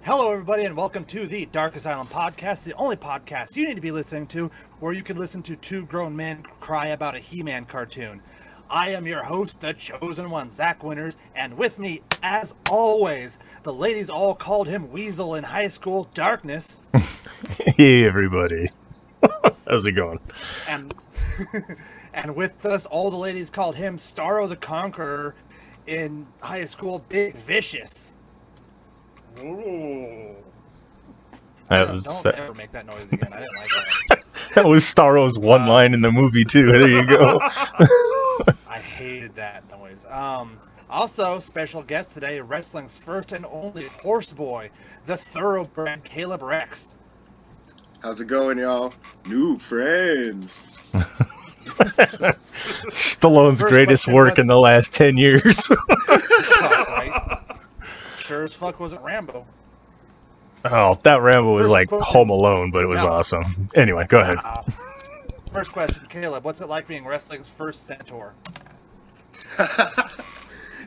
Hello, everybody, and welcome to the Dark Asylum Podcast, the only podcast you need to be listening to, where you can listen to two grown men cry about a He-Man cartoon. I am your host, the chosen one, Zack Winters, and with me, as always, the ladies all called him Weasel in high school, Darkness. Hey, everybody. How's it going? And and with us, all the ladies called him Starro the Conqueror in high school, Big Vicious. Ooh. Don't ever make that noise again. I didn't like that. That was Starro's one line in the movie, too. There you go. I hated that noise. Also, special guest today, wrestling's first and only horse boy, the Thoroughbred Caleb Rexx. How's it going, y'all? New friends. Stallone's First greatest question, work in the last 10 years. Fuck, right? Sure as fuck wasn't Rambo. Oh, that Rambo was First like question. Home Alone, but it was No. awesome. Anyway, go ahead. First question, Caleb, what's it like being wrestling's first centaur?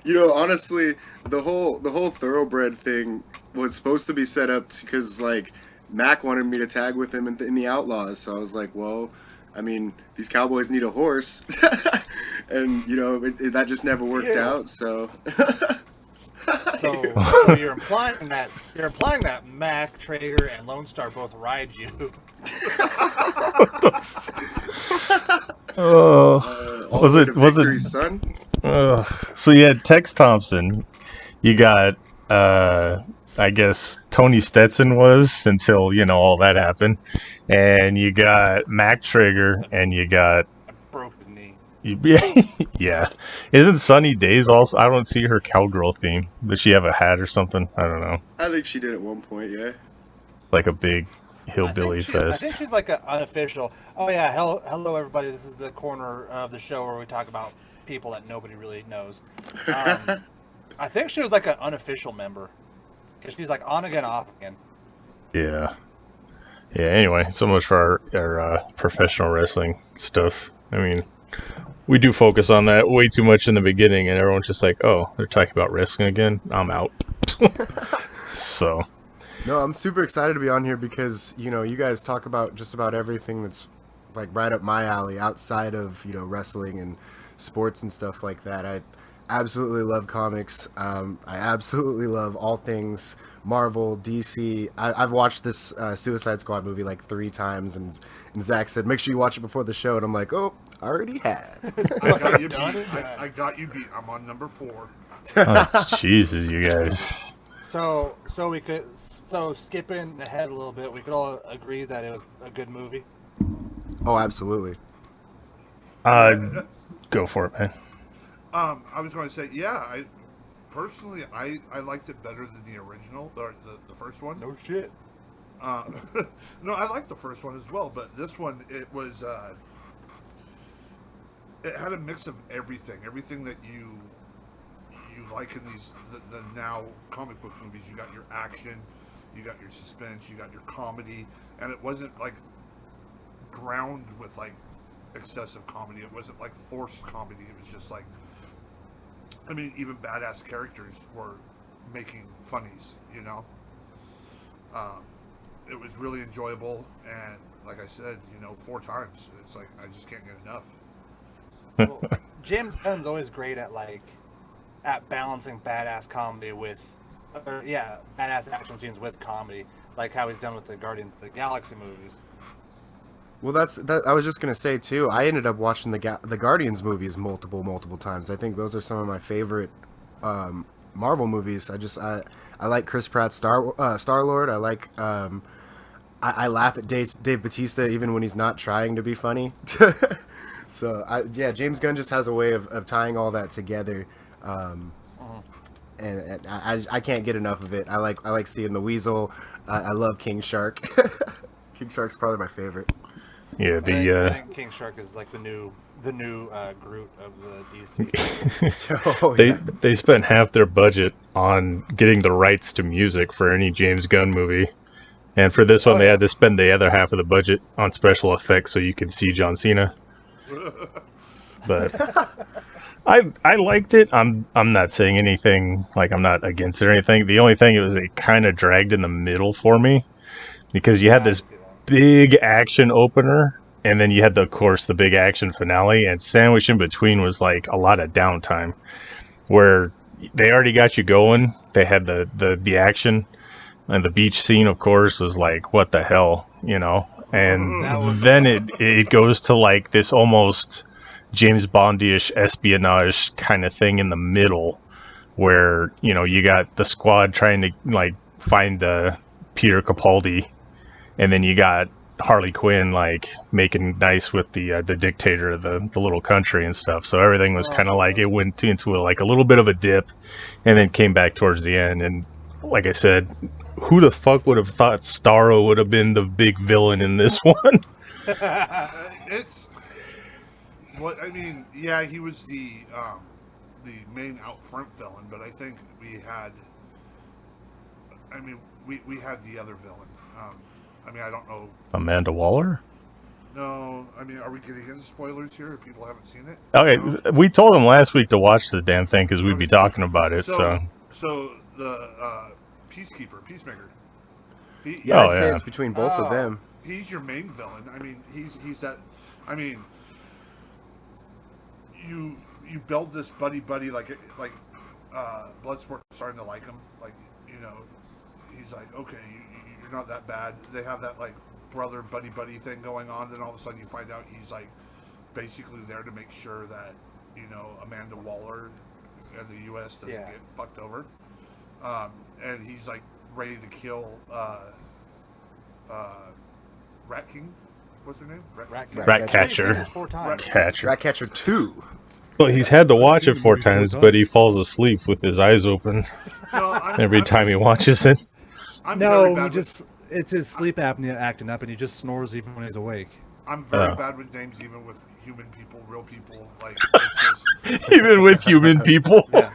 You know, honestly, the whole Thoroughbred thing was supposed to be set up because, like, Mac wanted me to tag with him in the Outlaws, so I was like, well, I mean, these cowboys need a horse, and you know, that just never worked out. So, So you're implying that Mac, Traeger, and Lone Star both ride you. Was it? Son? So you had Tex Thompson. You got, I guess Tony Stetson was until all that happened, and you got Mac Traeger, and you got. I broke his knee. Yeah. Isn't Sunny Days also? I don't see her cowgirl theme. Does she have a hat or something? I don't know. I think she did at one point, yeah. Like a big hillbilly I fest. think she's like an unofficial. Oh yeah, hello everybody. This is the corner of the show where we talk about people that nobody really knows. I think she was like an unofficial member because she's like on again, off again. Yeah. Yeah. Anyway, so much for our professional wrestling stuff. I mean, we do focus on that way too much in the beginning, and everyone's just like, "Oh, they're talking about wrestling again. I'm out." So. No, I'm super excited to be on here because, you guys talk about just about everything that's like right up my alley outside of, wrestling and sports and stuff like that. I absolutely love comics. I absolutely love all things Marvel, DC. I've watched this Suicide Squad movie like 3 times, and Zack said, make sure you watch it before the show. And I'm like, oh, I already have. I got you beat. I got you beat. I'm on number 4. Oh, Jesus, you guys. So skipping ahead a little bit, we could all agree that it was a good movie. Oh, absolutely. Go for it, man. I was going to say, yeah. I personally liked it better than the original, the first one. No shit. No, I liked the first one as well, but this one it was it had a mix of everything that you like in these the now comic book movies. You got your action, you got your suspense, you got your comedy, and it wasn't like ground with like excessive comedy. It wasn't like forced comedy. It was just like, I mean, even badass characters were making funnies, It was really enjoyable, and like I said, 4 times. It's like I just can't get enough. Well, James Gunn's always great at balancing badass comedy with, badass action scenes with comedy, like how he's done with the Guardians of the Galaxy movies. Well, that. I was just gonna say too. I ended up watching the Guardians movies multiple times. I think those are some of my favorite Marvel movies. I like Chris Pratt's Star-Lord. I like. I laugh at Dave Bautista even when he's not trying to be funny. So James Gunn just has a way of tying all that together. And I can't get enough of it. I like seeing the Weasel. I love King Shark. King Shark's probably my favorite. Yeah, I think King Shark is like the new Groot of the DC. They spent half their budget on getting the rights to music for any James Gunn movie, and for this one they had to spend the other half of the budget on special effects so you could see John Cena. But I liked it. I'm not saying anything, like I'm not against it or anything. The only thing is it kind of dragged in the middle for me because you had this big action opener and then you had of course the big action finale, and sandwiched in between was like a lot of downtime where they already got you going. They had the action, and the beach scene of course was like, what the hell, you know? And then it goes to like this almost James Bond-ish espionage kind of thing in the middle, where you know you got the squad trying to like find Peter Capaldi, and then you got Harley Quinn like making nice with the dictator of the little country and stuff. So everything was kind of like it went into like a little bit of a dip, and then came back towards the end. And like I said, who the fuck would have thought Starro would have been the big villain in this one? It's what I mean. Yeah, he was the main out front villain, but I think we had the other villain. I mean, I don't know. Amanda Waller? No, I mean, are we getting into spoilers here? If people haven't seen it? Okay, No? we told him last week to watch the damn thing because we'd be talking about it. So the Peacemaker. Yeah, I'd Oh, say yeah. it's between both of them. He's your main villain. I mean, he's that. I mean, you build this buddy like Bloodsport's starting to like him. Like, you know, he's like, okay, you're not that bad. They have that like brother buddy thing going on. Then all of a sudden you find out he's like basically there to make sure that, you know, Amanda Waller and the U.S. doesn't get fucked over. And he's like ready to kill Rat King. What's her name? Ratcatcher. Ratcatcher 2. Well, he's had to watch it 4 times, but he falls asleep with his eyes open every time he watches it. It's his sleep apnea acting up, and he just snores even when he's awake. I'm very bad with names, even with human people, real people. Like, even with human people. Yeah.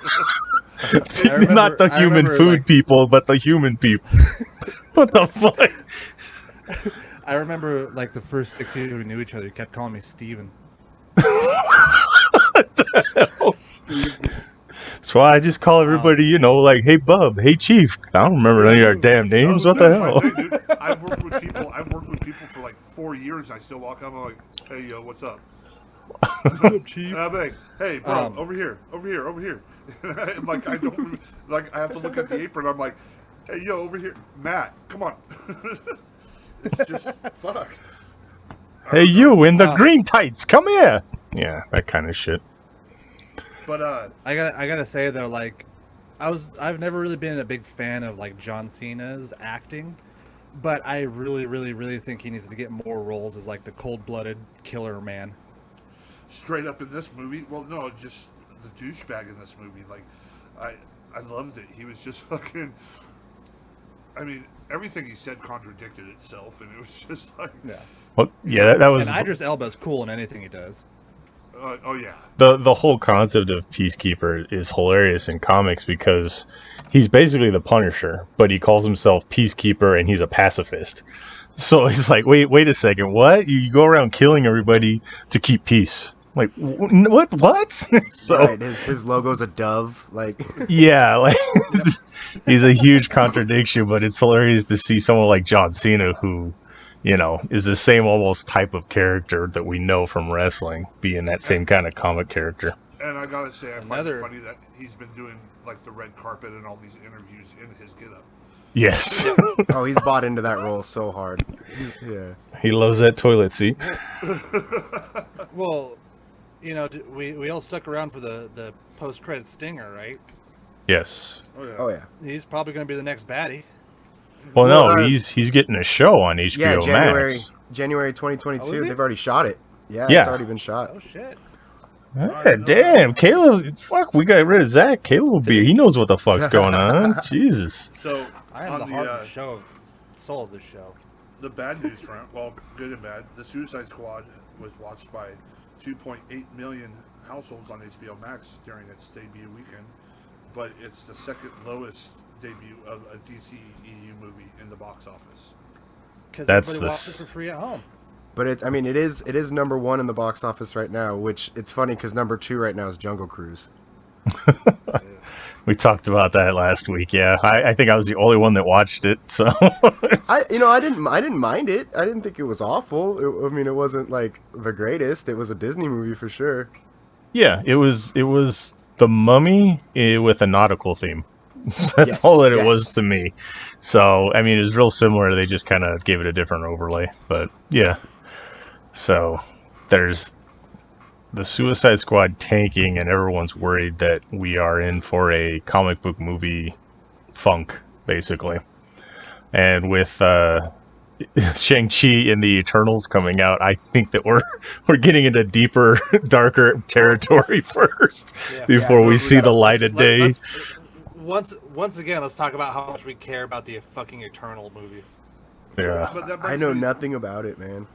Not the human food people, but the human people. What the fuck? I remember, like, the first 6 years we knew each other, he kept calling me Steven. What the hell? That's why I just call everybody, you know, like, hey, Bub, hey, Chief. I don't remember any of our damn names. What the hell? Thing, dude. I've worked with people for like 4 years. I still walk up. I'm like, hey, yo, what's up? What's up, Chief? And I'm like, hey, bro, over here. I'm like, I don't, like, I have to look at the apron. I'm like, hey, yo, over here, Matt, come on. It's just fuck. Hey, you in the green tights, come here. Yeah, that kind of shit. But I gotta say though, like, I've never really been a big fan of like John Cena's acting, but I really think he needs to get more roles as like the cold-blooded killer man. Straight up in this movie, well, no, just the douchebag in this movie. Like, I loved it. He was just fucking. I mean, everything he said contradicted itself, and it was just like. Yeah. Well, yeah, that was. And Idris Elba's cool in anything he does. Oh yeah. The whole concept of Peacekeeper is hilarious in comics because he's basically the Punisher, but he calls himself Peacekeeper and he's a pacifist. So he's like, wait a second, what? You go around killing everybody to keep peace? Like, what? So Right, his logo's a dove. Like, yeah, like he's a huge contradiction, but it's hilarious to see someone like John Cena who, you know, is the same almost type of character that we know from wrestling, being that same kind of comic character. And I gotta say, I find it funny that he's been doing like the red carpet and all these interviews in his getup. Yes. oh, he's bought into that role so hard. Yeah. He loves that toilet seat. Well, you know, we all stuck around for the post-credit stinger, right? Yes. Oh yeah. He's probably going to be the next baddie. Well, no, he's getting a show on HBO yeah, January Max. 2022. Oh, is it? They've already shot it. Yeah, Yeah. it's already been shot. Oh shit! Ah, damn, Caleb! Fuck, we got rid of Zack. Caleb will be. He knows what the fuck's going on. Jesus. So I am the heart of the show, soul of this show. The bad news front, well, good and bad. The Suicide Squad was watched by 2.8 million households on HBO Max during its debut weekend, but it's the second lowest debut of a DC EU movie in the box office. Because everybody watches it for free at home. But it is number one in the box office right now, which it's funny because number two right now is Jungle Cruise. We talked about that last week. Yeah, I think I was the only one that watched it. So I didn't mind it. I didn't think it was awful. It wasn't like the greatest. It was a Disney movie for sure. yeah, it was The Mummy with a nautical theme. That's Yes, all that it yes. was to me. So I mean, it was real similar. They just kind of gave it a different overlay. But yeah, so there's the Suicide Squad tanking, and everyone's worried that we are in for a comic book movie funk, basically. And with Shang-Chi and the Eternals coming out, I think that we're getting into deeper, darker territory first before we see the light of day. Once again, let's talk about how much we care about the fucking Eternal movie. Yeah. But that I brings know me- nothing about it, man.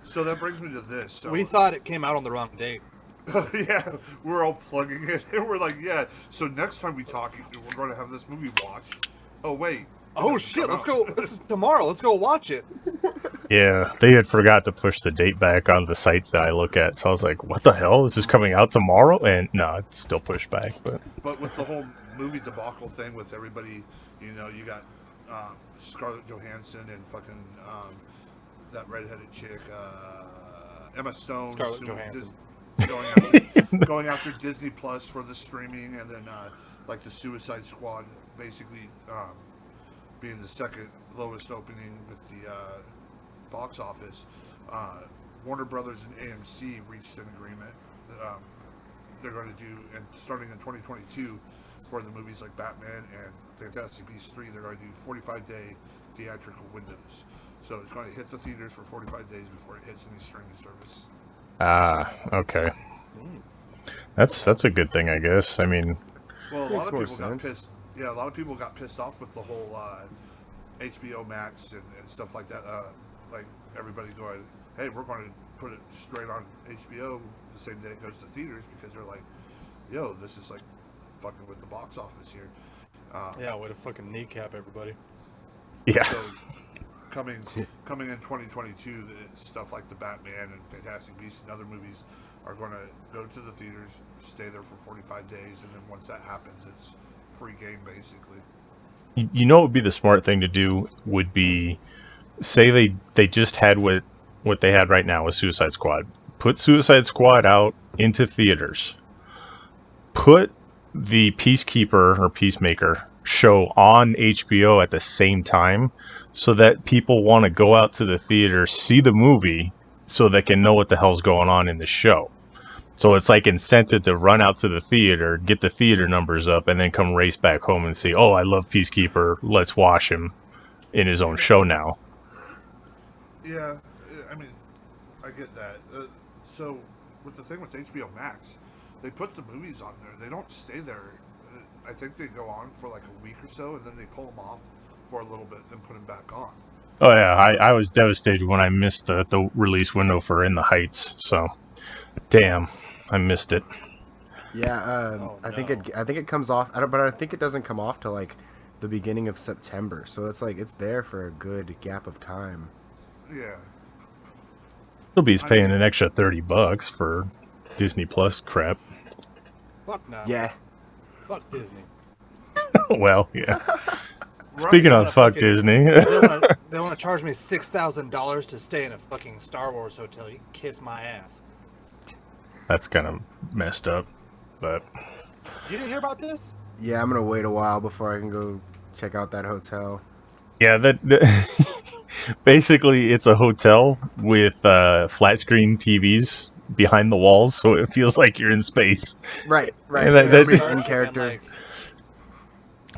So that brings me to this. So, We thought it came out on the wrong date. yeah, we're all plugging it, and we're like, yeah. So next time we talk, we're going to have this movie watched. Oh wait. Oh shit, let's go. This is tomorrow. Let's go watch it. Yeah, they had forgot to push the date back on the sites that I look at, so I was like, what the hell? This is coming out tomorrow? And no, it's still pushed back. But with the whole movie debacle thing with everybody, you got Scarlett Johansson and fucking that redheaded chick, Emma Stone. Scarlett Johansson. Going after Disney Plus for the streaming, and then like the Suicide Squad basically being the second lowest opening with the box office. Warner Brothers and AMC reached an agreement that they're going to do, and starting in 2022, for the movies like Batman and Fantastic Beasts 3, they're going to do 45-day theatrical windows. So it's going to hit the theaters for 45 days before it hits any streaming service. Ah, okay. That's a good thing, I guess. I mean, Well, a Makes lot of more people got sense. pissed. Yeah, a lot of people got pissed off with the whole HBO Max and stuff like that. Like everybody going, "Hey, we're going to put it straight on HBO the same day it goes to theaters," because they're like, "Yo, this is like fucking with the box office here." Yeah, way to fucking kneecap everybody. yeah. So coming in 2022, stuff like the Batman and Fantastic Beasts and other movies are going to go to the theaters, stay there for 45 days, and then once that happens, it's free game basically. You know what would be the smart thing to do would be, say they just had what they had right now with Suicide Squad. Put Suicide Squad out into theaters. Put the Peacekeeper or Peacemaker show on HBO at the same time, so that people want to go out to the theater, see the movie, so they can know what the hell's going on in the show. So it's like incentive to run out to the theater, get the theater numbers up, and then come race back home and say, "Oh, I love Peacekeeper. Let's watch him in his own show now." Yeah, I mean, I get that. So with the thing with HBO Max, they put the movies on there. They don't stay there. I think they go on for like a week or so, and then they pull them off for a little bit, then put them back on. Oh yeah, I was devastated when I missed the release window for In the Heights. So, damn, I missed it. Yeah, I think it comes off. But I think it doesn't come off till like the beginning of September. So it's like it's there for a good gap of time. Yeah. Nobody's paying an extra $30 for Disney Plus crap. Fuck no. Yeah. Fuck Disney. Well, yeah. Right. Speaking of fuck Fucking- Disney, They want to charge me $6,000 to stay in a fucking Star Wars hotel. You can kiss my ass. that's kind of messed up. But You didn't hear about this? Yeah, I'm gonna wait a while before I can go check out that hotel. yeah, basically it's a hotel with flat screen TVs behind the walls, so it feels like you're in space. Right. And that- Everybody's that's- in And, character. like,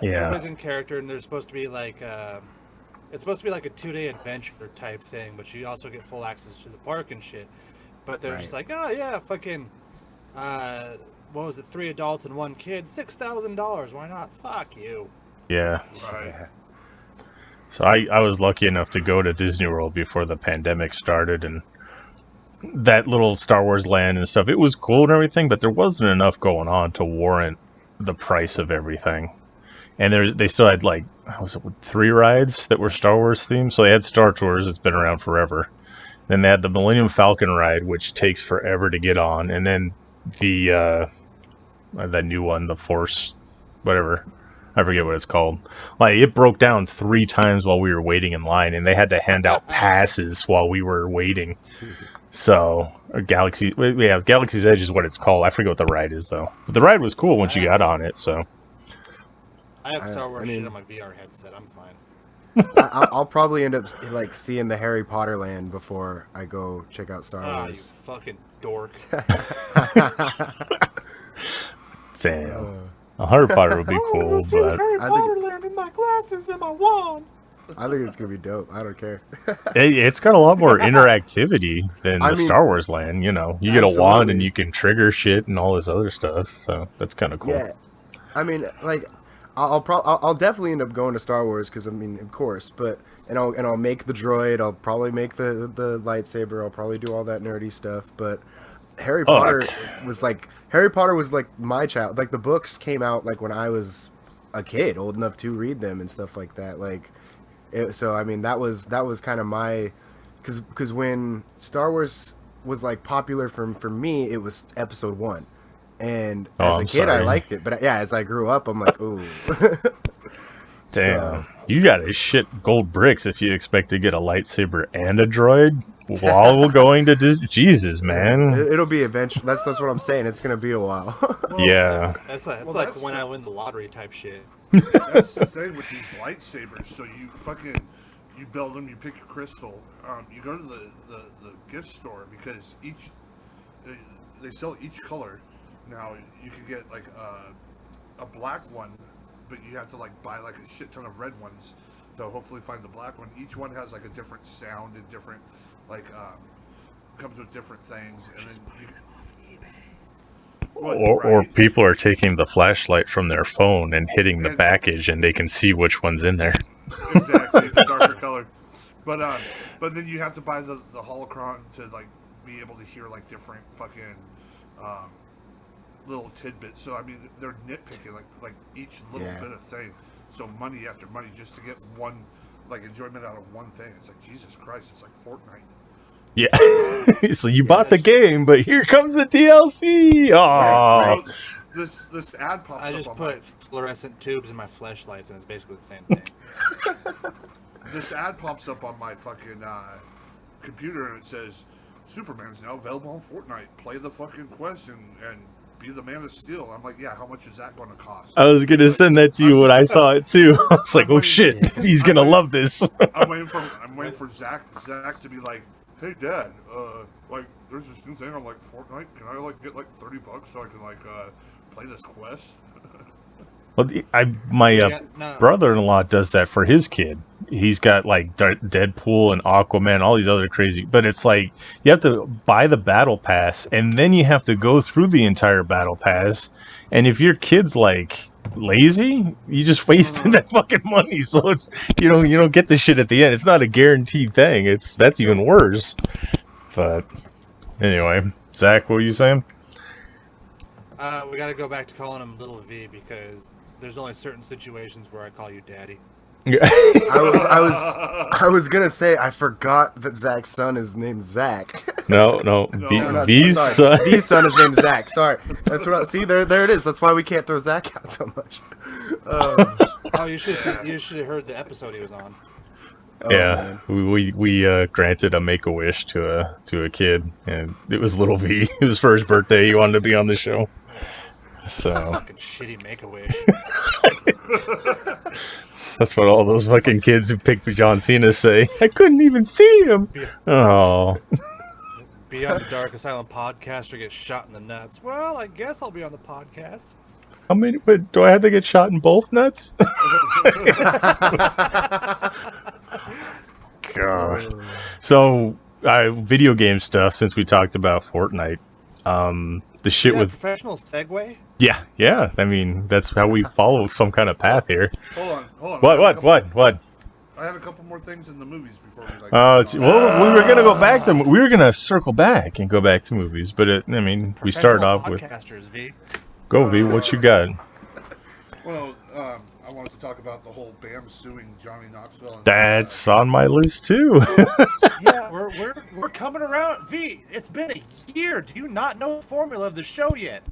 Yeah. everybody's in character, and there's supposed to be like it's supposed to be like a 2-day adventure type thing, but you also get full access to the park and shit. But they're just like, oh yeah, fucking what was it, 3 adults and 1 kid, $6,000, why not? Fuck you. Yeah. Right. Yeah. So I was lucky enough to go to Disney World before the pandemic started, and that little Star Wars land and stuff, it was cool and everything, but there wasn't enough going on to warrant the price of everything. And they still had like, 3 rides that were Star Wars themed. So they had Star Tours, it's been around forever. Then they had the Millennium Falcon ride, which takes forever to get on, and then the that new one, the Force, whatever. I forget what it's called. Like, it broke down 3 times while we were waiting in line, and they had to hand out passes while we were waiting. So, Galaxy's Edge is what it's called. I forget what the ride is, though. But the ride was cool once you got on it, so. I have Star Wars shit on my VR headset. I'm fine. I'll probably end up like seeing the Harry Potter land before I go check out Star Ah, Wars. you fucking dork. Damn. A Harry Potter would be cool, but Harry Potter land with my glasses and my wand. I think it's gonna be dope. I don't care. it's got a lot more interactivity than the Star Wars land. You know, you get a wand and you can trigger shit and all this other stuff. So that's kind of cool. Yeah, I mean, like, I'll definitely end up going to Star Wars because I mean, of course, but I'll make the droid. I'll probably make the lightsaber. I'll probably do all that nerdy stuff. But Harry Potter was like my child. Like, the books came out like when I was a kid, old enough to read them and stuff like that. Like, so I mean, that was kind of my, because when Star Wars was like popular for me, it was Episode 1. And as a kid, I liked it, but yeah, as I grew up, I'm like, ooh. Damn, you got to shit gold bricks if you expect to get a lightsaber and a droid while going to Jesus, man. It'll be eventually. That's what I'm saying. It's gonna be a while. Yeah. That's like when I win the lottery type shit. That's the thing with these lightsabers. So you build them, you pick your crystal. You go to the gift store because they sell each color. Now you can get like a black one, but you have to like buy like a shit ton of red ones to hopefully find the black one. Each one has like a different sound and different like comes with different things. And then you can or people are taking the flashlight from their phone and hitting the package, and they can see which one's in there. Exactly, the darker color. But then you have to buy the holocron to like be able to hear like different fucking little tidbits. So I mean, they're nitpicking like each little bit of thing. So money after money just to get one like enjoyment out of one thing. It's like, Jesus Christ, it's like Fortnite. Yeah. So you bought the game, but here comes the DLC. Oh. Right. This ad pops up. I just on put fluorescent tubes in my flashlights, and it's basically the same thing. This ad pops up on my fucking computer, and it says, Superman's now available on Fortnite. Play the fucking quest and be the Man of Steel. I'm like, yeah, how much is that going to cost? I was going to send that to you when I saw it, too. I was like, oh, shit, he's going to love this. I'm waiting for Zack to be like, hey, Dad, like, there's this new thing on, like, Fortnite. Can I, like, get, like, $30 so I can, like, play this quest? Well, my brother-in-law does that for his kid. He's got like Deadpool and Aquaman, all these other crazy. But it's like you have to buy the battle pass, and then you have to go through the entire battle pass. And if your kid's like lazy, you just wasted that fucking money. So it's you don't get the shit at the end. It's not a guaranteed thing. That's even worse. But anyway, Zach, what were you saying? We got to go back to calling him Little V because there's only certain situations where I call you Daddy. I was gonna say I forgot that Zach's son is named Zack. No. V's son. V's son is named Zack. Sorry, that's what. See, there it is. That's why we can't throw Zack out so much. Oh, you should have heard the episode he was on. Yeah, we granted a Make-A-Wish to a kid, and it was Little V. It was for his birthday. He wanted to be on the show. So fucking shitty Make-A-Wish. That's what all those fucking kids who picked John Cena say. I couldn't even see him. Oh. Be on the Dark Asylum Podcast or get shot in the nuts. Well, I guess I'll be on the podcast. How many? But do I have to get shot in both nuts? Gosh. So, video game stuff. Since we talked about Fortnite, the shit with professional segue. Yeah. I mean, that's how we follow some kind of path here. Hold on. What? I have a couple more things in the movies before we like. Well, we were gonna go back to. We were gonna circle back and go back to movies, but we started off with. V. Go V. What you got? Well, I wanted to talk about the whole Bam suing Johnny Knoxville. And, That's on my list too. Yeah, we're coming around. V, it's been a year. Do you not know the formula of the show yet?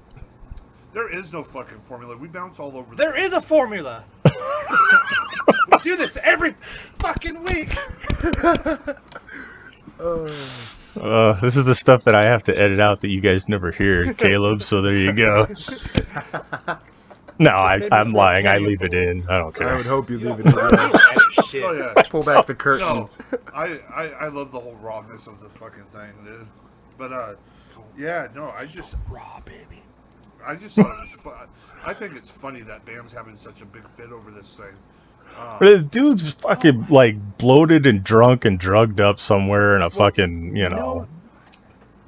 there is no fucking formula. We bounce all over. There is a formula. We do this every fucking week. This is the stuff that I have to edit out that you guys never hear, Caleb. So there you go. No, I'm lying. I leave it in. I don't I care. would hope you leave it You don't in. edit shit. Oh yeah. Pull back the curtain. No, I love the whole rawness of this fucking thing, dude. But yeah, no, I just Raw, baby. I just thought it was fun. I think it's funny that Bam's having such a big fit over this thing. But the dude's fucking like bloated and drunk and drugged up somewhere in a fucking, you know.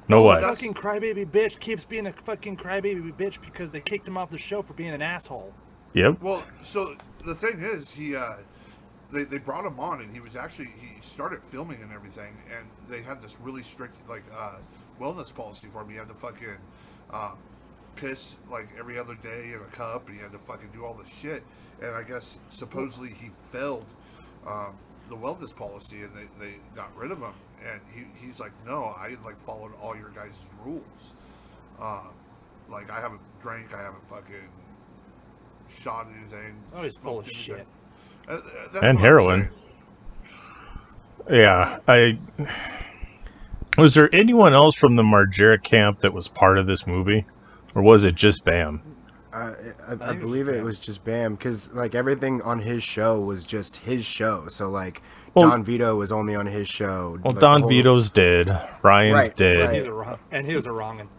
No The what? fucking crybaby bitch keeps being a fucking crybaby bitch because they kicked him off the show for being an asshole. Yep. Well, so the thing is, they brought him on, and he started filming and everything, and they had this really strict wellness policy for him. He had to fucking piss like every other day in a cup, and he had to fucking do all this shit. And I guess supposedly he failed the wellness policy, and they got rid of him. And he's like, no, I like followed all your guys' rules. Like I haven't drank, I haven't fucking shot anything. Oh, he's full of smoked shit. anything. That's And what I'm heroin. saying. Yeah. Was there anyone else from the Margera camp that was part of this movie? Or was it just Bam? I believe it was just Bam, because like everything on his show was just his show. So like Don Vito was only on his show. Well, like, Don Vito's dead. Ryan's dead. right. He was a wrongin'.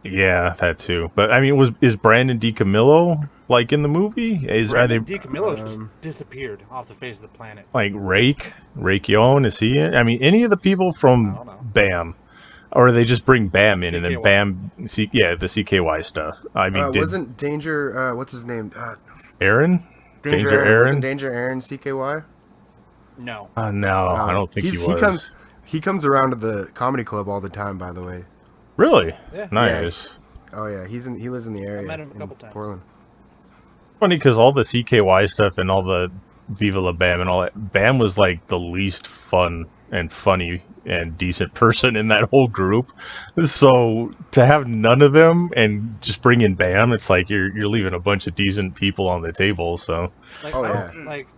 Yeah, that too. But I mean, is Brandon D Camillo like in the movie? Brandon D Camillo just disappeared off the face of the planet. like Rake Yon? Is he in? I mean, any of the people I from don't know. Bam, or they just bring Bam in and then CKY. Bam, the CKY stuff. I mean, wasn't Danger? What's his name? Aaron? Danger Aaron. Wasn't Danger Aaron CKY? No. No, I don't think he was. He comes around to the comedy club all the time. By the way. Really? Yeah. Nice. Oh yeah, he lives in the area. met him a in couple times. Portland. Funny because all the CKY stuff and all the Viva La Bam and all that, Bam was like the least fun and funny and decent person in that whole group. So to have none of them and just bring in Bam, it's like you're leaving a bunch of decent people on the table. So Like, Oh, I yeah. don't- like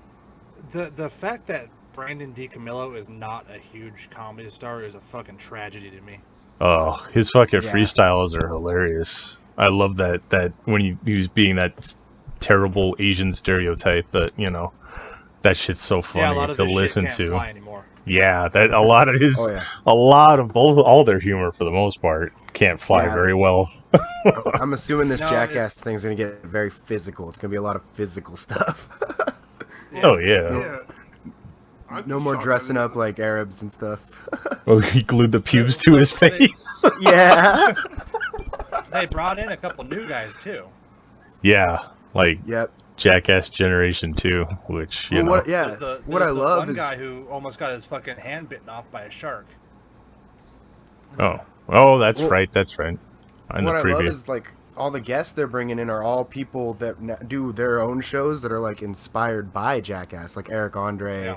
the fact that Brandon D Camillo is not a huge comedy star is a fucking tragedy to me. oh, his fucking Yeah. freestyles are hilarious. I love that when he was being that terrible Asian stereotype, but you know that shit's so funny Yeah, a lot of to this listen shit can't to. fly anymore. Yeah, that a lot of his, Oh, yeah. a lot of all their humor for the most part can't fly Yeah. very well. I'm assuming this No, Jackass thing's gonna get very physical. It's gonna be a lot of physical stuff. Oh yeah. Yeah. I'm No more shocked dressing that- up like Arabs and stuff. Oh, he glued the pubes to his Well, they- face. Yeah. They brought in a couple new guys too. Yeah, like Yep. Jackass Generation 2, which you Well, know. what? Yeah. There's What I the love one is guy who almost got his fucking hand bitten off by a shark. Oh, that's Well, right. That's right. In what the I love preview. is like all the guests they're bringing in are all people that do their own shows that are like inspired by Jackass, like Eric Andre Yeah.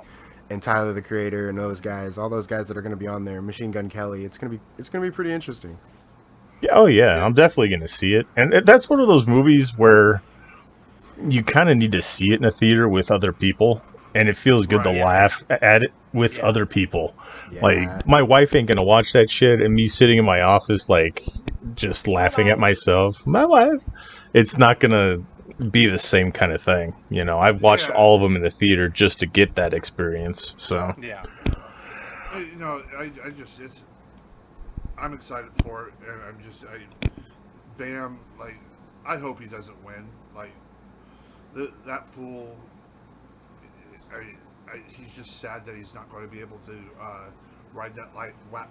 and Tyler the Creator and those guys. All those guys that are going to be on there. Machine Gun Kelly. It's gonna be pretty interesting. Yeah, oh yeah, I'm definitely gonna see it, and that's one of those movies where you kind of need to see it in a theater with other people, and it feels good to Right. laugh at it with Yeah. other people. Yeah. Like my wife ain't gonna watch that shit, and me sitting in my office like just laughing at myself. My wife, it's not gonna be the same kind of thing. You know, I've watched Yeah. all of them in the theater just to get that experience. So Yeah. You know, I just I'm excited for it, and Bam, like, I hope he doesn't win. Like, that fool, he's just sad that he's not going to be able to ride that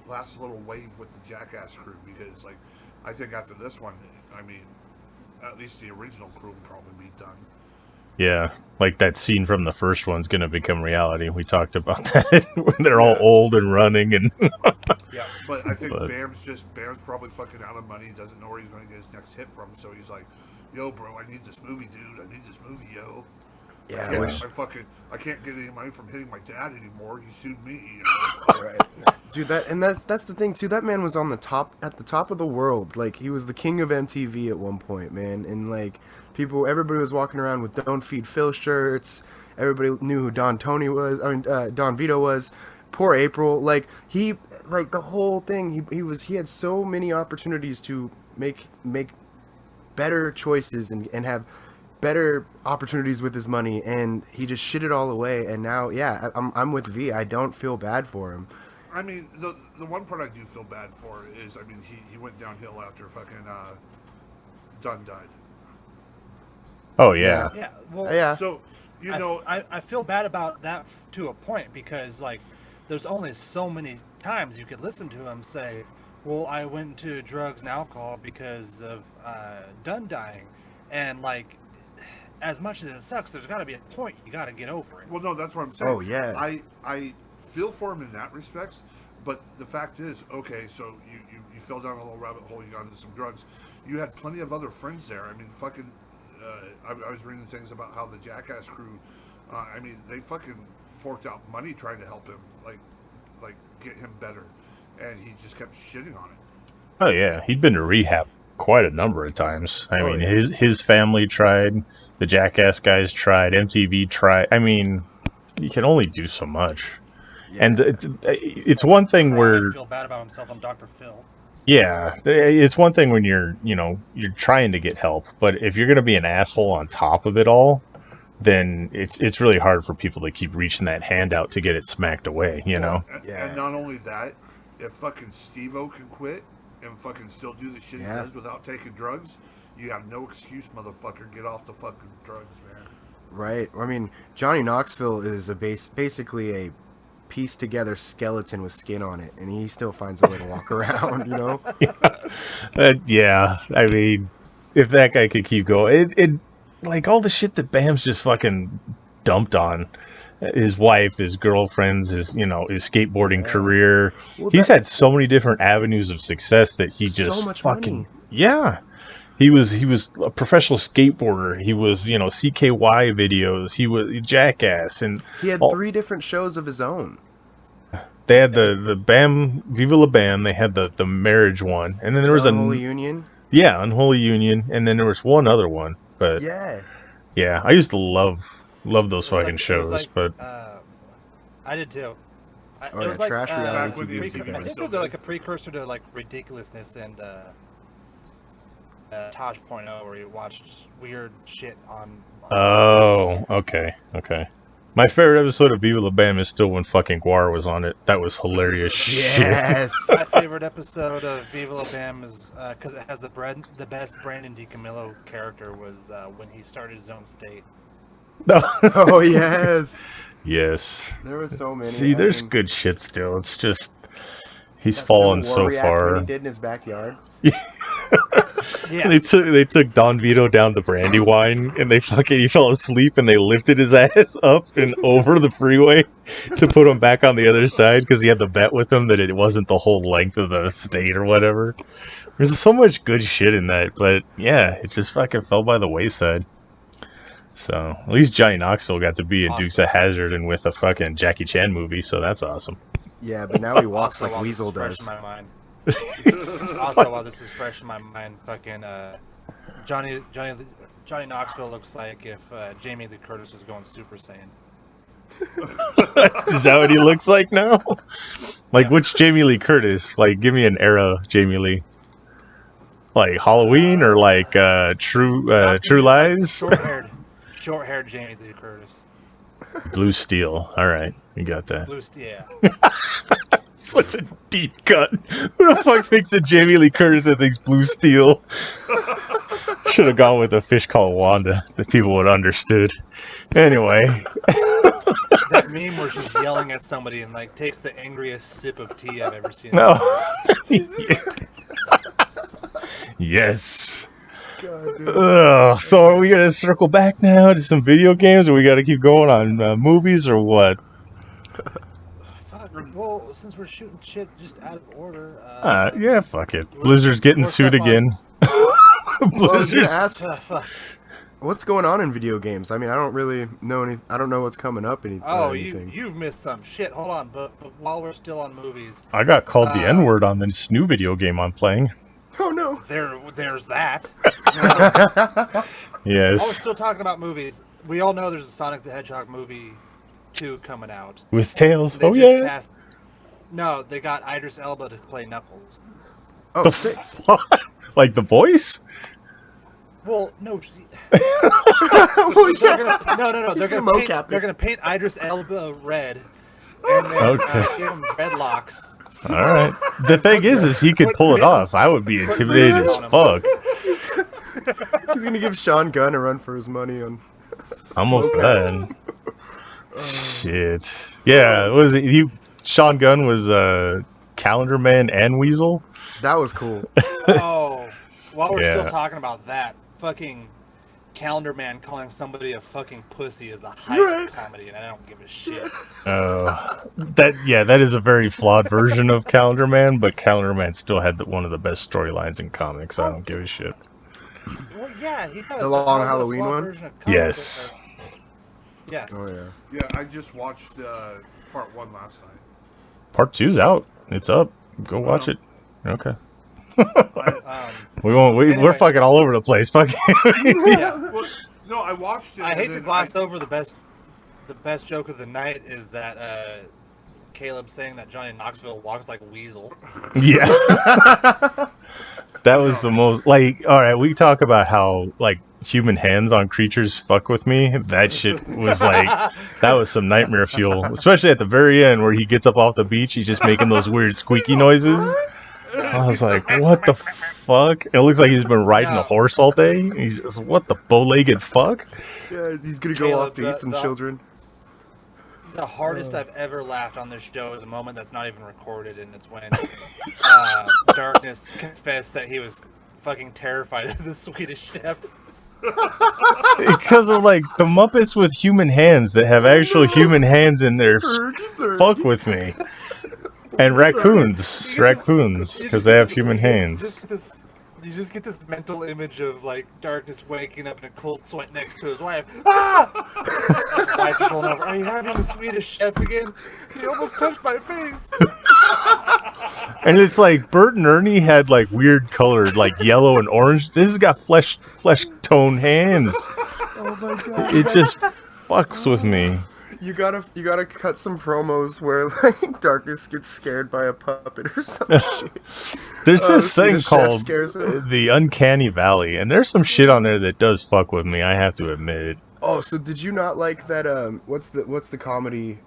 last little wave with the Jackass crew, because, like, I think after this one, I mean, at least the original crew will probably be done. yeah, like that scene from the first one's gonna become reality. We talked about that when they're all old and running and. Yeah. But I think But- Bam's probably fucking out of money, doesn't know where he's going to get his next hit from, so he's like, yo, bro, I need this movie, dude. I need this movie, yo. Yeah, Yeah. I can't get any money from hitting my dad anymore. He sued me. You know? right. Dude, that's the thing too. That man was at the top of the world. Like, he was the king of MTV at one point, man. And like, everybody was walking around with "Don't Feed Phil" shirts. Everybody knew who Don Vito was. Poor April. Like, the whole thing. He had so many opportunities to make better choices and have better opportunities with his money, and he just shit it all away. And now, yeah, I'm with V. I don't feel bad for him. I mean, the one part I do feel bad for is, I mean, he went downhill after fucking Dunn died. Oh yeah. Yeah. Well, Yeah. So, you know, I feel bad about that to a point, because like there's only so many times you could listen to him say, well, I went to drugs and alcohol because of Dunn dying, and like, as much as it sucks, there's got to be a point you got to get over it. well, no, that's what I'm saying. Oh, yeah. I feel for him in that respect, but the fact is, okay, so you fell down a little rabbit hole, you got into some drugs. You had plenty of other friends there. I mean, fucking, I was reading things about how the Jackass crew, I mean, they fucking forked out money trying to help him, like get him better, and he just kept shitting on it. Oh yeah, he'd been to rehab quite a number of times. I mean, yeah. his family tried, the Jackass guys tried, MTV tried. I mean, you can only do so much. Yeah. And it's one thing I where, feel bad about himself. I'm Dr. Phil. yeah, it's one thing when you're trying to get help, but if you're gonna be an asshole on top of it all, then it's really hard for people to keep reaching that hand out to get it smacked away, you know? Yeah. And not only that, if fucking Steve-O can quit and fucking still do the shit he does without taking drugs, you have no excuse, motherfucker. Get off the fucking drugs, man. Right. I mean, Johnny Knoxville is basically a pieced together skeleton with skin on it, and he still finds a way to walk around, you know? Yeah, I mean, if that guy could keep going, it like all the shit that Bam's just fucking dumped on his wife, his girlfriends, his skateboarding career. Well, He's had so many different avenues of success that he So just much fucking money. yeah. He was a professional skateboarder. He was CKY videos. He was Jackass, and He had 3 different shows of his own. they had the Bam Viva La Bam. They had the marriage one, and then there was Unholy Union. Yeah, Unholy Union, and then there was one other one, but Yeah. I used to love those fucking It was shows, like, but I did too. Oh, It yeah, was like, trash reality TV was I the best. think it was like a precursor to like ridiculousness and Tosh.0, where you watched weird shit on. oh, okay. My favorite episode of Viva La Bam is still when fucking Guar was on it. That was hilarious shit. Yes. My favorite episode of Viva La Bam is because it has the best Brandon D Camillo character was when he started his own state. Oh, yes. Yes. There was so many. See, I there's mean, good shit still. It's just he's that fallen Civil War so react far. When he did in his backyard. Yeah, They took Don Vito down to Brandywine, and he fell asleep, and they lifted his ass up and over the freeway to put him back on the other side because he had the bet with him that it wasn't the whole length of the state or whatever. There's so much good shit in that, but yeah, it just fucking fell by the wayside. So at least Johnny Knoxville got to be in Awesome. Dukes of Hazzard and with a fucking Jackie Chan movie, so that's awesome. Yeah, but now he walks Also, like while this Weasel is fresh does. in my mind. Also, while this is fresh in my mind, fucking Johnny Knoxville looks like if Jamie Lee Curtis was going Super Saiyan. Is that what he looks like now? Like, which Jamie Lee Curtis? Like, give me an era Jamie Lee. Like Halloween or like True Lies? Short-haired Jamie Lee Curtis. Blue Steel. All right, you got that. Yeah. Such a deep cut. Who the fuck thinks of Jamie Lee Curtis that thinks Blue Steel? Should have gone with a fish called Wanda. That people would have understood. Anyway. That meme where she's yelling at somebody and like takes the angriest sip of tea I've ever seen. No. Yes. So are we gonna circle back now to some video games, or we gotta keep going on movies, or what? Fuck. Well, since we're shooting shit just out of order. Yeah, fuck it. Blizzard's getting more sued stuff on- again. Well, I was gonna Blizzard's ask, Fuck. What's going on in video games? I mean, I don't really know any. I don't know what's coming up. Anything. You've missed some shit. Hold on, but while we're still on movies, I got called the N-word on this new video game I'm playing. Oh no. There's that. Yes. While we're still talking about movies, we all know there's a Sonic the Hedgehog movie 2 coming out. With Tails. They Oh just yeah. No, they got Idris Elba to play Knuckles. Oh, The sick. like the voice? Well, no. Oh, yeah. No. He's gonna mocap it. They're gonna paint Idris Elba red, and then Okay. give him dreadlocks. All right. The thing is he could pull it off. I would be intimidated as on him. fuck. He's gonna give Sean Gunn a run for his money on. I'm with that. Shit. Yeah. Was it you? Sean Gunn was Calendar Man and Weasel. That was cool. Oh, while we're still Yeah. talking about that, fucking Calendar Man calling somebody a fucking pussy is the height Right. of comedy, and I don't give a shit. That is a very flawed version of Calendar Man, but Calendar Man still had one of the best storylines in comics. I don't give a shit. Well, yeah, he does. The but Long how is it a Halloween flawed one? version of comic Yes. book? Yes. Oh yeah. Yeah, I just watched part 1 last night. Part 2's out. It's up. Go watch it. Okay. Um, We're Anyway. fucking all over the place. Fucking. yeah. Well, no, I watched it. I and hate to then gloss over the best joke of the night is that Caleb saying that Johnny Knoxville walks like a weasel. Yeah. That was the most like. All right, we talk about how like human hands on creatures fuck with me. That shit was like that was some nightmare fuel, especially at the very end where he gets up off the beach. He's just making those weird squeaky noises. I was like, what the fuck? It looks like he's been riding a horse all day. He's just, what the bow-legged fuck? Yeah, he's gonna go Caleb, off to eat some children. The hardest I've ever laughed on this show is a moment that's not even recorded, and it's when Darkness confessed that he was fucking terrified of the Swedish Chef. Because of like the Muppets with human hands that have actual human hands in there fuck with me. And raccoons, because they have human hands. You just get this mental image of like Darkness waking up in a cold sweat next to his wife. Ah! Wife just rolling over. Are you having the Swedish Chef again? He almost touched my face. And it's like Bert and Ernie had like weird colored, like yellow and orange. This has got flesh tone hands. Oh my god. It just fucks with me. You gotta cut some promos where like Darkness gets scared by a puppet or some shit. There's this the thing chef called scares him. the Uncanny Valley, and there's some shit on there that does fuck with me. I have to admit. Oh, so did you not like that? What's the comedy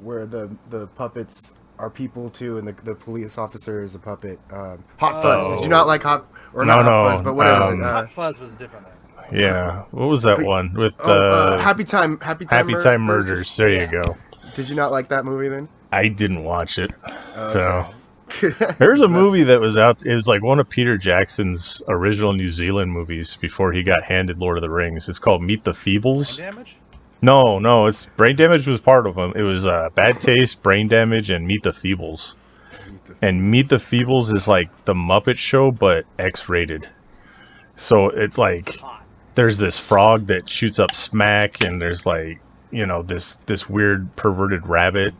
where the puppets are people too, and the police officer is a puppet? Hot Fuzz. Did you not like Hot? Or not No, Hot Fuzz, but what is it? Hot Fuzz was a different thing. Yeah, what was that one with Happy Time Murders? There you go. Did you not like that movie then? I didn't watch it, so. Okay. There's a movie that was out. It was like one of Peter Jackson's original New Zealand movies before he got handed Lord of the Rings. It's called Meet the Feebles. Brain damage? No, it's Brain Damage was part of them. It was Bad Taste, Brain Damage, and Meet the Feebles. And Meet the Feebles is like the Muppet Show, but X-rated. So it's like Hot. there's this frog that shoots up smack, and there's like this weird perverted rabbit.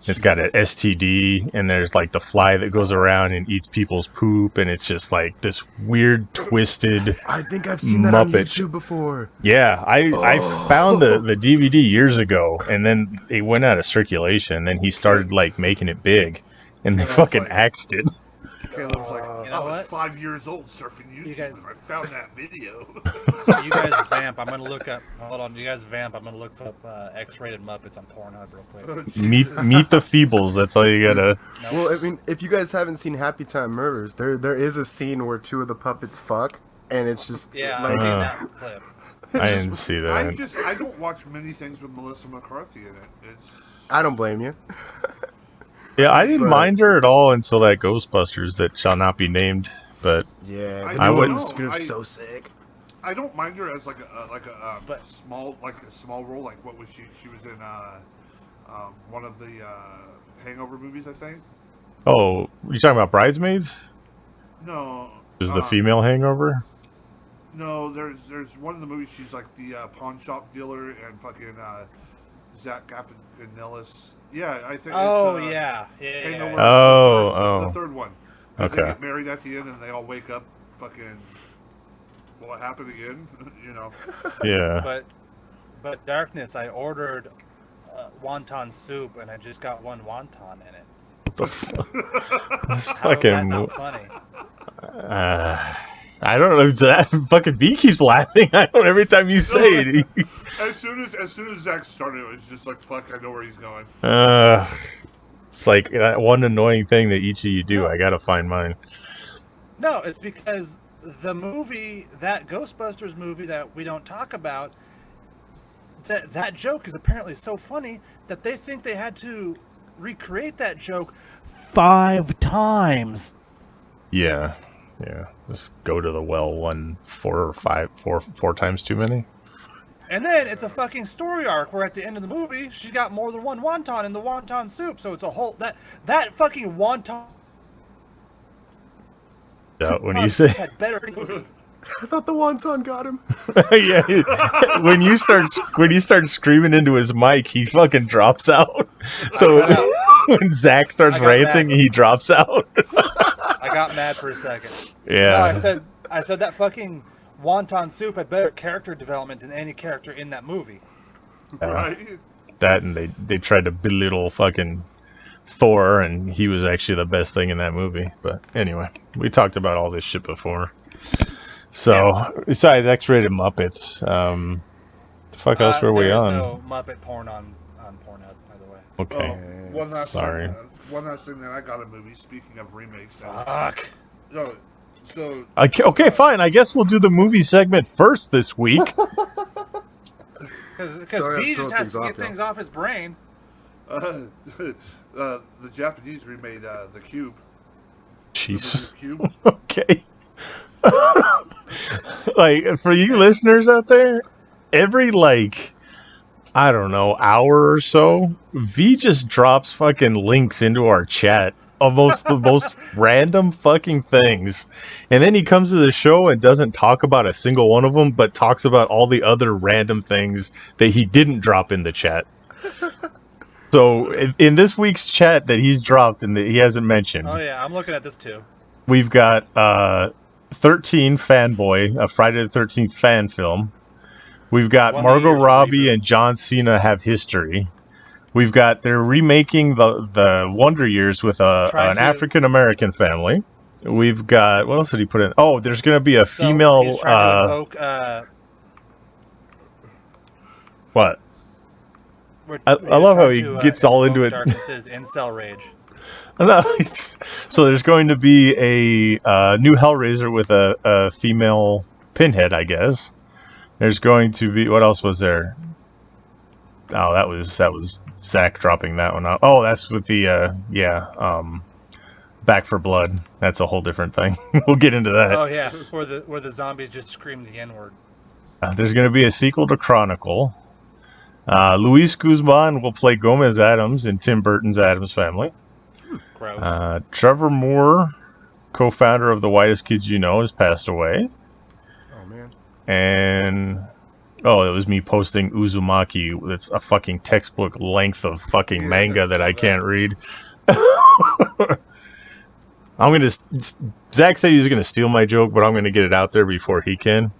It's got an STD, and there's like the fly that goes around and eats people's poop, and it's just like this weird, twisted. I think I've seen that on Muppet. YouTube before. Yeah, I found the DVD years ago, and then it went out of circulation. Then he started like making it big, and they fucking like- axed it. Caleb was like, You know I was what? 5 years old surfing YouTube, guys- and I found that video. You guys vamp. I'm gonna look up. Hold on. You guys vamp. I'm gonna look up X-rated Muppets on Pornhub real quick. Meet the Feebles. That's all you gotta. No. Well, I mean, if you guys haven't seen Happy Time Murders, there is a scene where two of the puppets fuck, and it's just Yeah, like, I've seen that clip. I didn't see that. I don't watch many things with Melissa McCarthy in it. It's I don't blame you. Yeah, I didn't But- mind her at all until that Ghostbusters that shall not be named. But Yeah, I the I new wouldn't- one's gonna be I- so sick. I don't mind her as like a But- small role. Like what was she? She was in one of the Hangover movies, I think. oh, you talking about Bridesmaids? No. Is the female Hangover? No, there's one of the movies. She's like the pawn shop dealer and fucking Zack Galifianakis. Yeah, I think. Oh it's, yeah. The third one. Okay. They get married at the end and they all wake up. Fucking. Will it happen again? You know. Yeah. But Darkness, I ordered wonton soup and I just got one wonton in it. What the fuck? This How is that fucking. not funny? I don't know. That fucking V keeps laughing. I don't. Every time you say it. As soon as Zack started, it was just like, fuck, I know where he's going. It's like that one annoying thing that each of you do. I gotta find mine. No, it's because the movie, that Ghostbusters movie that we don't talk about, that joke is apparently so funny that they think they had to recreate that joke 5 times. Yeah. Just go to the well four times too many. And then it's a fucking story arc where at the end of the movie, she got more than one wonton in the wonton soup. So it's a whole that fucking wonton. Yeah, when you say had better. I thought the wonton got him. yeah, when you start screaming into his mic, he fucking drops out. So when Zack starts ranting, he drops out. I got mad for a second. Yeah. No, I said that fucking wonton soup had better character development than any character in that movie. Right? That and they tried to belittle fucking Thor, and he was actually the best thing in that movie. But anyway, we talked about all this shit before. So besides X-rated Muppets, the fuck else were we on? There's no Muppet porn on Pornhub, by the way. Okay. One last Sorry. One last thing that I got a movie. Speaking of remakes. Fuck. No, so. Okay, fine. I guess we'll do the movie segment first this week. Because Sorry, V I'm just throwing has to things get off, things off his brain. The Japanese remade The Cube. Jeez. The Cube. Okay. Like, for you listeners out there, every, I don't know, hour or so, V just drops fucking links into our chat of the most random fucking things. And then he comes to the show and doesn't talk about a single one of them, but talks about all the other random things that he didn't drop in the chat. So, in this week's chat that he's dropped and that he hasn't mentioned... Oh yeah, I'm looking at this too. We've got 13 Fanboy, a Friday the 13th fan film. We've got Margot Robbie and John Cena have history. We've got they're remaking the Wonder Years with an African American family. We've got what else did he put in? Oh, there's going to be a female. He's trying to evoke, what? I love how he gets all into it. Darkness's incel rage. No, so there's going to be a new Hellraiser with a female Pinhead, I guess. There's going to be what else was there? Oh, that was Zack dropping that one out. Oh, that's with the Back for Blood. That's a whole different thing. We'll get into that. Oh yeah, where the zombies just scream the N-word. There's going to be a sequel to Chronicle. Luis Guzman will play Gomez Adams in Tim Burton's Addams Family. Gross. Trevor Moore, co-founder of The Whitest Kids You Know, has passed away. Oh man. And it was me posting Uzumaki. That's a fucking textbook length of fucking manga that I can't read. Zack said he was gonna steal my joke, but I'm gonna get it out there before he can.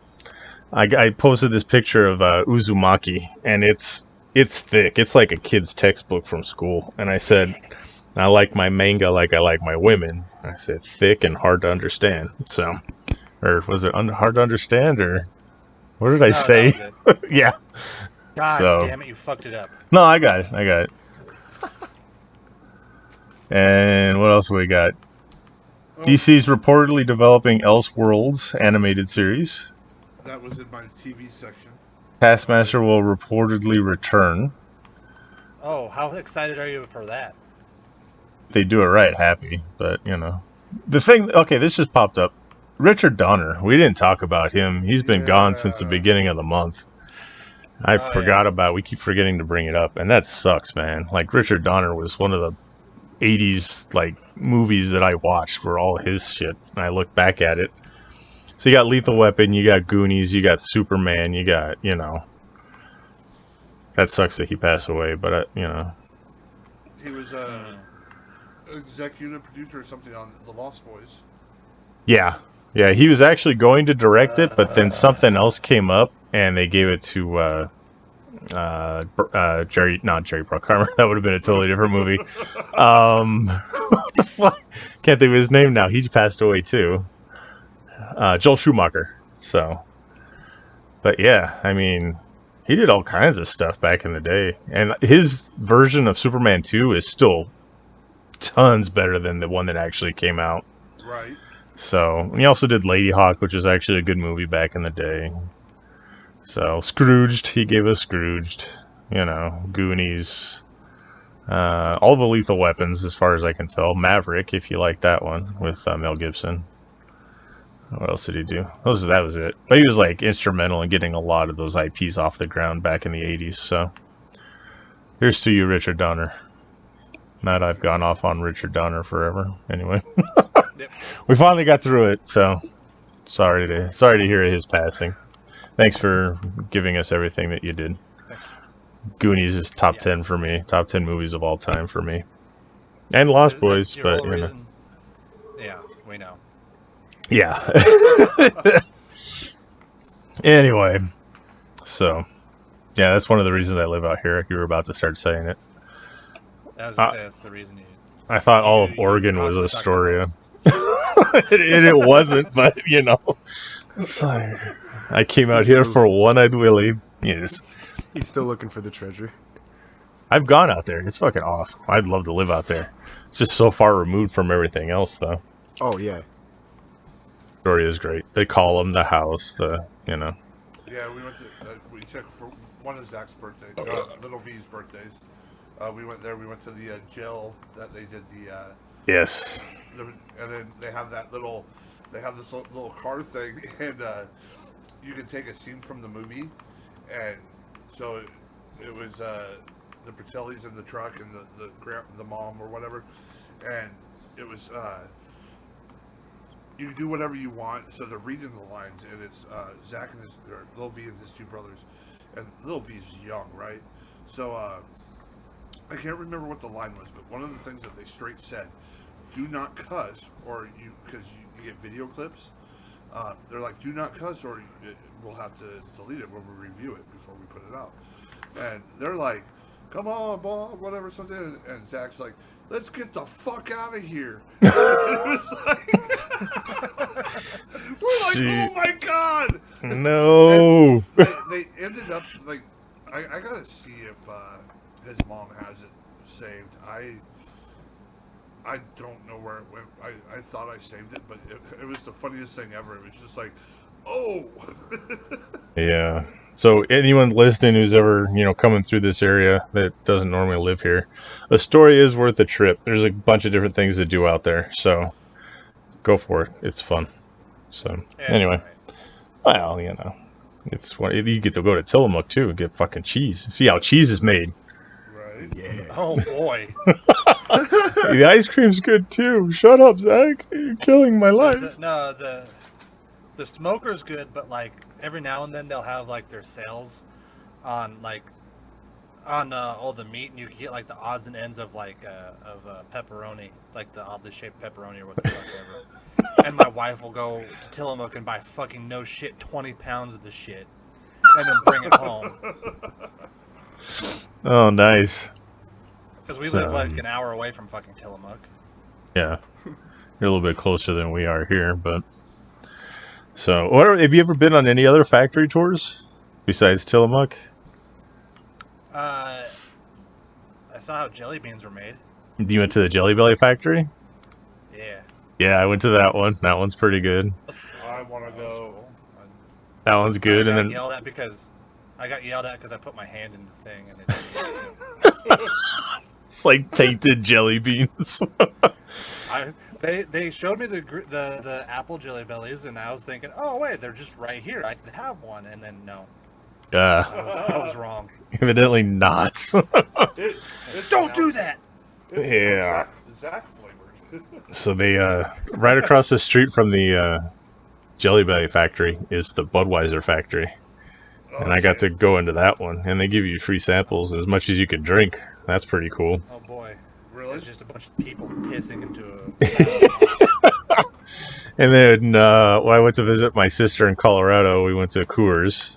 I posted this picture of Uzumaki, and it's thick. It's like a kid's textbook from school. And I said, I like my manga like I like my women. I said thick and hard to understand. So, or was it hard to understand, or what did I say? That was it. Yeah. God damn it, you fucked it up. No, I got it. And what else we got? DC's reportedly developing Elseworlds animated series. That was in my TV section. Taskmaster will reportedly return. Oh, how excited are you for that? If they do it right, happy. But, the thing... Okay, this just popped up. Richard Donner. We didn't talk about him. He's been gone since the beginning of the month. I forgot about it. We keep forgetting to bring it up. And that sucks, man. Like, Richard Donner was one of the 80s, movies that I watched were all his shit. And I look back at it. So you got Lethal Weapon, you got Goonies, you got Superman, you got, you know. That sucks that he passed away, but, you know. He was executive producer or something on The Lost Boys. Yeah. Yeah, he was actually going to direct it, but then something else came up, and they gave it to Jerry Bruckheimer. That would have been a totally different movie. What the fuck? Can't think of his name now. He passed away too. Joel Schumacher. So, but yeah, I mean, he did all kinds of stuff back in the day, and his version of Superman 2 is still tons better than the one that actually came out. Right. So, he also did Lady Hawk, which was actually a good movie back in the day. So, Scrooged, he gave us Scrooged, you know, Goonies, all the Lethal Weapons, as far as I can tell. Maverick, if you like that one, with Mel Gibson. What else did he do? That was it. But he was, like, instrumental in getting a lot of those IPs off the ground back in the 80s, so. Here's to you, Richard Donner. Not I've gone off on Richard Donner forever. Anyway. Yep. We finally got through it, so sorry to hear his passing. Thanks for giving us everything that you did. Thanks. Goonies is top 10 for me. Top 10 movies of all time for me. And Lost Boys, Your but whole you know. reason. Yeah, we know. Yeah. Anyway, so yeah, that's one of the reasons I live out here. You were about to start saying it. That's the reason you. I thought all of Oregon was Astoria. it wasn't, but you know. It's like, I came out here for One-Eyed Willie. Yes. He's still looking for the treasure. I've gone out there. It's fucking awesome. I'd love to live out there. It's just so far removed from everything else, though. Oh, yeah. Astoria is great. They call them the house, you know. Yeah, we went to we checked for one of Zach's birthdays, Little V's birthdays. We went there. We went to the jail that they did the. Yes. And then they have this little car thing, and you can take a scene from the movie, and so it was the Patellis in the truck and the mom or whatever, and it was you can do whatever you want. So they're reading the lines, and it's Zack and Lil V and his two brothers, and Lil V's young, right? So I can't remember what the line was, but one of the things that they straight said, do not cuss, or because you get video clips. They're like, do not cuss, or we'll have to delete it when we review it before we put it out. And they're like, come on, Bob, whatever, something. And Zach's like, let's get the fuck out of here. We're like, oh my god! No. They ended up, like, I gotta see if his mom has it saved. I don't know where it went. I thought I saved it, but it was the funniest thing ever. It was just like, oh. Yeah. So anyone listening who's ever, coming through this area that doesn't normally live here, Astoria is worth a trip. There's a bunch of different things to do out there. So go for it. It's fun. So anyway, well, it's what you get to go to Tillamook too and get fucking cheese. See how cheese is made. Right. Yeah. Oh boy. The ice cream's good too. All up, Zach. You're killing my life. The smoker's good, but like every now and then they'll have like their sales on all the meat, and you can get like the odds and ends of pepperoni, like the oddly shaped pepperoni or what the fuck ever. And my wife will go to Tillamook and buy fucking 20 pounds of the shit, and then bring it home. Oh, nice. Because we live like an hour away from fucking Tillamook. Yeah, you're a little bit closer than we are here, but. So, have you ever been on any other factory tours besides Tillamook? I saw how jelly beans were made. You went to the Jelly Belly factory? Yeah. Yeah, I went to that one. That one's pretty good. I want to go. That one's good. I got and then yelled at because I put my hand in the thing and it didn't. it's like tainted jelly beans. They showed me the apple Jelly Bellies, and I was thinking, oh wait, they're just right here. I could have one, and then no, I was wrong. Evidently not. Don't do that. It's Zack flavored. So they right across the street from the Jelly Belly factory is the Budweiser factory. And I got to go into that one, and they give you free samples as much as you could drink. That's pretty cool. Oh boy. Really? It's just a bunch of people pissing into a. And then when I went to visit my sister in Colorado, we went to Coors.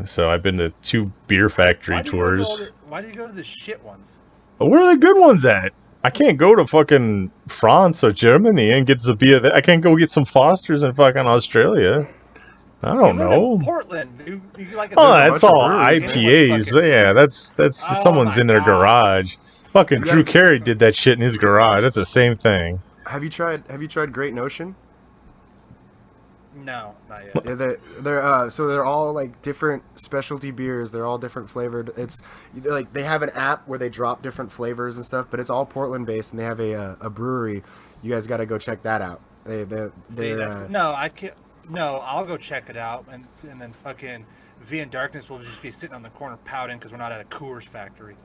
So I've been to 2 beer factory tours. Why do you go to the shit ones? Where are the good ones at? I can't go to fucking France or Germany and get some beer there. I can't go get some Fosters in fucking Australia. I don't You live know. in Portland. You like Oh, There's a that's bunch of all breweries, IPAs. man. Yeah, that's Oh someone's my in their God. garage. Fucking You Drew gotta- Carey did that shit in his garage. That's the same thing. Have you tried Great Notion? No, not yet. Yeah, they're all like different specialty beers. They're all different flavored. It's like they have an app where they drop different flavors and stuff, but it's all Portland based, and they have a brewery. You guys got to go check that out. See, no, I can't. No, I'll go check it out, and then fucking V and Darkness will just be sitting on the corner pouting because we're not at a Coors factory.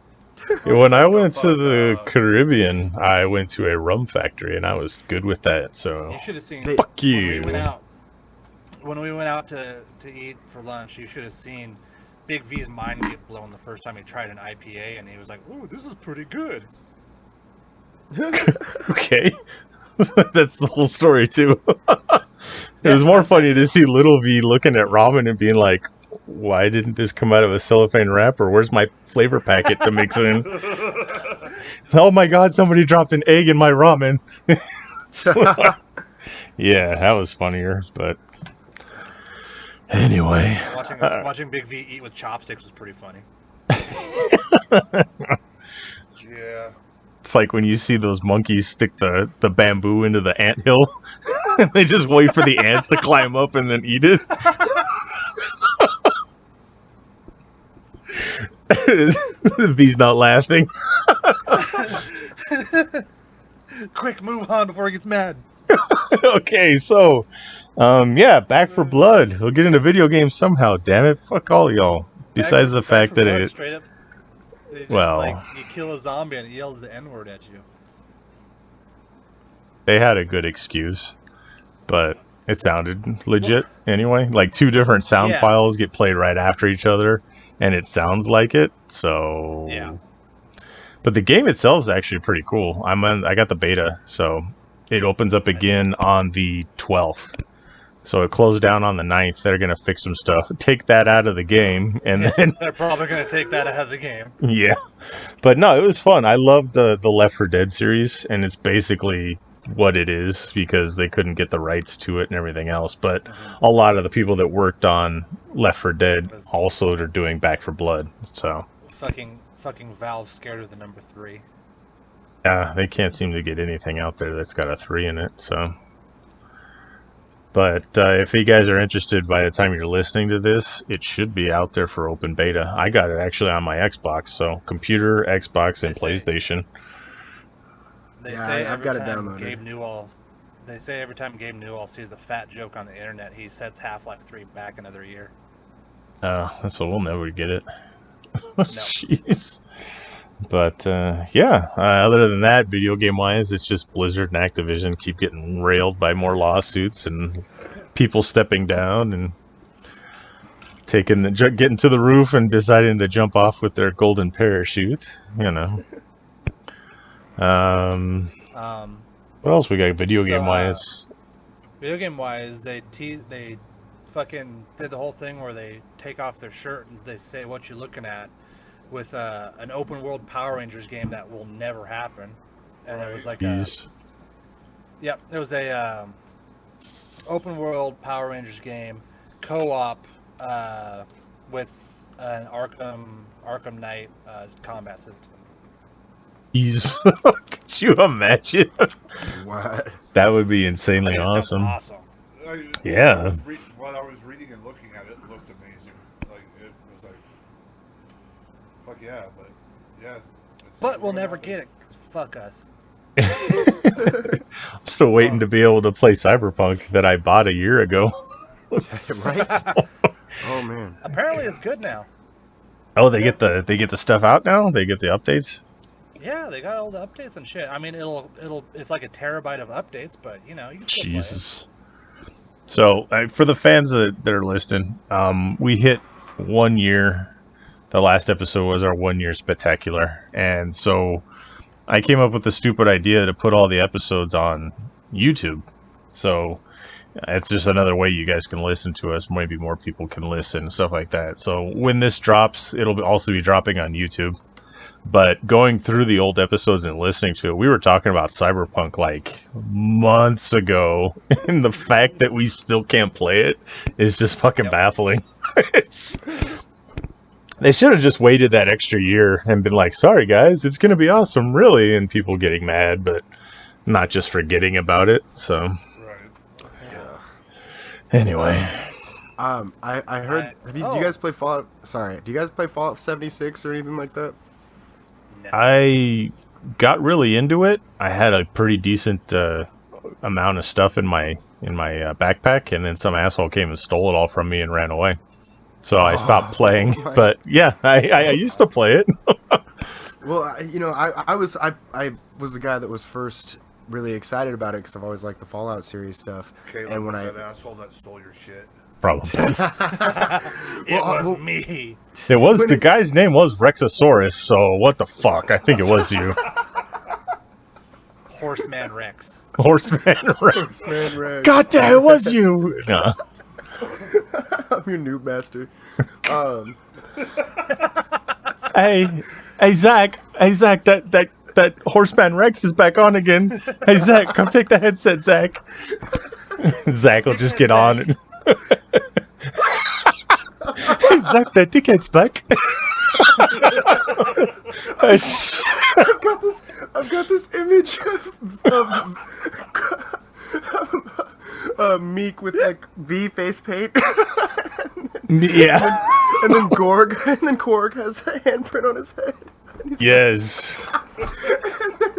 Yeah, when I What the went to fuck, the Caribbean, I went to a rum factory, and I was good with that. So You should have seen. Hey, fuck When we you. went out to eat for lunch, you should have seen Big V's mind get blown the first time he tried an IPA, and he was like, "Ooh, this is pretty good." Okay, that's the whole story too. It was more funny to see Little V looking at ramen and being like, "Why didn't this come out of a cellophane wrapper? Where's my flavor packet to mix in?" Oh my god, somebody dropped an egg in my ramen. Yeah, that was funnier, but anyway. Watching Big V eat with chopsticks was pretty funny. Yeah. It's like when you see those monkeys stick the bamboo into the anthill, and they just wait for the ants to climb up and then eat it. The bee's not laughing. Quick, move on before he gets mad. Okay, so, yeah, Back for Blood. We'll get into video games somehow, damn it. Fuck all y'all. Besides the fact that it... Straight up, they just, Well- like, you kill a zombie and it yells the N-word at you. They had a good excuse, but it sounded legit anyway. Like 2 different sound Yeah. files get played right after each other, and it sounds like it. So Yeah. But the game itself is actually pretty cool. I got the beta, so it opens up again on the 12th. So it closed down on the 9th. They're gonna fix some stuff, take that out of the game, and then They're probably going to take that out of the game. yeah. But no, it was fun. I love the Left 4 Dead series, and it's basically what it is because they couldn't get the rights to it and everything else. But a lot of the people that worked on Left 4 Dead also are doing Back for Blood. So Fucking Valve scared of the number 3. yeah, they can't seem to get anything out there that's got a 3 in it. So, but if you guys are interested, by the time you're listening to this, it should be out there for open beta. I got it actually on my Xbox, so computer, Xbox, and PlayStation. They Yeah, say I've every got it time downloaded. They say every time Gabe Newell sees a fat joke on the internet, he sets Half-Life 3 back another year. So we'll never get it. Jeez. But yeah, other than that, video game wise, it's just Blizzard and Activision keep getting railed by more lawsuits and people stepping down and getting to the roof and deciding to jump off with their golden parachute. You know. What else we got video game wise? Video game wise, they fucking did the whole thing where they take off their shirt and they say what you're looking at with an open world Power Rangers game that will never happen. And it was like Jeez. it was a open world Power Rangers game, co-op with an Arkham Knight combat system. Jeez. Could you imagine? What? That would be insanely That's awesome. Awesome. Yeah. While I was reading and looking at it, it looked amazing. Like, it was like, fuck yeah, but yeah. But we'll never get it. 'Cause fuck us. I'm still waiting to be able to play Cyberpunk that I bought a year ago. Right? Oh man. Apparently, it's good now. Oh, they get the stuff out now? They get the updates? Yeah, they got all the updates and shit. I mean, it's like a terabyte of updates, but you know, you can still play it. Jesus. So for the fans that are listening, we hit 1 year. The last episode was our 1 year spectacular, and so I came up with the stupid idea to put all the episodes on YouTube. So it's just another way you guys can listen to us. Maybe more people can listen, stuff like that. So when this drops, it'll also be dropping on YouTube. But going through the old episodes and listening to it, we were talking about Cyberpunk like months ago, and the fact that we still can't play it is just fucking baffling. They should have just waited that extra year and been like, sorry guys, it's going to be awesome, really, and people getting mad, but not just forgetting about it. So, Right. Yeah. anyway. I heard. Do you guys play Fallout? Sorry, do you guys play Fallout 76 or anything like that? I got really into it. I had a pretty decent amount of stuff in my backpack, and then some asshole came and stole it all from me and ran away. So I stopped playing. But yeah, I used to play it. Well, I was the guy that was first really excited about it because I've always liked the Fallout series stuff. Caleb and when was that asshole that stole your shit. Probably. It was me. It was the guy's name was Rexosaurus. So what the fuck? I think it was you. Horseman Rexx. Horseman Rex. Man, Rex. God damn, it was you. No. I'm your noob master. Hey, Zack, that Horseman Rex is back on again. Hey, Zack, come take the headset, Zack. Zack will just get on. Hey, Zack, that dickhead's back. I've got this image of Meek with like V face paint. Yeah. And then Gorg has a handprint on his head. Yes.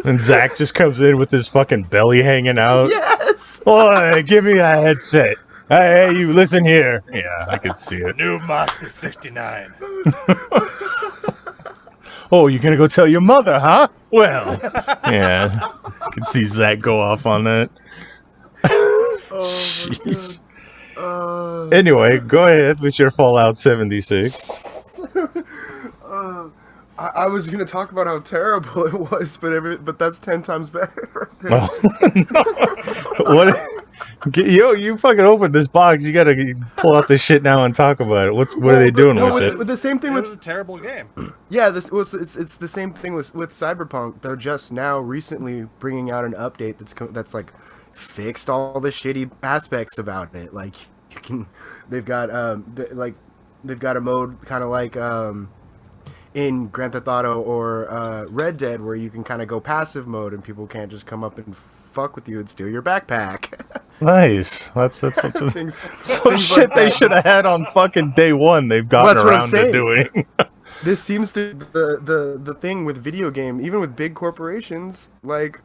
And Zack just comes in with his fucking belly hanging out. Yes. Boy, give me a headset. Hey, you listen here. Yeah, I can see it. New Master 69. Oh, you're gonna go tell your mother, huh? Well, yeah, I can see Zack go off on that. Jeez. Anyway, go ahead with your Fallout 76. I was gonna talk about how terrible it was, but that's 10 times better. Oh, no. What? You fucking opened this box. You gotta pull out this shit now and talk about it. What are they doing with it? With the same thing It with was a terrible game. yeah, it's the same thing with Cyberpunk. They're just now recently bringing out an update that's like fixed all the shitty aspects about it. Like they've got a mode kind of like in Grand Theft Auto or Red Dead where you can kind of go passive mode and people can't just come up and fuck with you and steal your backpack. Nice. That's something. things Shit like they that. should have had on fucking day one. They've gotten That's what I'm around to saying. doing. This seems to be the thing with video game, even with big corporations like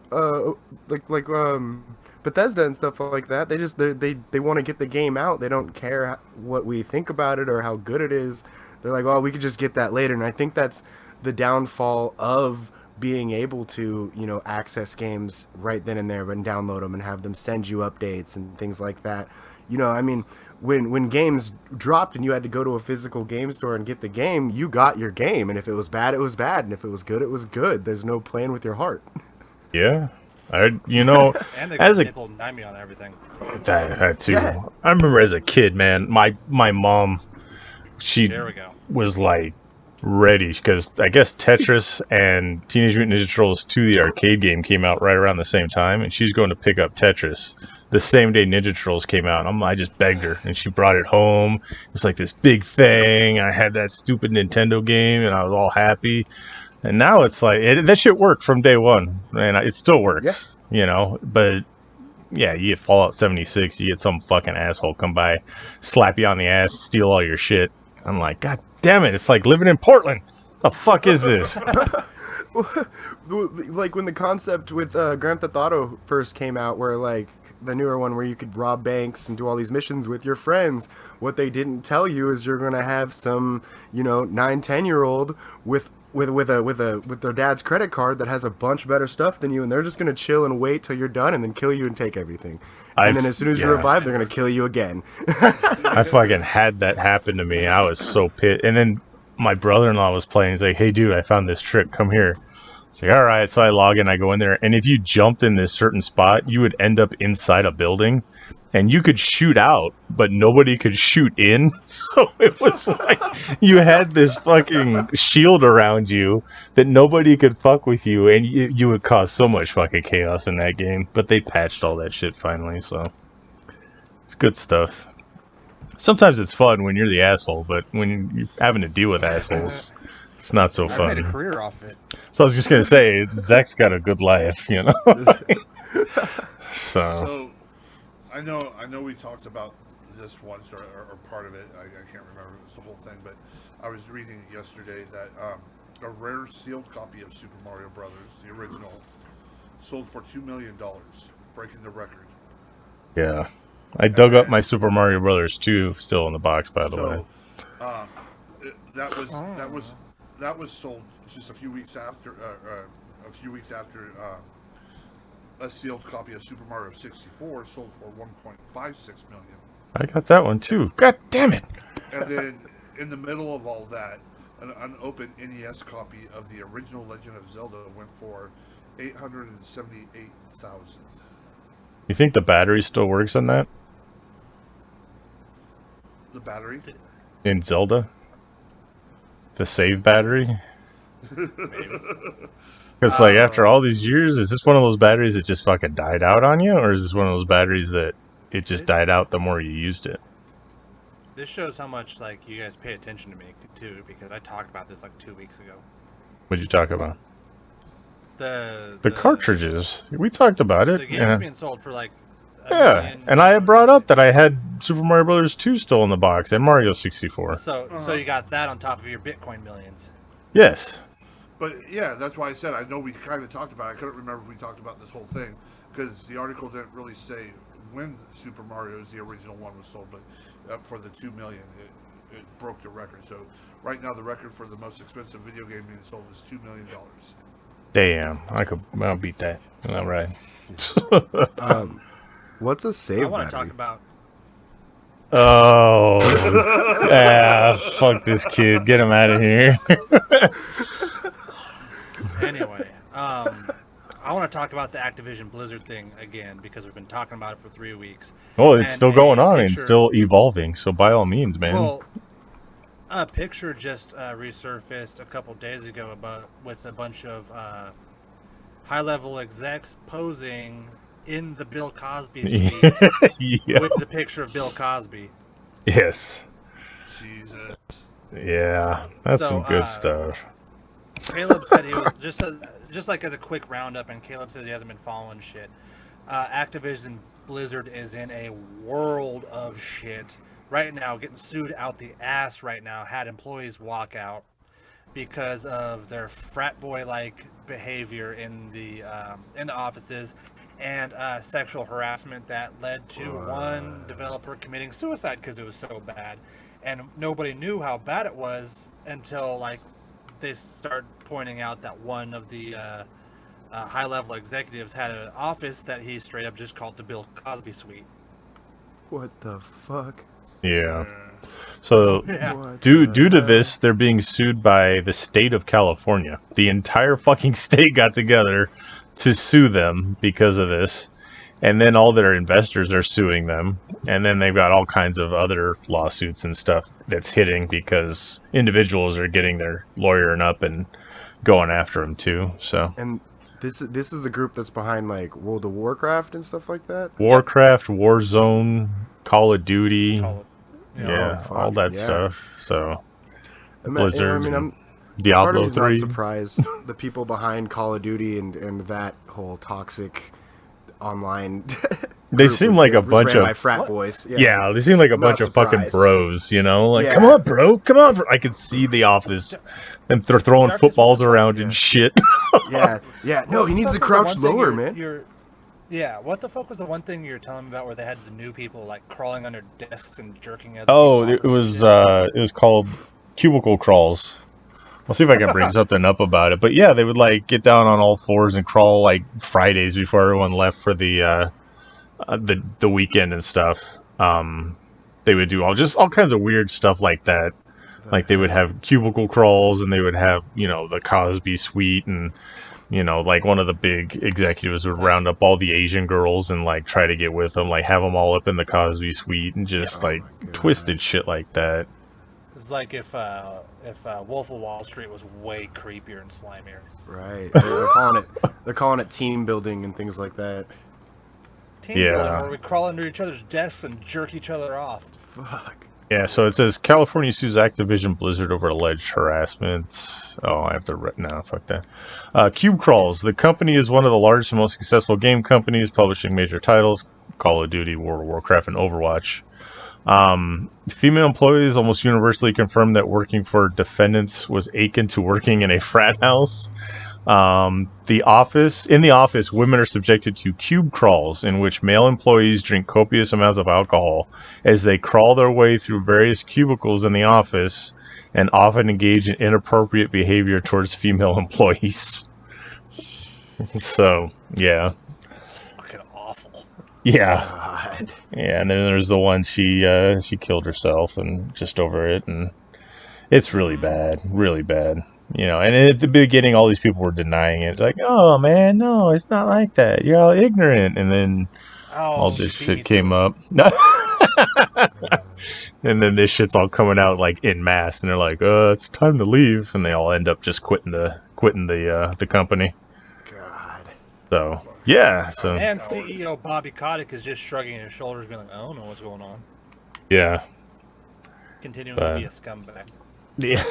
Bethesda and stuff like that. They want to get the game out. They don't care what we think about it or how good it is. They're like, oh, we could just get that later. And I think that's the downfall of being able to, access games right then and there and download them and have them send you updates and things like that. I mean, when games dropped and you had to go to a physical game store and get the game, you got your game. And if it was bad, it was bad. And if it was good, it was good. There's no playing with your heart. Yeah. And they as got a nickel and dime me on everything. that too. Yeah. I remember as a kid, man, my mom, she There we go. was like ready because I guess Tetris and Teenage Mutant Ninja Turtles 2, the arcade game, came out right around the same time, and she's going to pick up Tetris the same day Ninja Turtles came out. I just begged her, and she brought it home. It's like this big thing. I had that stupid Nintendo game, and I was all happy. And now it's like that shit worked from day one, and it still works, But yeah, you get Fallout 76, you get some fucking asshole come by, slap you on the ass, steal all your shit. I'm like, God damn it! It's like living in Portland. The fuck is this? Like when the concept with Grand Theft Auto first came out, where like the newer one where you could rob banks and do all these missions with your friends, what they didn't tell you is you're gonna have some 9-10-year-old with with their dad's credit card that has a bunch better stuff than you, and they're just gonna chill and wait till you're done and then kill you and take everything. And then as soon as you revive, they're gonna kill you again. I fucking had that happen to me. I was so pissed. And then my brother-in-law was playing. He's like, "Hey, dude, I found this trick. Come here." It's like, all right. So I log in. I go in there, and if you jumped in this certain spot, you would end up inside a building. And you could shoot out, but nobody could shoot in. So it was like you had this fucking shield around you that nobody could fuck with you, and you would cause so much fucking chaos in that game. But they patched all that shit finally, so it's good stuff. Sometimes it's fun when you're the asshole, but when you're having to deal with assholes, it's not so fun. I made a career off it. So I was just gonna say, Zack's got a good life, you know. So I know we talked about this once or part of it. I can't remember if it was the whole thing, but I was reading yesterday that a rare sealed copy of Super Mario Brothers, the original, sold for $2 million, breaking the record. Yeah, I dug up my Super Mario Brothers 2, still in the box, by the way. That was sold just a few weeks after a sealed copy of Super Mario 64 sold for $1.56 million. I got that one too. God damn it! And then in the middle of all that, an unopened NES copy of the original Legend of Zelda went for $878,000. You think the battery still works on that? The battery? In Zelda? The save battery? Because, like, after all these years, is this one of those batteries that just fucking died out on you? Or is this one of those batteries that it just died out the more you used it? This shows how much, like, you guys pay attention to me, too, because I talked about this, like, 2 weeks ago. What'd you talk about? The cartridges. We talked about it. The game's being sold for, like, yeah, and I had brought up that I had Super Mario Brothers 2 still in the box and Mario 64. So you got that on top of your Bitcoin millions. Yes. But yeah, that's why I said I know we kind of talked about it. I couldn't remember if we talked about this whole thing because the article didn't really say when Super Mario's the original one was sold, but for the $2 million, it broke the record. So right now, the record for the most expensive video game being sold is $2 million. Damn, I'll beat that. All right. What's a save I want to battery? talk about. Oh, yeah, fuck this kid. Get him out of here. Anyway, I want to talk about the Activision Blizzard thing again because we've been talking about it for 3 weeks. Well, it's still going on and picture, still evolving, so by all means, man. Well, a picture just resurfaced a couple days ago with a bunch of high-level execs posing in the Bill Cosby suite Yeah. with the picture of Bill Cosby. Yes. Jesus. Yeah, that's some good stuff. Caleb said he was just like as a quick roundup, and Caleb says he hasn't been following shit. Activision Blizzard is in a world of shit right now, getting sued out the ass right now. Had employees walk out because of their frat boy like behavior in the offices and sexual harassment that led to one developer committing suicide because it was so bad, and nobody knew how bad it was until like they start pointing out that one of the high-level executives had an office that he straight up just called the Bill Cosby suite. What the fuck? Yeah. So, due to this, they're being sued by the state of California. The entire fucking state got together to sue them because of this. And then all their investors are suing them. And then they've got all kinds of other lawsuits and stuff that's hitting because individuals are getting their lawyering up and going after them too. So. And this is the group that's behind like World of Warcraft and stuff like that? Warcraft, Warzone, Call of Duty. Yeah, all that stuff. So. Blizzard. I'm Diablo part of me's 3. not surprised. The people behind Call of Duty and that whole toxic online they seem like a bunch of frat boys. Yeah, they seem like a bunch of fucking bros, you know? Like, come on, bro, come on, bro. I could see the office, and they're throwing footballs around and shit. yeah. No, he needs to crouch lower, man. What the fuck was the one thing you were telling me about where they had the new people like crawling under desks and jerking at? Oh, it was called cubicle crawls, I'll see if I can bring something up about it. But yeah, they would like get down on all fours and crawl like Fridays before everyone left for the weekend and stuff. They would do all kinds of weird stuff like that. Like they would have cubicle crawls, and they would have the Cosby Suite, and like one of the big executives would round up all the Asian girls and like try to get with them, like have them all up in the Cosby Suite and just like twisted shit like that. It's like if Wolf of Wall Street was way creepier and slimier. Right. They're calling it team building and things like that. Team building, where we crawl under each other's desks and jerk each other off. Fuck. Yeah, so it says California sues Activision Blizzard over alleged harassment. Oh, I have to... No, fuck that. Cube Crawls. The company is one of the largest and most successful game companies, publishing major titles, Call of Duty, World of Warcraft, and Overwatch. Female employees almost universally confirmed that working for defendants was akin to working in a frat house. In the office, women are subjected to cube crawls, in which male employees drink copious amounts of alcohol as they crawl their way through various cubicles in the office, and often engage in inappropriate behavior towards female employees. So, yeah. Fucking awful. Yeah. God. Yeah, and then there's the one she killed herself and just over it, and it's really bad, really bad. And at the beginning, all these people were denying it. Like, oh, man, no, it's not like that. You're all ignorant. And then all this shit came up. And then this shit's all coming out, like, en masse. And they're like, it's time to leave. And they all end up just quitting the company. God. So, yeah. So. And CEO Bobby Kotick is just shrugging his shoulders, being like, I don't know what's going on. Yeah. Continuing to be a scumbag. Yeah.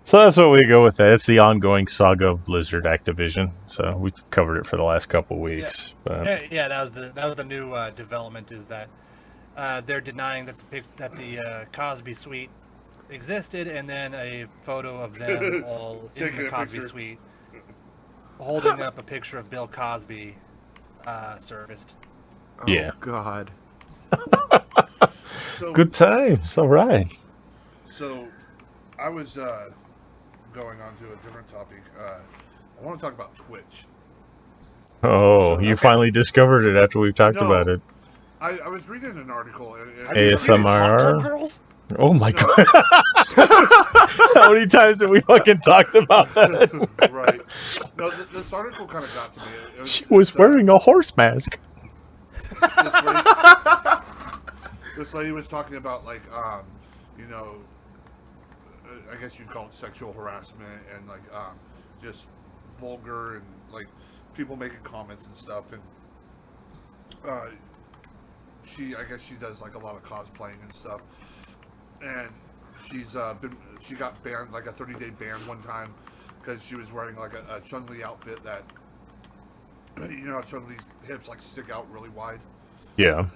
So that's what we go with that. It's the ongoing saga of Blizzard Activision. So we covered it for the last couple weeks. Yeah, that was the new development, is that they're denying that the Cosby Suite existed, and then a photo of them all in the Cosby Suite holding up a picture of Bill Cosby surfaced. Yeah. Oh, God. Good times. All right. So I was going on to a different topic. I want to talk about Twitch. Oh, you finally discovered it after we've talked about it. I was reading an article. ASMR. Oh my God. How many times have we fucking talked about that? Right. No, this article kind of got to me. She was wearing a horse mask. This lady was talking about, like, I guess you'd call it sexual harassment and like just vulgar and like people making comments and stuff, and I guess she does like a lot of cosplaying and stuff, and she got banned, like a 30-day ban one time because she was wearing like a Chun-Li outfit that Chun-Li's hips like stick out really wide. Yeah.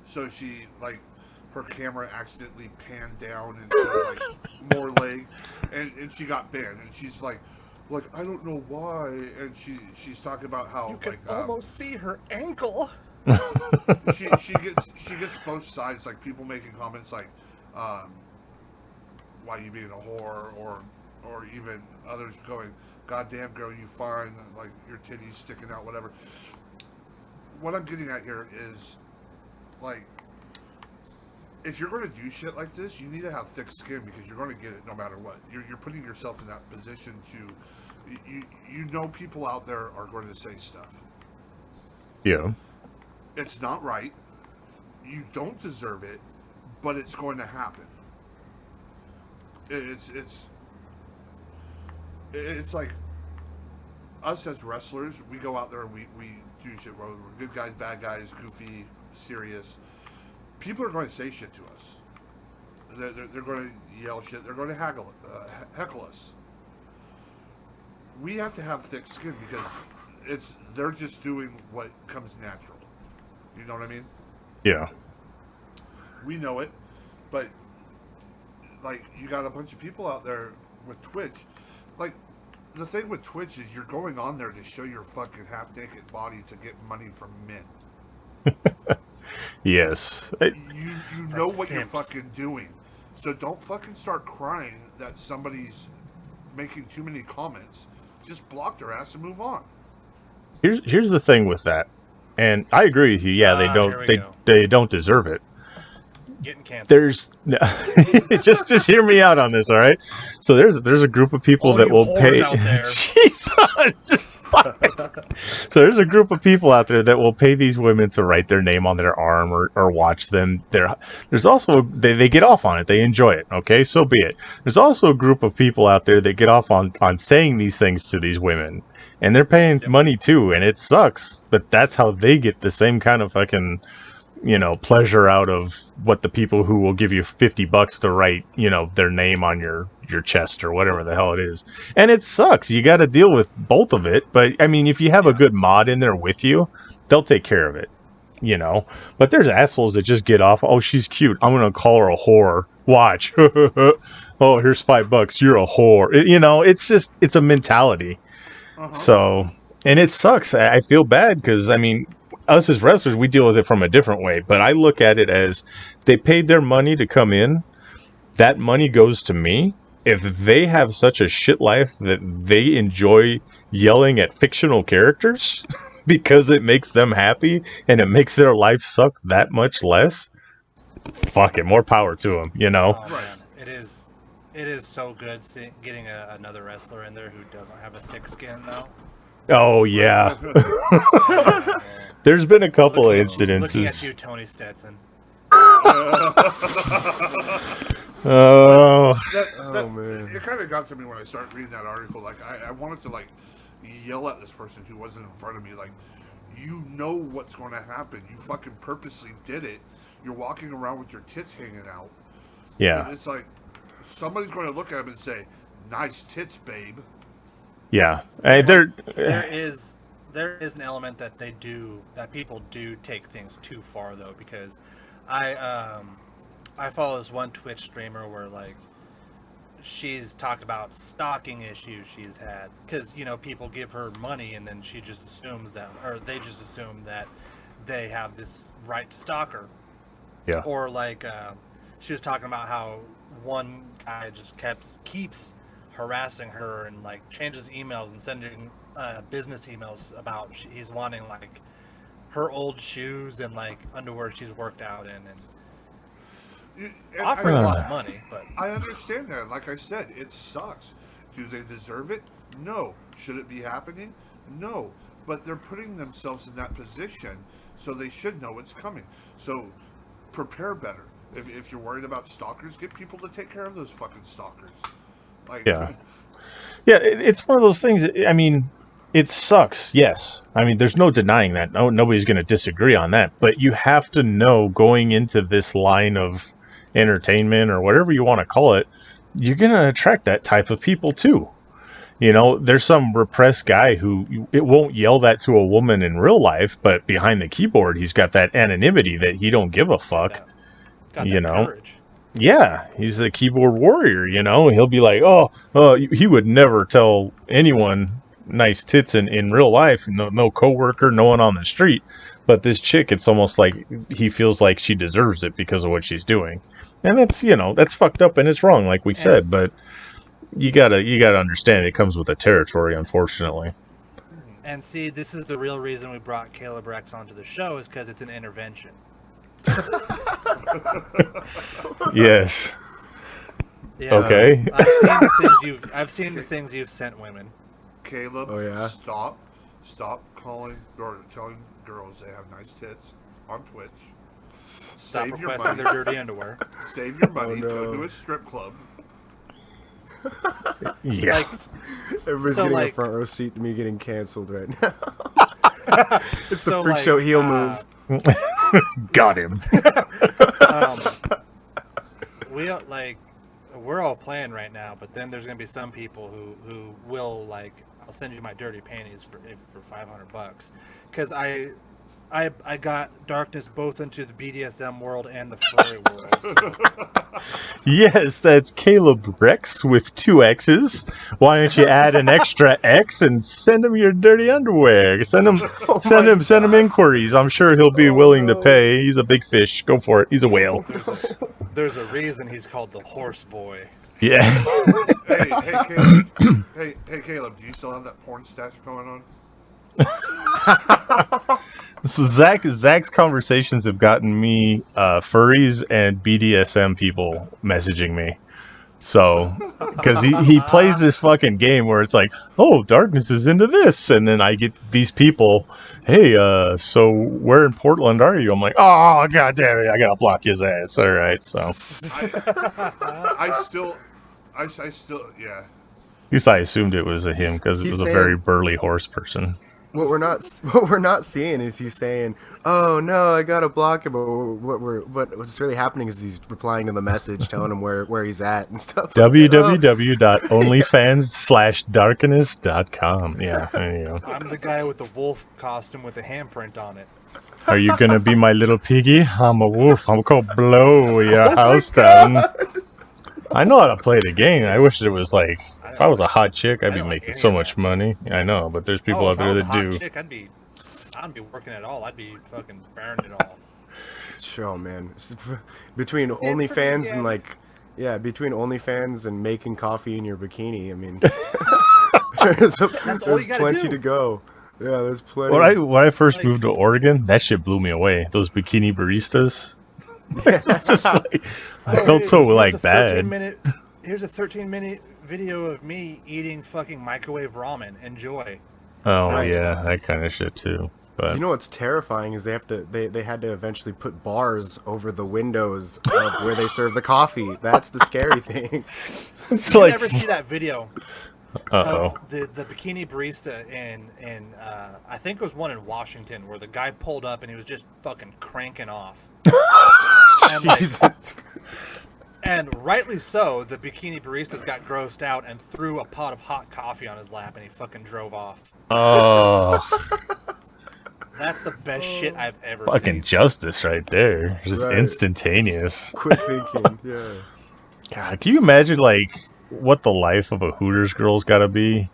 So she like her camera accidentally panned down and showed, like more leg, and she got banned, and she's like I don't know why, and she's talking about how you can almost see her ankle. she gets both sides, like people making comments like why you being a whore, or even others going, goddamn girl, you fine, like your titties sticking out, whatever. What I'm getting at here is like, if you're going to do shit like this, you need to have thick skin, because you're going to get it no matter what. You're putting yourself in that position to, people out there are going to say stuff. Yeah. It's not right. You don't deserve it, but it's going to happen. It's like us as wrestlers, we go out there and we do shit. We're good guys, bad guys, goofy, serious. People are going to say shit to us. They're going to yell shit. They're going to heckle us. We have to have thick skin, because they're just doing what comes natural. You know what I mean? Yeah. We know it, but like, you got a bunch of people out there with Twitch. Like, the thing with Twitch is you're going on there to show your fucking half-naked body to get money from men. Yes. You know what you're fucking doing. So don't fucking start crying that somebody's making too many comments. Just block their ass and move on. Here's the thing with that, and I agree with you. Yeah, they don't deserve it. Getting canceled. There's just hear me out on this, all right? So there's a group of people that will pay. Jesus. So there's a group of people out there that will pay these women to write their name on their arm or watch them. There's also they get off on it. They enjoy it. Okay, so be it. There's also a group of people out there that get off on saying these things to these women, and they're paying money too, and it sucks. But that's how they get the same kind of fucking, pleasure out of what the people who will give you $50 to write, their name on your chest or whatever the hell it is. And it sucks. You got to deal with both of it. But I mean, if you have a good mod in there with you, they'll take care of it, But there's assholes that just get off. Oh, she's cute. I'm going to call her a whore. Watch. Oh, here's $5. You're a whore. It's a mentality. Uh-huh. So, and it sucks. I feel bad because, I mean, us as wrestlers, we deal with it from a different way, but I look at it as they paid their money to come in. That money goes to me. If they have such a shit life that they enjoy yelling at fictional characters because it makes them happy and it makes their life suck that much less, fuck it, more power to them, Oh, man. It is so good getting another wrestler in there who doesn't have a thick skin, though. Oh, yeah. There's been a couple of incidences. Looking at you, Tony Stetson. Man. It kind of got to me when I started reading that article. Like, I wanted to, yell at this person who wasn't in front of me. Like, you know what's going to happen. You fucking purposely did it. You're walking around with your tits hanging out. Yeah. And it's like, somebody's going to look at him and say, nice tits, babe. Yeah. There is an element that people do take things too far, though, because I follow this one Twitch streamer where she's talked about stalking issues she's had because people give her money and then she just assumes that, or they just assume that they have this right to stalk her. Yeah. Or she was talking about how one guy just keeps harassing her and changes emails and sending business emails about he's wanting her old shoes and underwear she's worked out in and offering a lot of money. But I understand that. Like I said, it sucks. Do they deserve it? No. Should it be happening? No. But they're putting themselves in that position, so they should know it's coming. So prepare better. If you're worried about stalkers, get people to take care of those fucking stalkers. Yeah, it's one of those things. I mean, it sucks. Yes, I mean, there's no denying that. Nobody's going to disagree on that. But you have to know going into this line of entertainment or whatever you want to call it, you're going to attract that type of people too. There's some repressed guy who it won't yell that to a woman in real life, but behind the keyboard, he's got that anonymity that he don't give a fuck. Got that courage. Yeah, he's the keyboard warrior, He'll be like, he would never tell anyone nice tits in real life. No coworker, no one on the street. But this chick, it's almost like he feels like she deserves it because of what she's doing. And that's, that's fucked up and it's wrong, like we said. But you gotta understand it comes with the territory, unfortunately. And see, this is the real reason we brought Caleb Rexx onto the show is because it's an intervention. Yes. Yeah, okay. I've seen the things you've sent women. Caleb, oh, yeah? Stop calling or telling girls they have nice tits on Twitch. Stop requesting their dirty underwear. Save your money. Go to a strip club. Yeah. Everybody's getting a front row seat to me getting canceled right now. It's the freak show heel move. Got him. We're all playing right now, but then there's gonna be some people who will I'll send you my dirty panties for $500 because I got darkness both into the BDSM world and the furry world. So. Yes, that's Caleb Rexx with 2 X's. Why don't you add an extra X and send him your dirty underwear? Send him inquiries. I'm sure he'll be willing to pay. He's a big fish. Go for it. He's a whale. There's a reason he's called the Horse Boy. Yeah. Hey, Caleb. hey, Caleb. Do you still have that porn stash going on? So Zach's conversations have gotten me furries and BDSM people messaging me. So, because he plays this fucking game where it's like, oh, Darkness is into this, and then I get these people, hey, so where in Portland are you? I'm like, oh, god damn it, I gotta block his ass. All right, so. I still, yeah. At least I assumed it was him because it was a very burly horse person. What we're not seeing is he's saying, "Oh no, I gotta block him." But what's really happening is he's replying to the message, telling him where he's at and stuff. www.onlyfans/darkness.com. Yeah, there you go. I'm the guy with the wolf costume with the handprint on it. Are you gonna be my little piggy? I'm a wolf. I'm gonna blow your house down. I know how to play the game. I wish it was like, if I was a hot chick, I'd be making so much money. I know, but there's people out there that do. Chick, I'd be working it all. I'd be fucking bearing it all. Sure, man. Between OnlyFans and between OnlyFans and making coffee in your bikini, I mean, there's plenty to go. Yeah, there's plenty. When I first moved to Oregon, that shit blew me away. Those bikini baristas. It's just like, I felt so bad. Here's a 13-minute video of me eating fucking microwave ramen. Enjoy. Oh yeah, that kind of shit too. But you know what's terrifying is they had to eventually put bars over the windows of where they serve the coffee. That's the scary thing. It's you never see that video of the bikini barista in I think it was one in Washington where the guy pulled up and he was just fucking cranking off. And rightly so, the bikini baristas got grossed out and threw a pot of hot coffee on his lap and he fucking drove off. Oh. That's the best shit I've ever seen. Fucking justice right there. Just instantaneous. Quick thinking, yeah. God, can you imagine what the life of a Hooters girl's gotta be?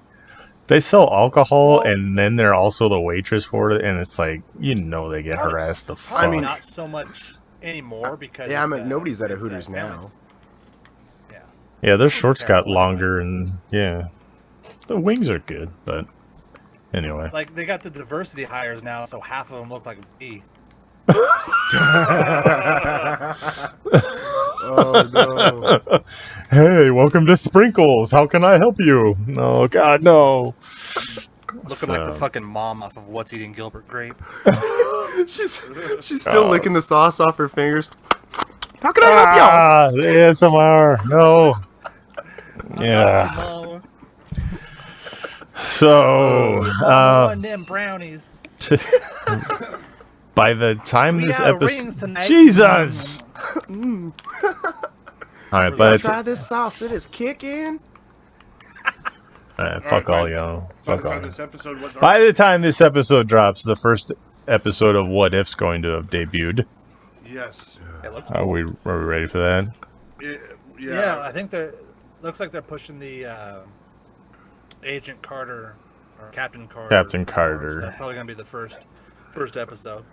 They sell alcohol and then they're also the waitress for it, and it's like, they get harassed the fuck. I mean, not so much anymore because nobody's at a Hooters now. Yeah, their shorts got longer, and the wings are good, but anyway. Like they got the diversity hires now, so half of them look like V. Oh no! Hey, welcome to Sprinkles. How can I help you? No, God, no. Looking like the fucking mom off of What's Eating Gilbert Grape. She's still licking the sauce off her fingers. How can I help y'all? The ASMR. No. Yeah. So, them brownies. By the time this episode, Jesus. All right, but try this sauce. It is kicking. Fuck all y'all. Fuck all. By the time this episode drops, the first episode of What If's going to have debuted. Yes. Are we ready for that? Yeah. I think looks like they're pushing the Agent Carter or Captain Carter. Captain Carter. So that's probably gonna be the first episode.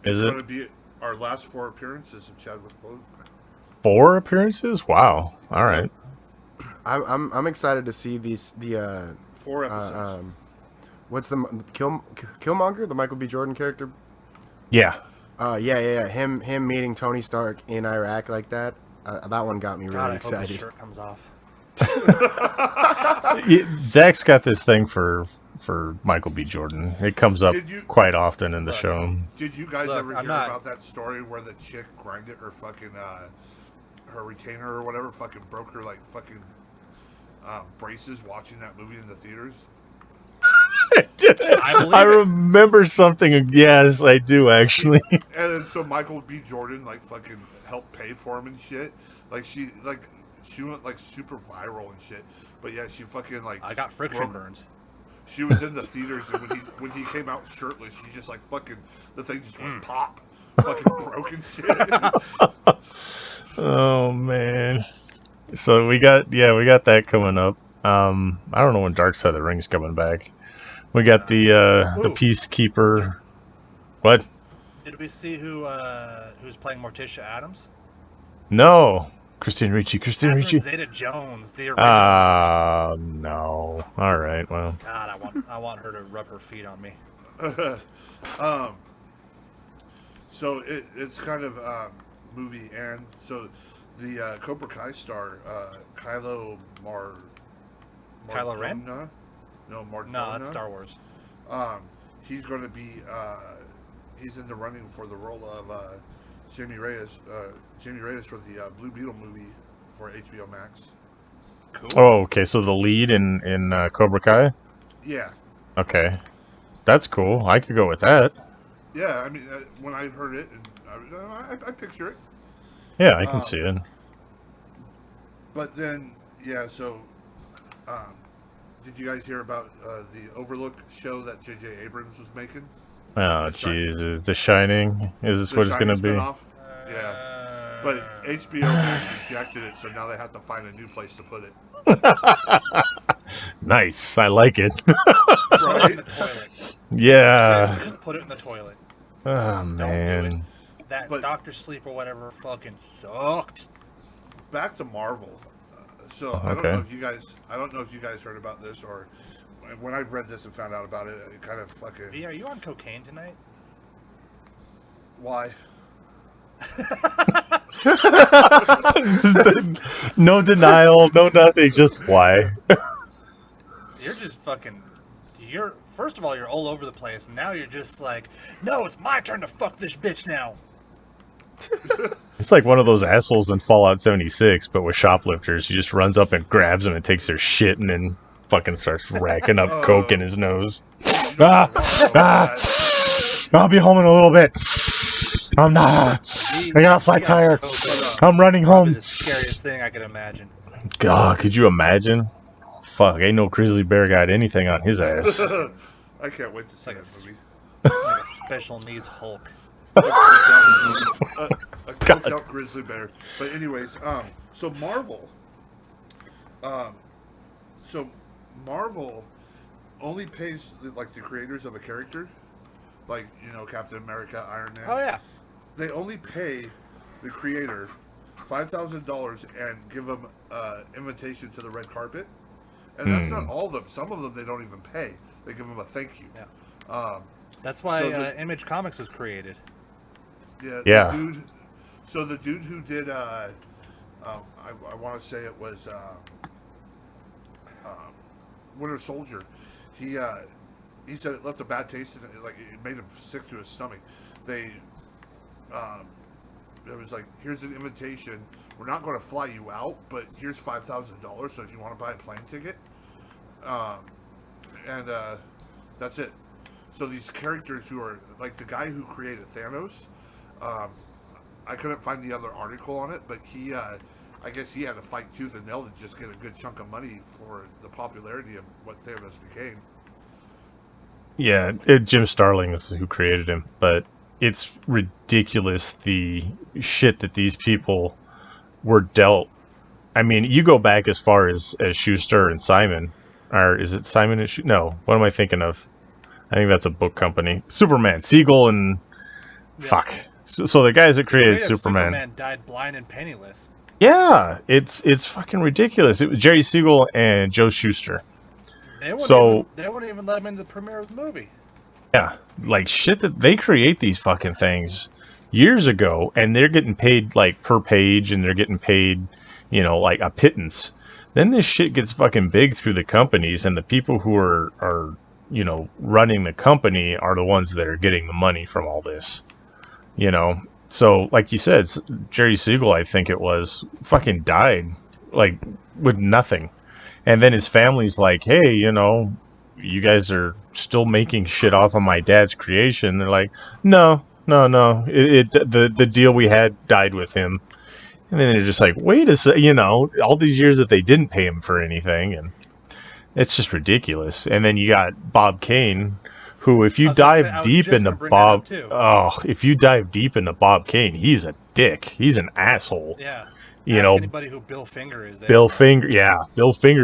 It's going to be our last 4 appearances of Chadwick Boseman. 4 appearances? Wow. All right. I'm excited to see the 4 episodes. What's the Killmonger, the Michael B. Jordan character? Yeah. Yeah. Him meeting Tony Stark in Iraq like that. That one got me really excited. I hope his shirt comes off. Zach's got this thing for Michael B. Jordan. It comes up quite often in the show. Did you guys ever hear about that story where the chick grinded her fucking her retainer or whatever, fucking broke her braces watching that movie in the theaters? I remember something. Yes, I do actually. And then so Michael B. Jordan fucking helped pay for him and shit. She went super viral and shit. But yeah, she fucking I got friction burns. She was in the theaters, and when he came out shirtless, she just fucking the thing just went pop, fucking broken shit. Oh man. So we got that coming up. I don't know when Dark Side of the Ring's coming back. We got the Peacekeeper. What? Did we see who's playing Morticia Adams? No. Christine Ricci. Catherine Zeta-Jones, the original. No. All right. Well. God, I want her to rub her feet on me. So it's kind of movie, and so the Cobra Kai star Kylo Ren? No, Mardona. No, that's Star Wars. He's going to be he's in the running for the role of Jamie Reyes for the Blue Beetle movie for HBO Max. Cool. Oh, okay. So the lead in Cobra Kai. Yeah. Okay, that's cool. I could go with that. Yeah, I mean, when I heard it, and I picture it. Yeah, I can see it. But then, yeah. So, did you guys hear about the Overlook show that J.J. Abrams was making? Oh, Jesus. The Shining? Is this what it's going to be? Yeah. But HBO Max rejected it, so now they have to find a new place to put it. Nice. I like it. Throw it in the toilet. Yeah. Just put it in the toilet. Oh, Don't do man. it. That Dr. Sleep or whatever fucking sucked. Back to Marvel. So I don't know if you guys heard about this, or when I read this and found out about it, it kind of fucking. V, are you on cocaine tonight? Why? No denial, no nothing, just why. You're just fucking. First of all, you're all over the place, and now you're just like, no, it's my turn to fuck this bitch now. It's like one of those assholes in Fallout 76, but with shoplifters. He just runs up and grabs them and takes their shit and then fucking starts racking up coke in his nose. I'll be home in a little bit. I'm not. I got a flat tire. I'm running home. The scariest thing I could imagine. God, could you imagine? Fuck, ain't no grizzly bear got anything on his ass. I can't wait to see Like that movie. Like a special needs Hulk. A coked out grizzly bear. But anyways, so Marvel only pays like the creators of a character, like, you know, Captain America, Iron Man. Oh yeah. They only pay the creator $5,000 and give them invitation to the red carpet. And that's not all of them. Some of them they don't even pay. They give them a thank you. Yeah. That's why Image Comics was created. Yeah. The dude who did, I want to say it was Winter Soldier. He said it left a bad taste in it. Like, it made him sick to his stomach. It was like, here's an invitation. We're not going to fly you out, but here's $5,000. So if you want to buy a plane ticket, that's it. So these characters who are like the guy who created Thanos, I couldn't find the other article on it, but he, I guess he had to fight tooth and nail to just get a good chunk of money for the popularity of what Thanos became. Yeah, Jim Starlin is who created him, but it's ridiculous the shit that these people were dealt. I mean, you go back as far as Schuster and Simon, or is it Simon and Schuster? No, what am I thinking of? I think that's a book company. Superman, Siegel, and fuck. So the guys that created Superman died blind and penniless. Yeah, it's fucking ridiculous. It was Jerry Siegel and Joe Shuster. They wouldn't even let him into the premiere of the movie. Yeah, like shit that they create these fucking things years ago, and they're getting paid like per page, and they're getting paid, you know, like a pittance. Then this shit gets fucking big through the companies, and the people who are you know, running the company are the ones that are getting the money from all this. You know, so like you said, Jerry Siegel, I think it was, fucking died like with nothing, and then his family's like, hey, you know, you guys are still making shit off of my dad's creation. They're like, no, the deal we had died with him. And then they're just like, wait a second, you know, all these years that they didn't pay him for anything, and it's just ridiculous. And then you got Bob Kane, who, if you dive deep into Bob, if you dive deep into Bob Kane, he's a dick. He's an asshole. Yeah. You know, anybody who Bill Finger is. Bill Finger's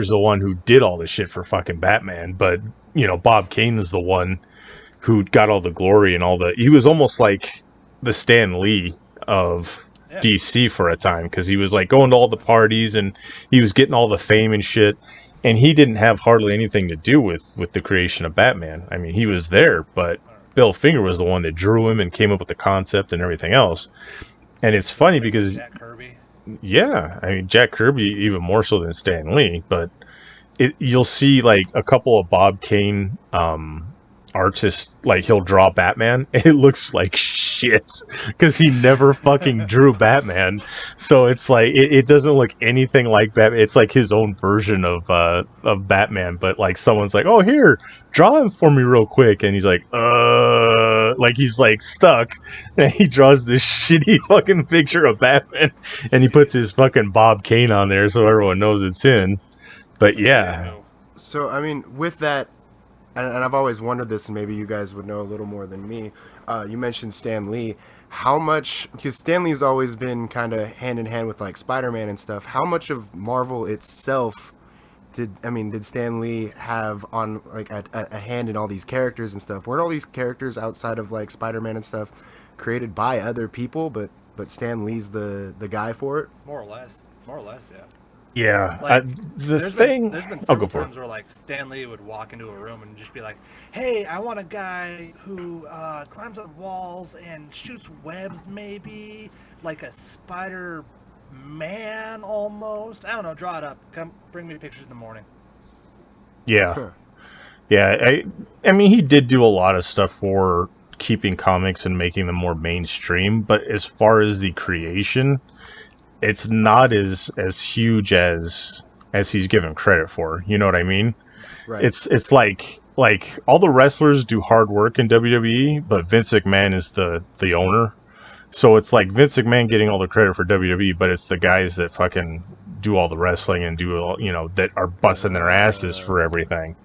the one who did all the shit for fucking Batman, but you know, Bob Kane is the one who got all the glory and all the. He was almost like the Stan Lee of Yeah. DC for a time because he was like going to all the parties and he was getting all the fame and shit. And he didn't have hardly anything to do with the creation of Batman. I mean, he was there, but Bill Finger was the one that drew him and came up with the concept and everything else. And it's funny because Jack Kirby. yeah, I mean Jack Kirby even more so than Stan Lee, but you'll see like a couple of Bob Kane artists, like he'll draw Batman and it looks like shit because he never fucking drew Batman. So it's like it doesn't look anything like Batman. It's like his own version of Batman, but like someone's like, oh, here, draw him for me real quick, and he's like he's like stuck, and he draws this shitty fucking picture of Batman and he puts his fucking Bob Kane on there so everyone knows it's him. But yeah. So I mean, with that, and I've always wondered this, and maybe you guys would know a little more than me. You mentioned Stan Lee. How much, because Stan Lee's always been kind of hand in hand with like Spider-Man and stuff. How much of Marvel itself did Stan Lee have on like a hand in all these characters and stuff? Weren't all these characters outside of like Spider-Man and stuff created by other people, but Stan Lee's the guy for it? More or less, yeah. Yeah, Like, there's been I'll several go for it. times where like Stan Lee would walk into a room and just be like, "Hey, I want a guy who climbs on walls and shoots webs, maybe like a Spider Man almost. I don't know. Draw it up. Come, bring me pictures in the morning." Yeah, Huh. yeah. I mean, he did do a lot of stuff for keeping comics and making them more mainstream. But as far as the creation, it's not as huge as he's given credit for. You know what I mean? Right. It's like all the wrestlers do hard work in WWE, but Vince McMahon is the owner. So it's like Vince McMahon getting all the credit for WWE, but it's the guys that fucking do all the wrestling and do all, that are busting their asses for everything.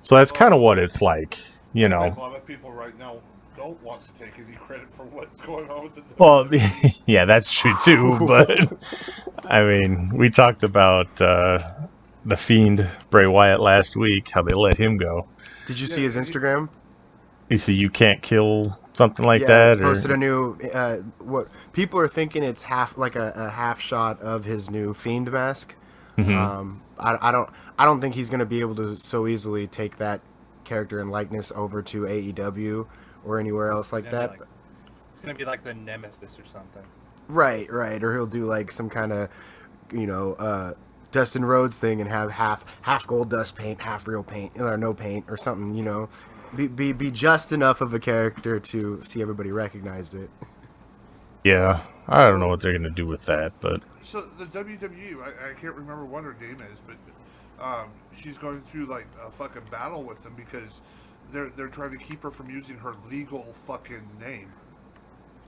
So that's kind of what it's like, I think a lot of people right now don't want to take any credit for what's going on with the Well, yeah, that's true too. But I mean, we talked about the Fiend Bray Wyatt last week, how they let him go. Did you see his Instagram? You see, you can't kill something like Yeah, that. he posted a new. What people are thinking it's half like a half shot of his new Fiend mask. Mhm. I don't think he's gonna be able to so easily take that character and likeness over to AEW or anywhere else like that. It's gonna be like the Nemesis or something. Right. Or he'll do like some kind of, Dustin Rhodes thing and have half gold dust paint, half real paint, or no paint or something. Be just enough of a character to see everybody recognize it. Yeah, I don't know what they're gonna do with that, but So the WWE, I can't remember what her name is, but she's going through like a fucking battle with them because they're trying to keep her from using her legal fucking name.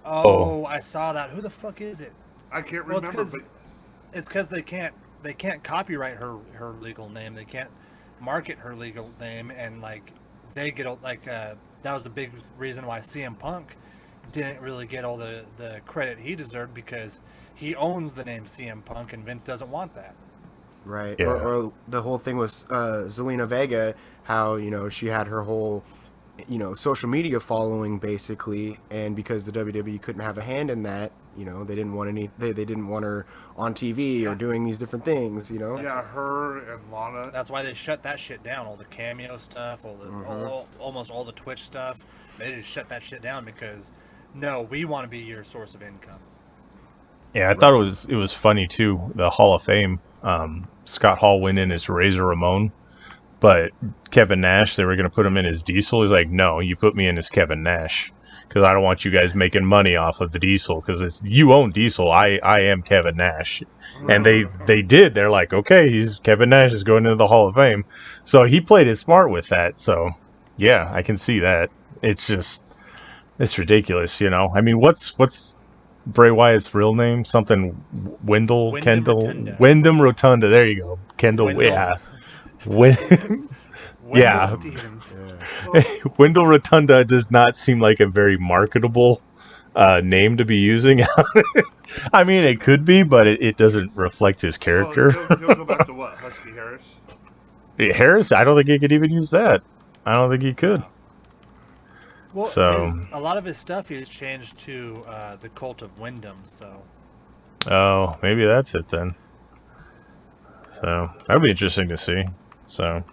Oh, I saw that. Who the fuck is it? I can't Well, remember, but it's because they can't copyright her legal name. They can't market her legal name, and like they get like that was the big reason why CM Punk didn't really get all the credit he deserved, because he owns the name CM Punk and Vince doesn't want that. Right. Yeah. Or the whole thing with Zelina Vega, how, she had her whole, social media following basically, and because the WWE couldn't have a hand in that, they didn't want they didn't want her on TV or doing these different things, yeah, her and Lana. That's why they shut that shit down. All the cameo stuff, almost all the Twitch stuff. They just shut that shit down because no, we want to be your source of income. yeah, I thought it was funny too. The Hall of Fame, Scott Hall went in as Razor Ramon, but Kevin Nash, they were gonna put him in as Diesel. He's like, no, you put me in as Kevin Nash, because I don't want you guys making money off of the Diesel, because you own Diesel. I am Kevin Nash. And they did. They're like, okay, Kevin Nash is going into the Hall of Fame. So he played it smart with that. So yeah, I can see that. It's ridiculous, I mean, what's Bray Wyatt's real name? Something Wendell, Kendall, Rotunda. Wyndham Rotunda. There you go, Kendall. Wendell. Yeah, Wendell Yeah. Stevens. Wendell Rotunda does not seem like a very marketable name to be using. I mean, it could be, but it doesn't reflect his character. Well, he'll go back to what? Husky Harris? Harris, I don't think he could even use that. I don't think he could. Well, So- a lot of his stuff he's changed to the Cult of Wyndham. So Oh, maybe that's it then. So that'll be interesting to see. So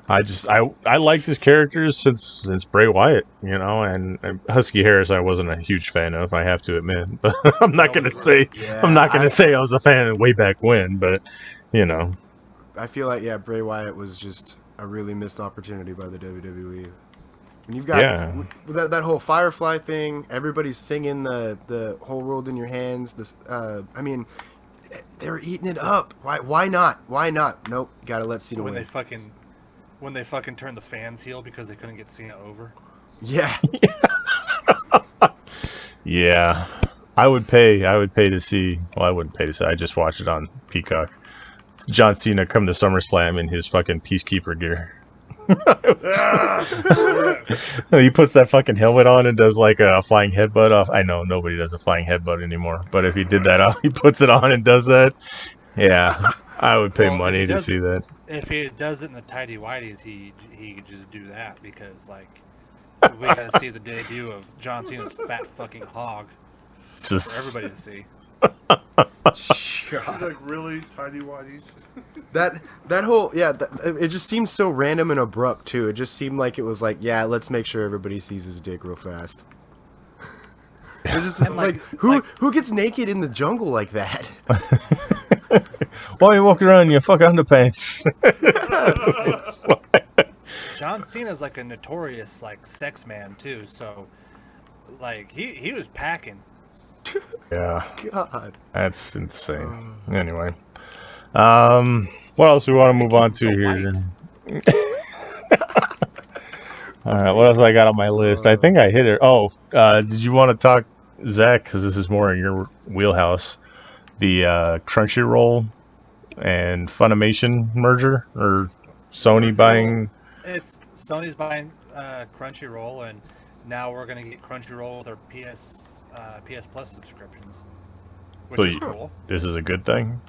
I liked his characters since Bray Wyatt, you know, and Husky Harris I wasn't a huge fan of, I have to admit. But I'm not gonna say I was a fan way back when, but you know. I feel like Bray Wyatt was just a really missed opportunity by the WWE. When you've got that whole Firefly thing, everybody's singing the whole world in your hands. This, I mean, they were eating it up. Why not? Why not? Nope. Gotta let Cena win. When they fucking turned the fans heel because they couldn't get Cena over. Yeah. Yeah. I would pay to see. Well, I wouldn't pay to see. I just watched it on Peacock. John Cena come to SummerSlam in his fucking Peacekeeper gear. He puts that fucking helmet on and does like a flying headbutt off. I know nobody does a flying headbutt anymore, but if he did that, he puts it on and does that. Yeah, I would pay money to see that. If he does it in the tighty whities, he could just do that because like we got to see the debut of John Cena's fat fucking hog for everybody to see. Like really tiny whities. that whole it just seemed so random and abrupt too. It just seemed like it was like let's make sure everybody sees his dick real fast. They're just who gets naked in the jungle like that? While you walk around in your fucking underpants. John Cena's like a notorious like sex man too, so like he was packing. Yeah. God. That's insane. Anyway. What else do we want to move on to here? Alright, what else I got on my list? I think I hit it. Oh, did you want to talk, Zach, because this is more in your wheelhouse, the Crunchy Roll and Funimation merger, or Sony buying... Sony's buying Crunchy Roll, and now we're going to get Crunchy Roll with our PS Plus subscriptions, which is cool. This is a good thing?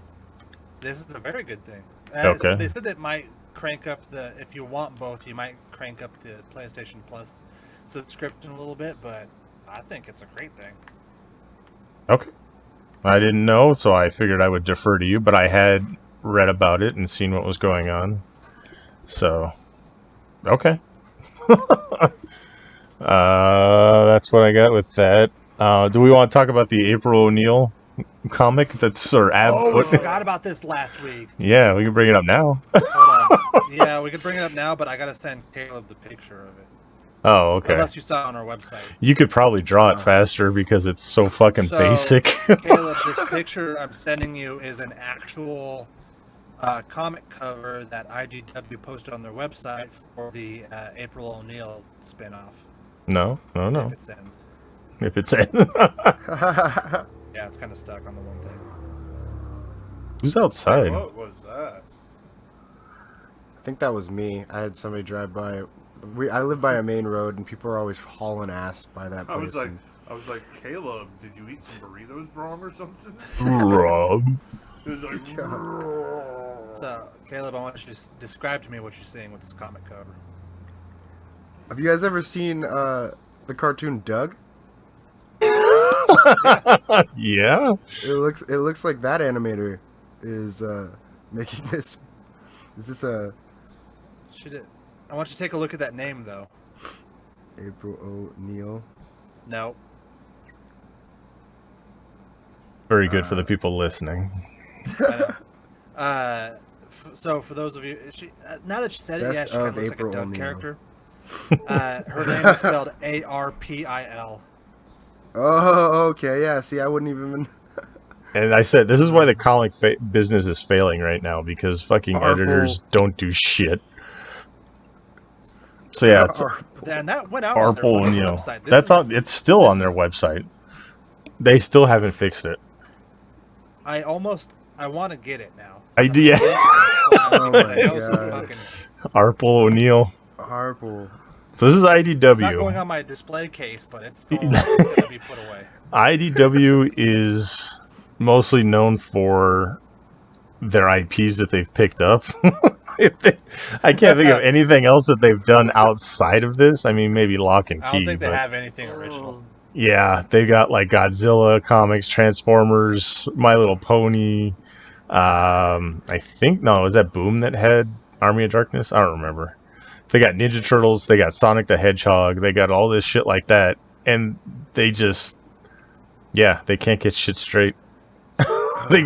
This is a very good thing. Okay. They said it might crank up if you want both, you might crank up the PlayStation Plus subscription a little bit, but I think it's a great thing. Okay. I didn't know, so I figured I would defer to you, but I had read about it and seen what was going on. So, okay. That's what I got with that. Do we want to talk about the April O'Neil comic that's we forgot about this last week. Yeah, we can bring it up now. Hold on. Yeah, we can bring it up now, but I gotta send Caleb the picture of it. Oh, okay. Unless you saw it on our website. You could probably draw it faster because it's so fucking basic. Caleb, this picture I'm sending you is an actual comic cover that IDW posted on their website for the April O'Neil spinoff. No. If it sends. If it sends. Yeah, it's kind of stuck on the one thing. Who's outside? What was that? I think that was me. I had somebody drive by. I live by a main road, and people are always hauling ass by that place. I was like, Caleb, did you eat some burritos wrong or something? Rob. It was like, So, Caleb, I want you to describe to me what you're seeing with this comic cover. Have you guys ever seen the cartoon Doug? Yeah. It looks like that animator is making this. Is this a? I want you to take a look at that name though. April O'Neil. No. Very good for the people listening. So for those of you, now that she said it, Best she kind of looks April like a Doug O'Neil. character. Her name is spelled Arpil. Oh, okay, yeah. See, I wouldn't even. And I said, this is why the comic business is failing right now, because fucking editors don't do shit. So yeah, it's And that went out on their Arpil O'Neil. website. It's still on their website. They still haven't fixed it. I want to get it now. Yeah. Oh my God. Arpil O'Neil. Harple. So this is IDW. It's not going on my display case, but it's going to be put away. IDW is mostly known for their IPs that they've picked up. I can't think of anything else that they've done outside of this. I mean, maybe Lock and Key. I don't think they have anything original. Yeah, they got like Godzilla comics, Transformers, My Little Pony. I think was that Boom that had Army of Darkness? I don't remember. They got Ninja Turtles, they got Sonic the Hedgehog, they got all this shit like that, and they just, they can't get shit straight. They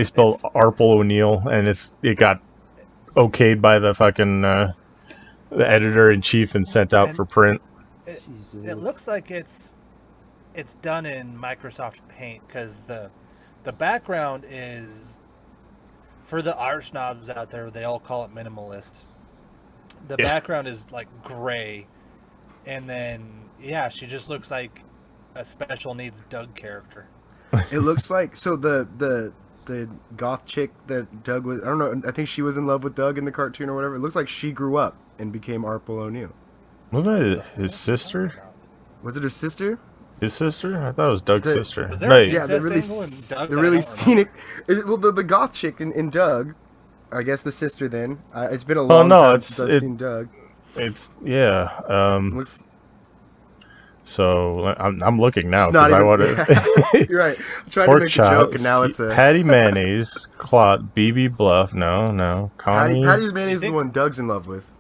spelled Arple O'Neil, and it got okayed by the fucking the editor in chief and sent out for print. It looks like it's done in Microsoft Paint, because the background is, for the art snobs out there, they all call it minimalist. The background is like gray, and then she just looks like a special needs Doug character. It looks like the goth chick that Doug was, I don't know, I think she was in love with Doug in the cartoon or whatever. It looks like she grew up and became Arple O'Neil. Wasn't that his sister? Was it her sister? His sister? I thought it was Doug's sister. Was there an Yeah, they're incest angle in Doug they're that I really don't scenic. Well, the goth chick in Doug, I guess the sister then. It's been a long time since I've seen Doug. It's Looks, so I'm looking now it's not because I even, want to. You're right. I'm trying to Pork make a joke, and now it's a Patty Mayonnaise, Clot, BB Bluff. No, Connie. Patty Mayonnaise is the one Doug's in love with.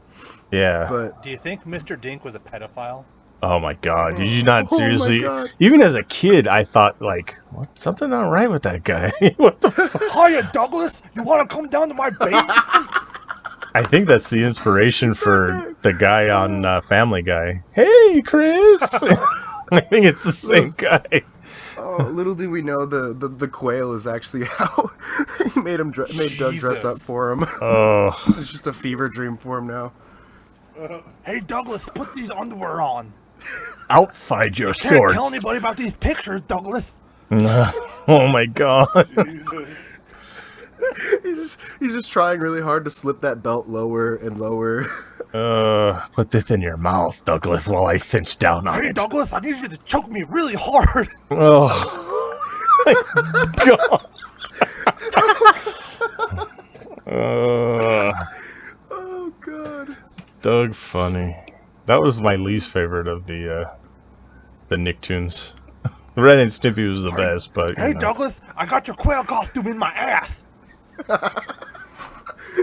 Yeah. But Do you think Mr. Dink was a pedophile? Oh my God! Did you not Oh my seriously? God. Even as a kid, I thought like, what? Something not right with that guy. What the? Hiya, Douglas. You want to come down to my basement? I think that's the inspiration for the guy on Family Guy. Hey, Chris. I think it's the same guy. oh, little do we know the quail is actually how he made Doug dress up for him. Oh. It's just a fever dream for him now. Hey, Douglas, put these underwear on. Outside your Can't sword. tell anybody about these pictures, Douglas. Oh my God. He's just trying really hard to slip that belt lower and lower. Put this in your mouth, Douglas, while I cinch down on Hey, it. Douglas, I need you to choke me really hard. Oh. God. Oh God. Doug funny. That was my least favorite of the Nicktoons. Ren and Snippy was the best, but Hey, Douglas, I got your quail costume in my ass.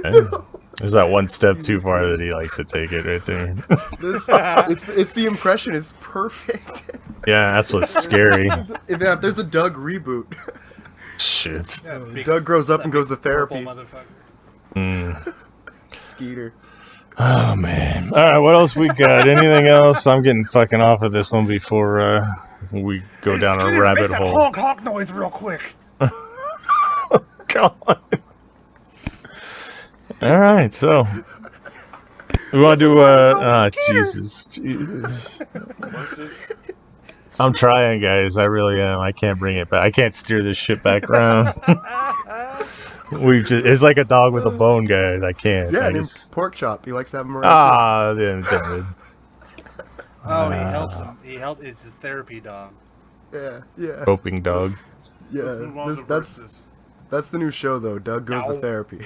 There's that one step too far that he likes to take it right there. It's the impression is perfect. Yeah, that's what's scary. If there's a Doug reboot. Shit. Yeah, big- Doug grows up and that goes to big purple therapy. Mm. Skeeter. Oh man. All right, what else we got? Anything else? I'm getting fucking off of this one before we go down a Skeeter, rabbit make that hole. honk honk noise real quick. God. All right, so we want to do Jesus. I'm trying, guys. I really am. I can't bring it back. I can't steer this shit back around. It's like a dog with a bone, guys. I can't. Yeah, I named just... Pork Chop. He likes to have him around. damn it. Oh, he helps him. It's his therapy dog. Yeah. Coping dog. Yeah. Let's move on to That's verses. that's the new show though. Doug goes to therapy.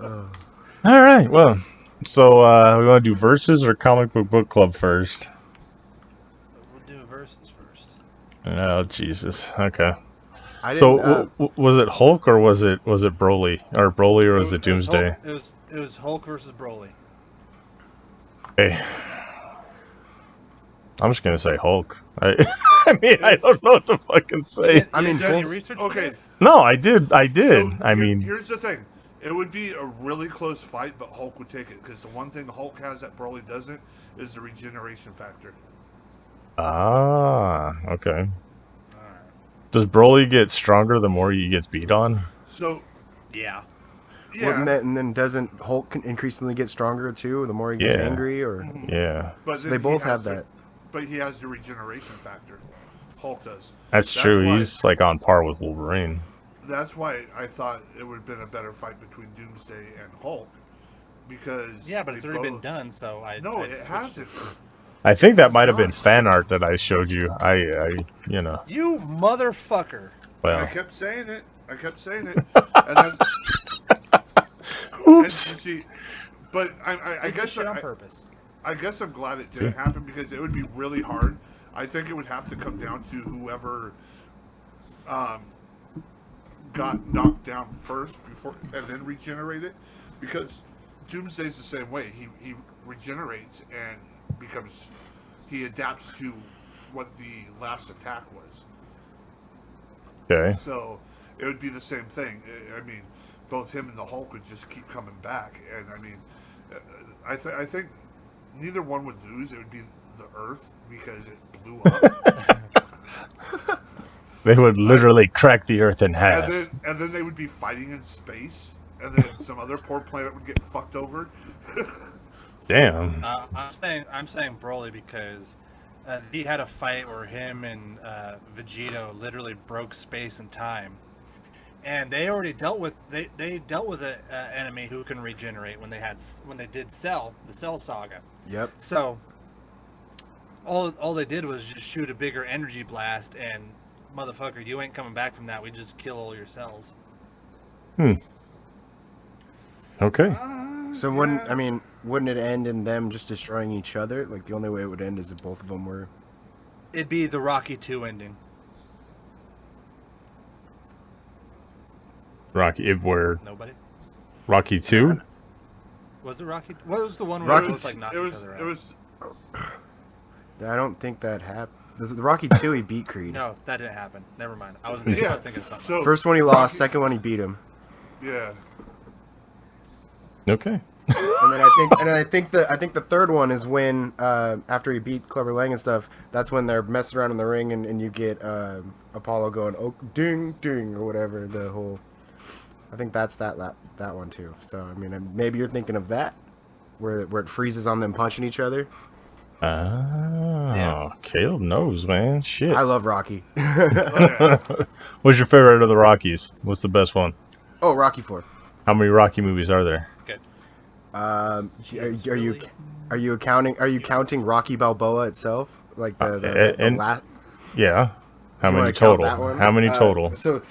All right. Well, so we want to do verses or comic book club first? We'll do verses first. Oh Jesus. Okay. I So didn't, was it Hulk or was it Broly or was it Doomsday? It was Hulk versus Broli. Hey, I'm just gonna say Hulk. I mean, I don't know what to fucking say. I mean, you done any both- research? Okay. For this? No, I did. So, I mean, here's the thing. It would be a really close fight, but Hulk would take it because the one thing Hulk has that Broly doesn't is the regeneration factor. okay. Does Broly get stronger the more he gets beat on? So, Yeah. and then doesn't Hulk increasingly get stronger too the more he gets Yeah. angry? Or Yeah, but so then they he both has have the- that. But he has the regeneration factor. Hulk does. that's true. why- He's like on par with Wolverine. That's why I thought it would have been a better fight between Doomsday and Hulk. Because Yeah, but it's they already been both- done, so I. No, I it switched hasn't. I think that might have been not. fan art that I showed you. I You motherfucker. well. I kept saying it. And that's, and Oops. you see, but I Did guess this shit on purpose. I guess I'm glad it didn't happen because it would be really hard. I think it would have to come down to whoever got knocked down first before and then regenerated, because Doomsday's the same way. He regenerates and he adapts to what the last attack was. Okay. So it would be the same thing. I mean, both him and the Hulk would just keep coming back, and I mean, I think neither one would lose. It would be the Earth because it blew up. They would literally crack the Earth in half. And then they would be fighting in space, and then some other poor planet would get fucked over. Damn. I'm saying Broly because he had a fight where him and Vegito literally broke space and time, and they already dealt with an enemy who can regenerate when they did the Cell Saga. Yep. So all they did was just shoot a bigger energy blast, and motherfucker, you ain't coming back from that. We just kill all your cells. Okay. So wouldn't it end in them just destroying each other? Like the only way it would end is if both of them were. It'd be the Rocky 2 ending. Where Nobody? Rocky 2? Was it Rocky? What was the one where they both like knocked each other out? It was. I don't think that happened. The Rocky 2, he beat Creed. No, that didn't happen. Never mind. I was thinking of something. So, First one he lost, second one he beat him. Yeah. Okay. And then I think the third one is when after he beat Clubber Lang and stuff, that's when they're messing around in the ring and you get Apollo going, oh, ding ding or whatever, the whole. I think that's that one too. So I mean, maybe you're thinking of that, where it freezes on them punching each other. Oh, Caleb knows, man. Shit. I love Rocky. What's your favorite of the Rockies? What's the best one? Oh, Rocky 4. How many Rocky movies are there? Good. Are you counting Rocky Balboa itself? Like the last. Yeah. How You many wanna count total? that one? How many total? So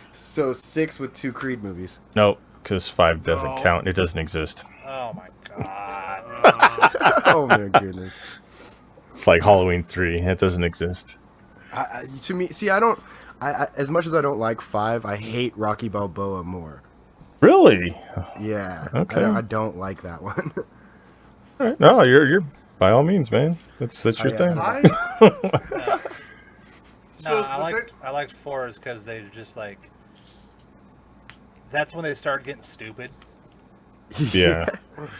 6 with 2 Creed movies. Nope, because 5 doesn't No. count. It doesn't exist. Oh my god. Oh my goodness. It's like Halloween 3. It doesn't exist. To me, see, I don't. I as much as I don't like 5, I hate Rocky Balboa more. Really? Yeah. Okay. I don't like that one. All right. No, you're by all means, man. That's your thing. No, I liked 4s because they just like. That's when they started getting stupid. Yeah.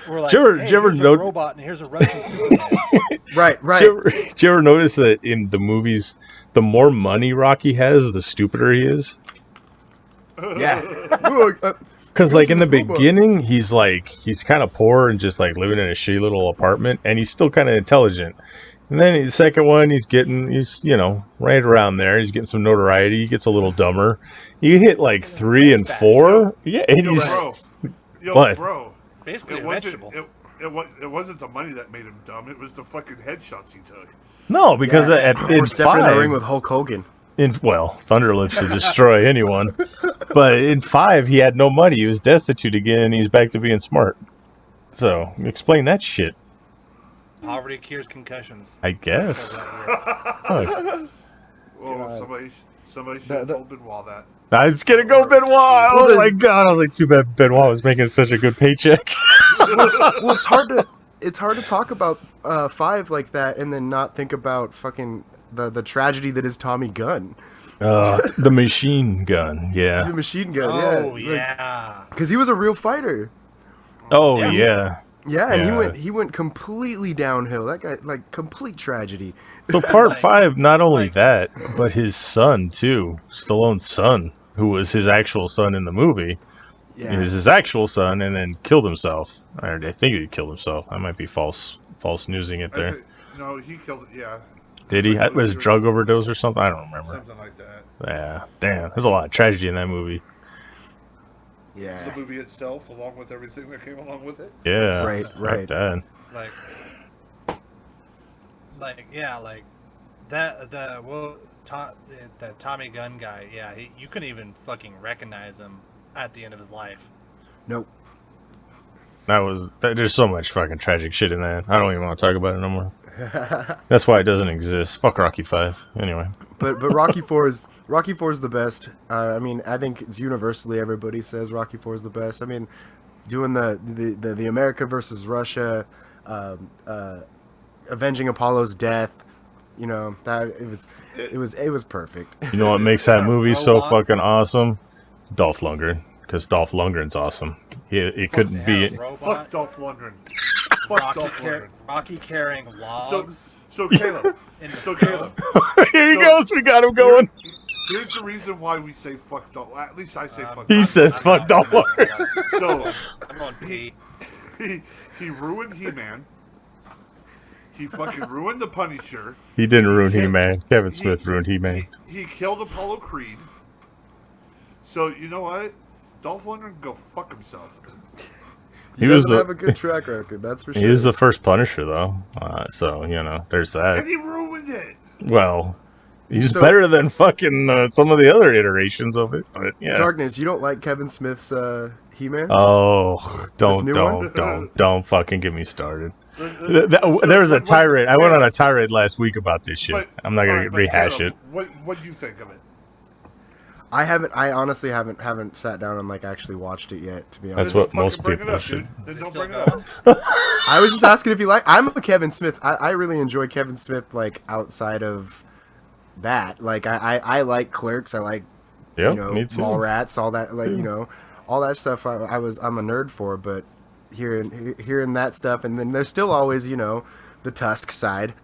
We're like, Did you ever here's a note- robot and here's a Russian Superman. Right. Did you ever notice that in the movies, the more money Rocky has, the stupider he is? Yeah. Because like in the beginning, he's kind of poor and just like living in a shitty little apartment, and he's still kind of intelligent. And then the second one, he's right around there. He's getting some notoriety. He gets a little dumber. You hit like 3 and 4, yeah, and What? Bro. Basically It a wasn't. vegetable. It wasn't the money that made him dumb. It was the fucking headshots he took. No, because in Or stepping in the 5, ring with Hulk Hogan. Thunder lives to destroy anyone. But in 5, he had no money. He was destitute again, and he's back to being smart. So explain that shit. Poverty cures concussions. I guess. Fuck. Oh, somebody should have told Benoit that. I was gonna go Benoit. Oh my god! I was like, too bad Benoit was making such a good paycheck. Well, it's hard to talk about 5 like that and then not think about fucking the tragedy that is Tommy Gunn. The machine gun. Yeah. He's a machine gun. Oh yeah. yeah. Because he was a real fighter. Oh yeah. Yeah, and Yeah. he went completely downhill. That guy, like, complete tragedy. So part 5, not only that, but his son too, Stallone's son, who was his actual son in the movie, Yeah. is his actual son, and then killed himself. Or I think he killed himself. I might be false newsing it there. No, he killed it. Yeah. Did he? It was a drug overdose or something? I don't remember. Something like that. Yeah. Damn. There's a lot of tragedy in that movie. Yeah. The movie itself, along with everything that came along with it. Yeah. Right. Like that. That Tommy Gunn guy. Yeah, you couldn't even fucking recognize him at the end of his life. Nope. There's so much fucking tragic shit in that. I don't even want to talk about it no more. That's why it doesn't exist. Fuck Rocky 5. Anyway. But Rocky 4 is the best. I mean, I think it's universally everybody says Rocky 4 is the best. I mean, doing the America versus Russia, avenging Apollo's death, you know, that it was perfect. You know what makes that movie so fucking awesome? Dolph Lundgren, because Dolph Lundgren's awesome. It couldn't be. Fuck Dolph Lundgren. Fuck Dolph Lundgren. Rocky carrying logs. So Caleb. Here he goes. We got him going. Here's the reason why we say fuck Dolph. At least I say fuck. He says fuck Dolph Lundgren. So I'm on Pete. He ruined He-Man. He fucking ruined the Punisher. He didn't ruin He-Man. Kevin Smith ruined He-Man. He killed Apollo Creed. So you know what? Dolph Lundgren can go fuck himself. He doesn't have a good track record, that's for sure. He was the first Punisher, though. So, you know, there's that. And he ruined it. Well, he's better than fucking some of the other iterations of it. But yeah. Darkness, you don't like Kevin Smith's He-Man? Oh, don't fucking get me started. There was a tirade. I went on a tirade last week about this shit. I'm not gonna rehash it. What do you think of it? I honestly haven't sat down and like actually watched it yet, to be honest. That's what most people should. Then don't bring it up. I was just asking if you like. I'm a Kevin Smith. I really enjoy Kevin Smith, like outside of that. Like I like Clerks. I like me too. Mallrats, all that. Like all that stuff. I'm a nerd for. But hearing that stuff, and then there's still always the Tusk side.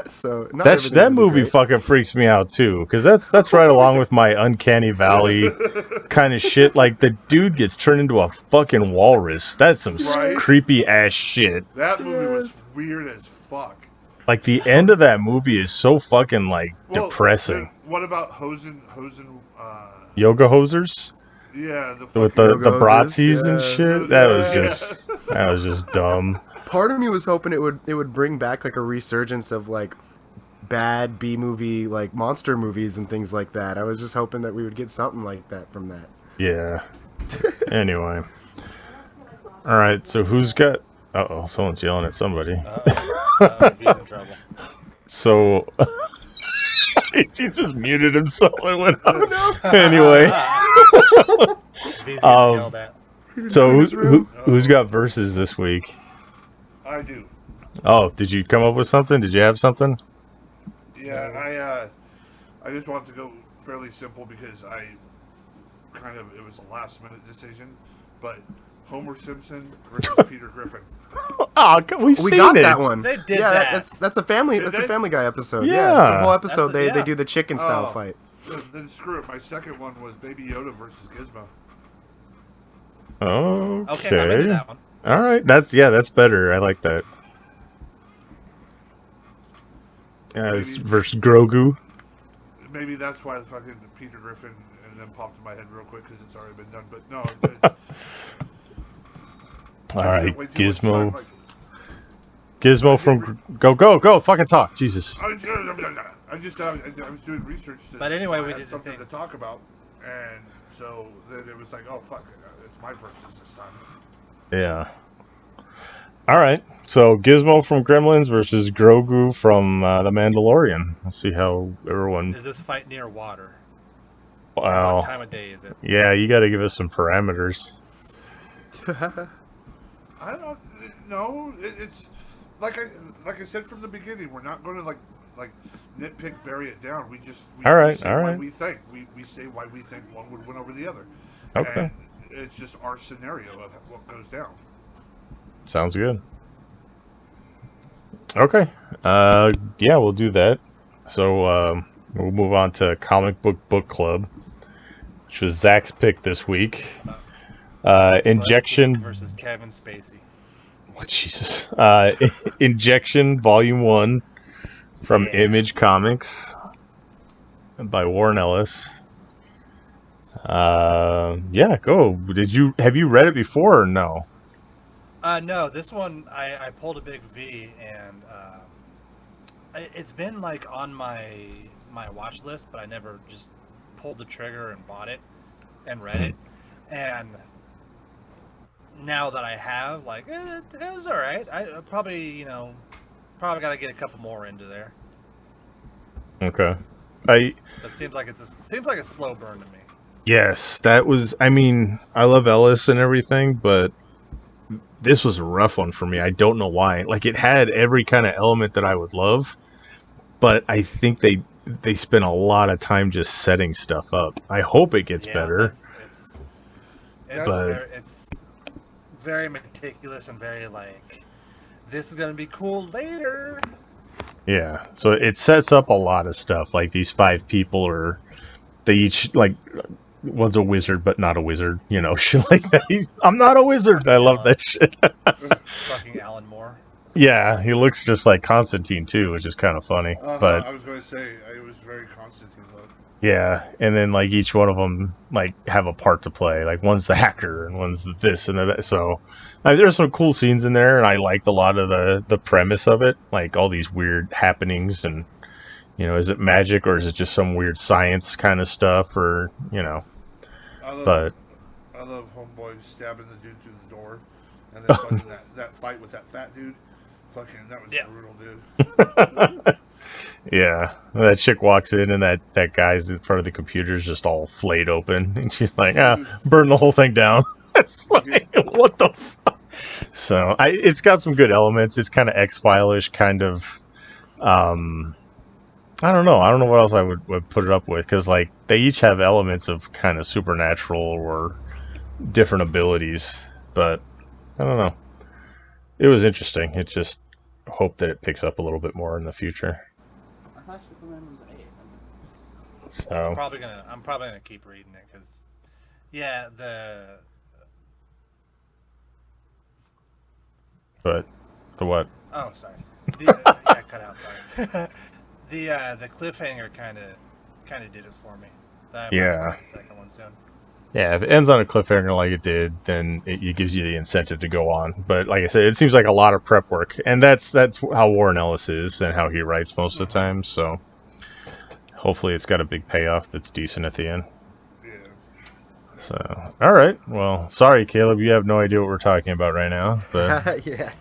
So that movie fucking freaks me out too, because that's right along with my Uncanny Valley kind of shit. Like the dude gets turned into a fucking walrus. That's some creepy ass shit. That movie was weird as fuck. Like the end of that movie is so fucking depressing. What about Hosen? Yoga hosers? Yeah, with the Bratzies and shit. That was just dumb. Part of me was hoping it would bring back like a resurgence of like bad B movie like monster movies and things like that. I was just hoping that we would get something like that from that. Yeah. Anyway. All right. So who's got? Someone's yelling at somebody. He's in trouble. So he just muted himself and went up. Anyway. So who's got verses this week? I do. Oh, did you come up with something? Did you have something? Yeah, I just wanted to go fairly simple because it was a last minute decision, but Homer Simpson versus Peter Griffin. Oh, we got that one. They did that. That's a Family Guy episode. Yeah, it's a whole episode. They do the chicken style fight. Then screw it. My second one was Baby Yoda versus Gizmo. Okay. I'm into that one. All right, that's better. I like that. It's versus Grogu. Maybe that's why the fucking Peter Griffin and then popped in my head real quick because it's already been done. But no. All right, Gizmo. Gizmo from go fucking talk, Jesus. I was doing research. But anyway, we had did something the thing to talk about, and so then it was like, oh fuck, it's my versus this time. Yeah. All right. So Gizmo from Gremlins versus Grogu from The Mandalorian. Let's see how everyone. Is this fight near water? Wow. What time of day is it? Yeah, you got to give us some parameters. I don't know. It's like I said from the beginning. We're not going to like nitpick, bury it down. We say why we think. We say why we think one would win over the other. Okay. And it's just our scenario of what goes down. Sounds good. Okay. Yeah, we'll do that. So we'll move on to Comic Book Club, which was Zack's pick this week. Injection versus Kevin Spacey. Oh, Jesus. Injection Volume 1 from Image Comics by Warren Ellis. Yeah, go. Have you read it before or no? No, this one I pulled a big V, and it's been like on my watch list, but I never just pulled the trigger and bought it and read it. And now that I have, like, it was all right. I probably got to get a couple more into there. Okay. But it seems like a slow burn to me. Yes, that was. I mean, I love Ellis and everything, but this was a rough one for me. I don't know why. Like, it had every kind of element that I would love, but I think they spent a lot of time just setting stuff up. I hope it gets better. It's very meticulous and very like, this is gonna be cool later. Yeah, so it sets up a lot of stuff. Like, these 5 people they each, like, one's a wizard but not a wizard, shit like that. I'm not a wizard. I love that shit. Fucking Alan Moore. Yeah, he looks just like Constantine too, which is kind of funny. But I was going to say it was very Constantine look. yeah, and then like each one of them like have a part to play. Like, one's the hacker and one's this and that. So there's some cool scenes in there, and I liked a lot of the premise of it, like all these weird happenings and is it magic or is it just some weird science kind of stuff or I love Homeboy stabbing the dude through the door, and then fucking that fight with that fat dude. Fucking, that was brutal, dude. Yeah, that chick walks in and that guy's in front of the computer's just all flayed open, and she's like, burn the whole thing down. It's like, what the fuck? So it's got some good elements. It's kind of X-File-ish, kind of. I don't know what else I would put it up with, because like they each have elements of kind of supernatural or different abilities, but I don't know. It was interesting. It just hope that it picks up a little bit more in the future. I thought Superman was 8. So I'm probably gonna keep reading it because, yeah, But the what? Oh, sorry. Yeah, cut out. Sorry. The cliffhanger kind of did it for me. Yeah. The second one soon. Yeah, if it ends on a cliffhanger like it did, then it gives you the incentive to go on. But like I said, it seems like a lot of prep work, and that's how Warren Ellis is and how he writes most of the time. So hopefully, it's got a big payoff that's decent at the end. Yeah. So, all right. Well, sorry, Caleb, you have no idea what we're talking about right now. But Yeah.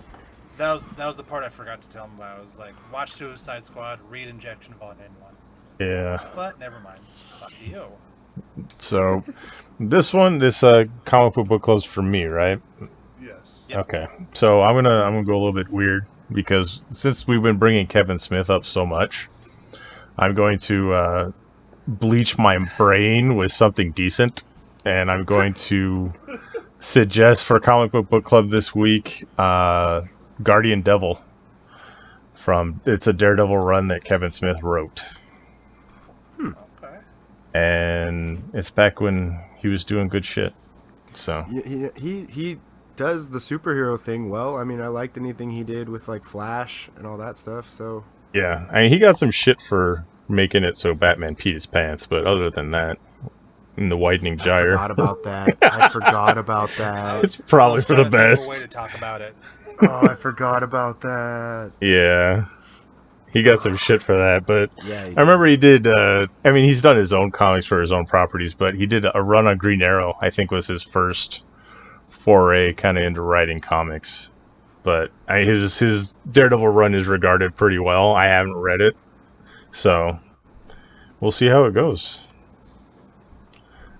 That was the part I forgot to tell him about. I was like, watch Suicide Squad, read Injection Volume 1. yeah. But never mind. Fuck you. So this comic book club's for me, right? Yes. Yep. Okay. So I'm gonna go a little bit weird because since we've been bringing Kevin Smith up so much, I'm going to bleach my brain with something decent, and I'm going to suggest for comic book club this week, Guardian Devil. It's a Daredevil run that Kevin Smith wrote. Okay. And it's back when he was doing good shit. So He does the superhero thing well. I mean, I liked anything he did with like Flash and all that stuff. So yeah, I mean, he got some shit for making it so Batman peed his pants, but other than that, in the Widening Gyre, I forgot about that. It's probably for the Trying to think of a way best. to talk about it. Oh, I forgot about that. Yeah, he got some shit for that, but Yeah, I remember he did. I mean, he's done his own comics for his own properties, but he did a run on Green Arrow. I think was his first foray kind of into writing comics. But his Daredevil run is regarded pretty well. I haven't read it, so we'll see how it goes.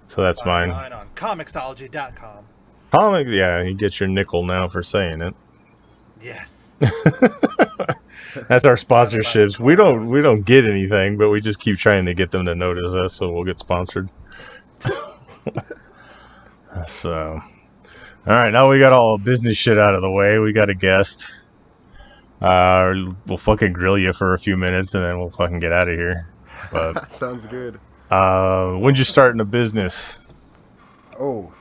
So that's mine. Mine on Comixology.com. Comic, yeah, you get your nickel now for saying it. Yes. That's our sponsorships. We don't get anything, but we just keep trying to get them to notice us, so we'll get sponsored. So, all right, now we got all business shit out of the way. We got a guest. We'll fucking grill you for a few minutes, and then we'll fucking get out of here. But sounds good. when'd you start in the business? Oh,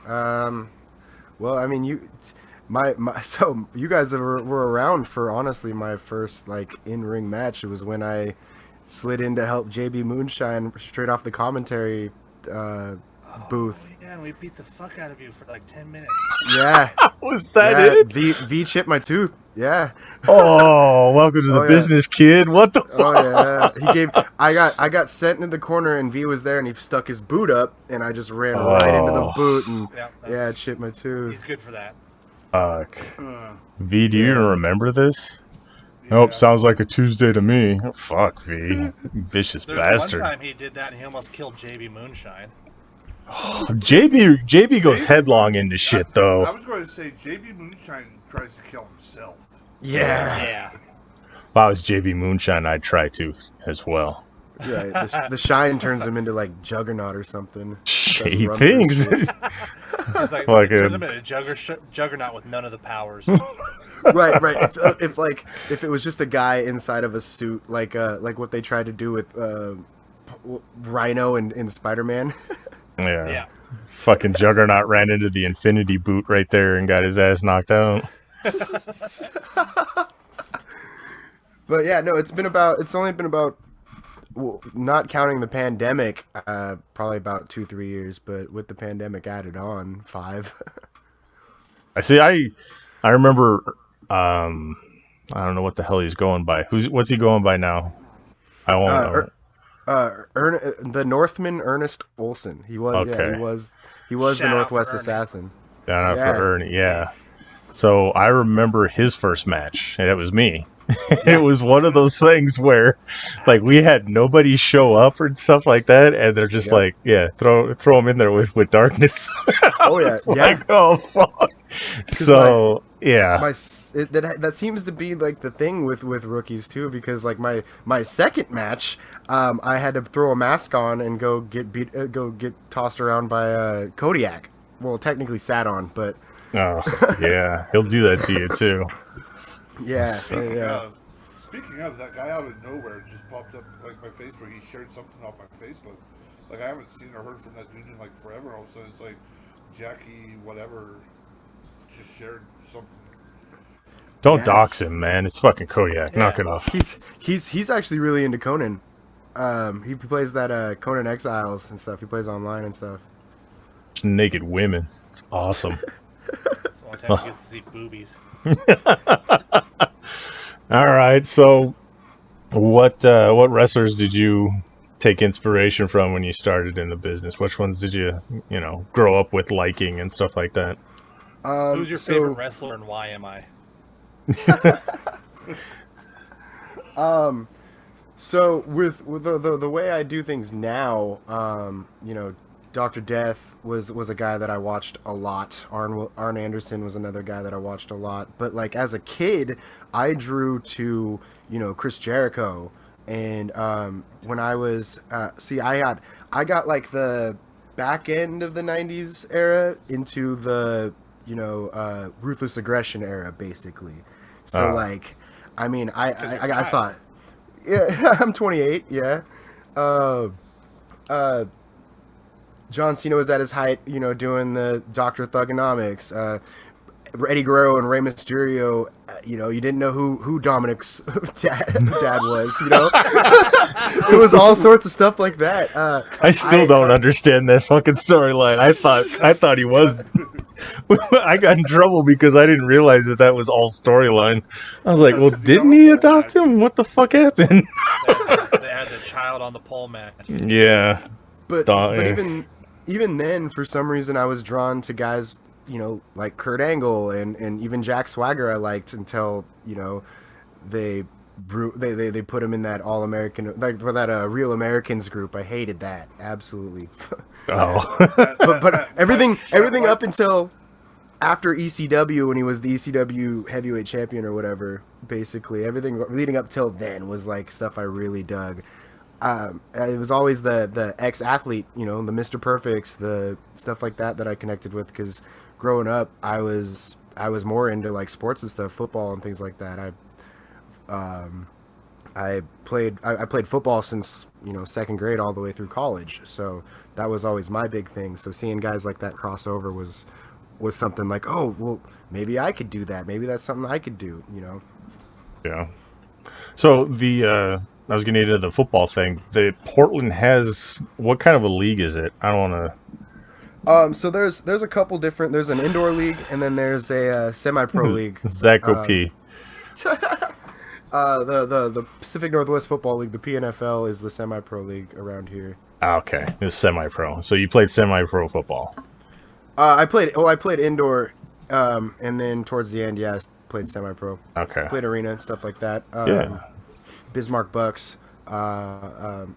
well, I mean, so you guys were around for honestly my first like in-ring match. It was when I slid in to help JB Moonshine straight off the commentary booth. Oh, yeah, and we beat the fuck out of you for like 10 minutes. Yeah. Was that it? V chipped my tooth. Yeah. Oh, welcome to the business, kid. What the fuck? Oh yeah. I got sent into the corner and V was there and he stuck his boot up and I just ran right into the boot and it chipped my tooth. He's good for that. Fuck. Uh, V, do you even remember this? yeah. Nope, sounds like a Tuesday to me. Oh, fuck, V. Vicious There's bastard. one time he did that and he almost killed JB Moonshine. JB goes JB headlong into shit, I though. was going to say JB Moonshine tries to kill himself. Yeah. Yeah. If I was JB Moonshine, I'd try to as well. Right. The shine turns him into like Juggernaut or something. Shit, Doesn't he run through thinks. shit. It's like, Like it turns a- him into a juggernaut with none of the powers. Right. If it was just a guy inside of a suit, like what they tried to do with Rhino in Spider-Man. Yeah. Yeah. Fucking Juggernaut ran into the Infinity Boot right there and got his ass knocked out. But yeah, no, it's only been about, well, not counting the pandemic, probably about 2-3 years, but with the pandemic added on, 5. I see. I remember. I don't know what the hell he's going by. What's he going by now? I won't know. The Northman Ernest Olsen. He was Okay. he was the Shout out Northwest for Ernie. Assassin. Down out Yeah. for Ernie, yeah. So I remember his first match, and it was me. It was one of those things where, like, we had nobody show up and stuff like that, and they're just Yep. like, yeah, throw him in there with darkness. I Oh, yeah, was yeah. like, oh fuck. So yeah, That seems to be like the thing with rookies too, because like my second match, I had to throw a mask on and go get tossed around by Kodiak. Well, technically sat on, but oh yeah, he'll do that to you too. yeah. Speaking of, that guy out of nowhere just popped up like my Facebook. He shared something off my Facebook. Like I haven't seen or heard from that dude in like forever. All of a sudden, it's like Jackie whatever just shared something. Don't Yeah. dox him, man. It's fucking Kodiak. Knock Yeah. it off. He's actually really into Conan. He plays that Conan Exiles and stuff. He plays online and stuff. Naked women. It's awesome. It's the only time he gets to see boobies. All right, so what wrestlers did you take inspiration from when you started in the business? Which ones did you grow up with liking and stuff like that? Who's your favorite wrestler and why am I? So with the way I do things now, Dr. Death was a guy that I watched a lot. Arn Anderson was another guy that I watched a lot. But like as a kid, I drew to Chris Jericho, and when I was I got like the back end of the '90s era into the Ruthless Aggression era basically. So like, I mean, I saw it. Yeah, I'm 28. Yeah. John Cena was at his height, doing the Dr. Thugonomics. Eddie Guerrero and Rey Mysterio, you didn't know who Dominic's dad was, It was all sorts of stuff like that. I still don't understand that fucking storyline. I thought he was. I got in trouble because I didn't realize that was all storyline. I was like, well, didn't he adopt him? What the fuck happened? They had the child on the pole match. Yeah. But Yeah. even then, for some reason, I was drawn to guys, like Kurt Angle and even Jack Swagger I liked until, they put him in that All-American, like for that Real Americans group. I hated that. Absolutely. Oh. but everything up until after ECW, when he was the ECW heavyweight champion or whatever, basically everything leading up till then was like stuff I really dug. It was always the ex-athlete, the Mr. Perfects, the stuff like that I connected with, because growing up I was more into like sports and stuff, football and things like that. I played football since second grade all the way through college, so that was always my big thing. So seeing guys like that cross over was something like, oh well, maybe I could do that. Maybe that's something I could do. Yeah. So I was getting into the football thing. The Portland has, what kind of a league is it? I don't want to. So there's a couple different. There's an indoor league, and then there's a semi-pro league. Zack OP. The Pacific Northwest Football League, the PNFL, is the semi-pro league around here. Okay, it's semi-pro. So you played semi-pro football. I played indoor And then towards the end, yeah, I played semi-pro. Okay. Played arena and stuff like that. Yeah. Bismarck Bucks. The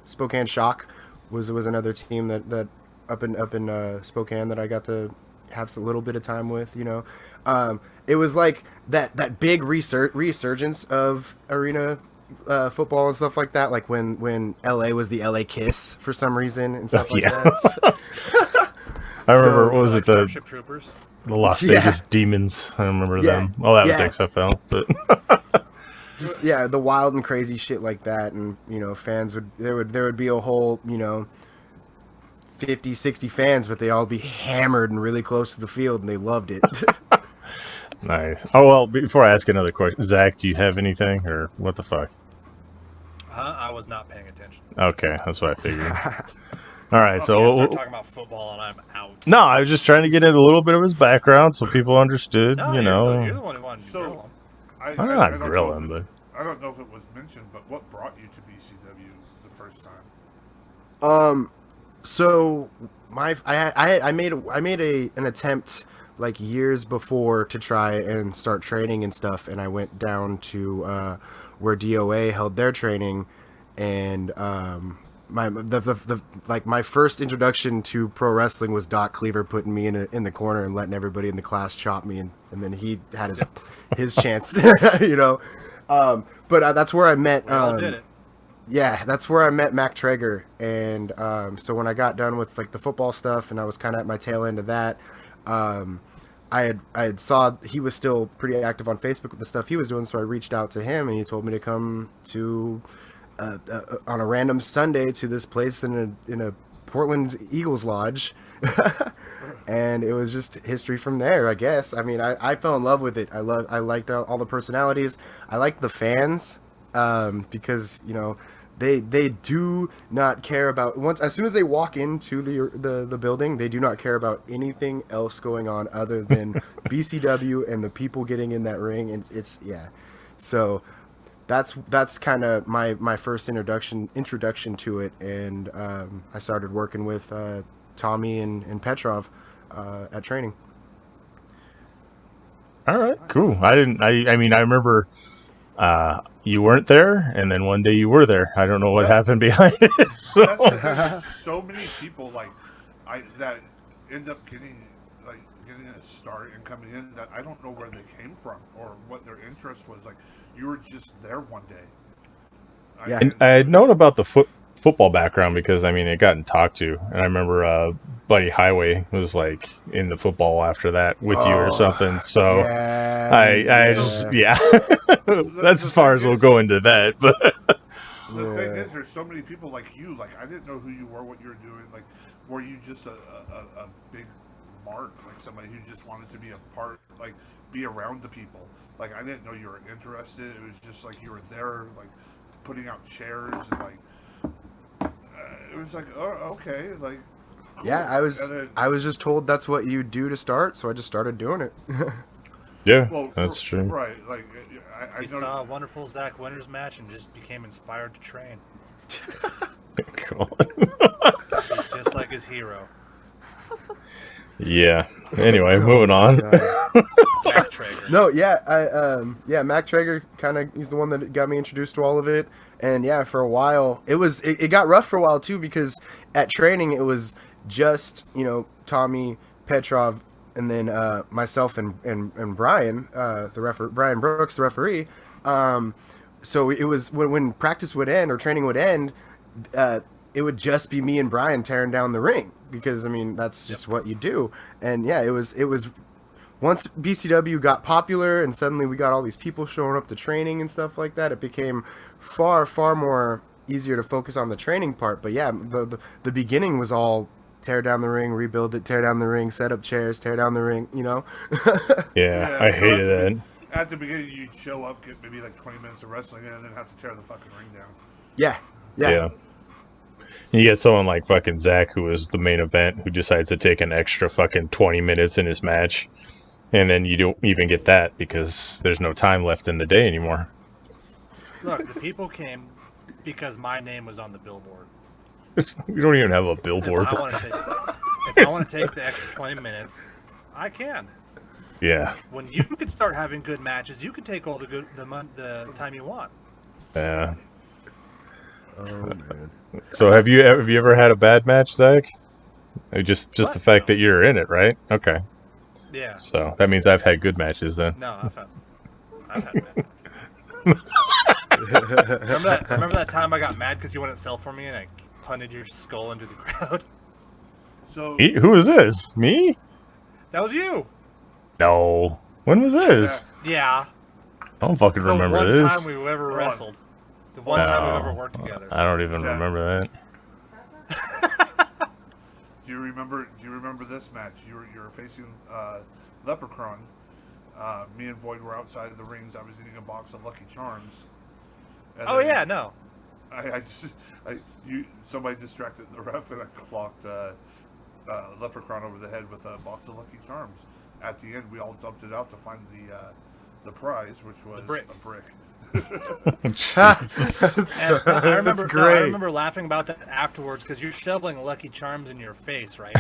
Spokane Shock was another team that up in Spokane that I got to have a little bit of time with. It was like that big resurgence of arena football and stuff like that. Like when LA was the LA Kiss for some reason and stuff like that. I remember, what was it, the Starship Troopers? Las Vegas Demons? I remember them. Well, that was XFL, but just the wild and crazy shit like that, and fans there would be a whole 50, 60 fans, but they all be hammered and really close to the field, and they loved it. Nice. Oh, well, before I ask another question, Zach, do you have anything, or what the fuck? I was not paying attention. Okay, that's what I figured. All right, Okay, so start talking about football and I'm out. no, I was just trying to get into a little bit of his background so people understood. No, you're the one who wanted to grill him. I'm not grilling, but I don't know if it was mentioned, but what brought you to BCW the first time? So I made an attempt like years before to try and start training and stuff, and I went down to where DOA held their training, and my first introduction to pro wrestling was Doc Cleaver putting me in the corner and letting everybody in the class chop me, and then he had his chance, But that's where I met. We all did it. Yeah, that's where I met Mac Traeger, and so when I got done with like the football stuff, and I was kind of at my tail end of that, I had saw he was still pretty active on Facebook with the stuff he was doing, so I reached out to him, and he told me to come to on a random Sunday to this place in a Portland Eagles lodge, and it was just history from there, I guess. I mean, I fell in love with it. I liked all the personalities. I liked the fans because they do not care about as soon as they walk into the building, they do not care about anything else going on other than BCW and the people getting in that ring, and so that's kind of my first introduction to it, and I started working with Tommy and Petrov at training. all right, cool. I mean, I remember you weren't there, and then one day you were there. I don't know what happened behind it. So That's because there's so many people that end up getting a start and coming in that I don't know where they came from or what their interest was. Like, you were just there one day. And I had known about the football background because I mean it gotten talked to, and I remember Buddy Highway was like in the football after that with you or something. So that's as far as we'll go into that. But the thing is, there's so many people like you. Like, I didn't know who you were, what you were doing. Like, were you just a big mark, like somebody who just wanted to be a part, like be around the people? Like, I didn't know you were interested. It was just like you were there, like putting out chairs and like it was like, oh, okay, like. Cool. Yeah, I was just told that's what you do to start, so I just started doing it. yeah, that's true. Right, like I saw a wonderful Zack Winters match and just became inspired to train. Cool. Just like his hero. Yeah. Anyway, moving on. Mac Traeger. No, Mac Traeger he's the one that got me introduced to all of it. And yeah, for a while it got rough for a while too, because at training it was just, Tommy, Petrov, and then myself and Brian, Brian Brooks, the referee. So it was when practice would end or training would end, it would just be me and Brian tearing down the ring, because I mean that's just what you do. And yeah, it was once BCW got popular and suddenly we got all these people showing up to training and stuff like that, it became far more easier to focus on the training part. But yeah, the beginning was all tear down the ring, rebuild it, tear down the ring, set up chairs, tear down the ring, Yeah, I hated that. At the beginning, you'd show up, get maybe like 20 minutes of wrestling, and then have to tear the fucking ring down. Yeah. You get someone like fucking Zack, who was the main event, who decides to take an extra fucking 20 minutes in his match, and then you don't even get that because there's no time left in the day anymore. Look, the people came because my name was on the billboard. We don't even have a billboard. If I want to take the extra 20 minutes, I can. Yeah. When you could start having good matches, you could take all the time you want. Yeah. Oh man. So have you ever had a bad match, Zach? Just What? the fact that you're in it, right? Okay. Yeah. So that means I've had good matches then. No, I've had bad matches. Remember that time I got mad because you wouldn't sell for me and I punted your skull into the crowd? So Who is this? Me? That was you. No. When was this? Yeah. I don't fucking remember the one this. time we've ever wrestled. The one time we've ever worked together. I don't even Yeah. remember that. do you remember this match? You were facing Leprechaun. Me and Void were outside of the rings. I was eating a box of Lucky Charms. And Oh then yeah, no. Somebody distracted the ref and I clocked Leprechaun over the head with a box of Lucky Charms. At the end, we all dumped it out to find the prize, which was brick. a brick. That's, And I remember, that's no, great. I remember laughing about that afterwards because you're shoveling Lucky Charms in your face, right?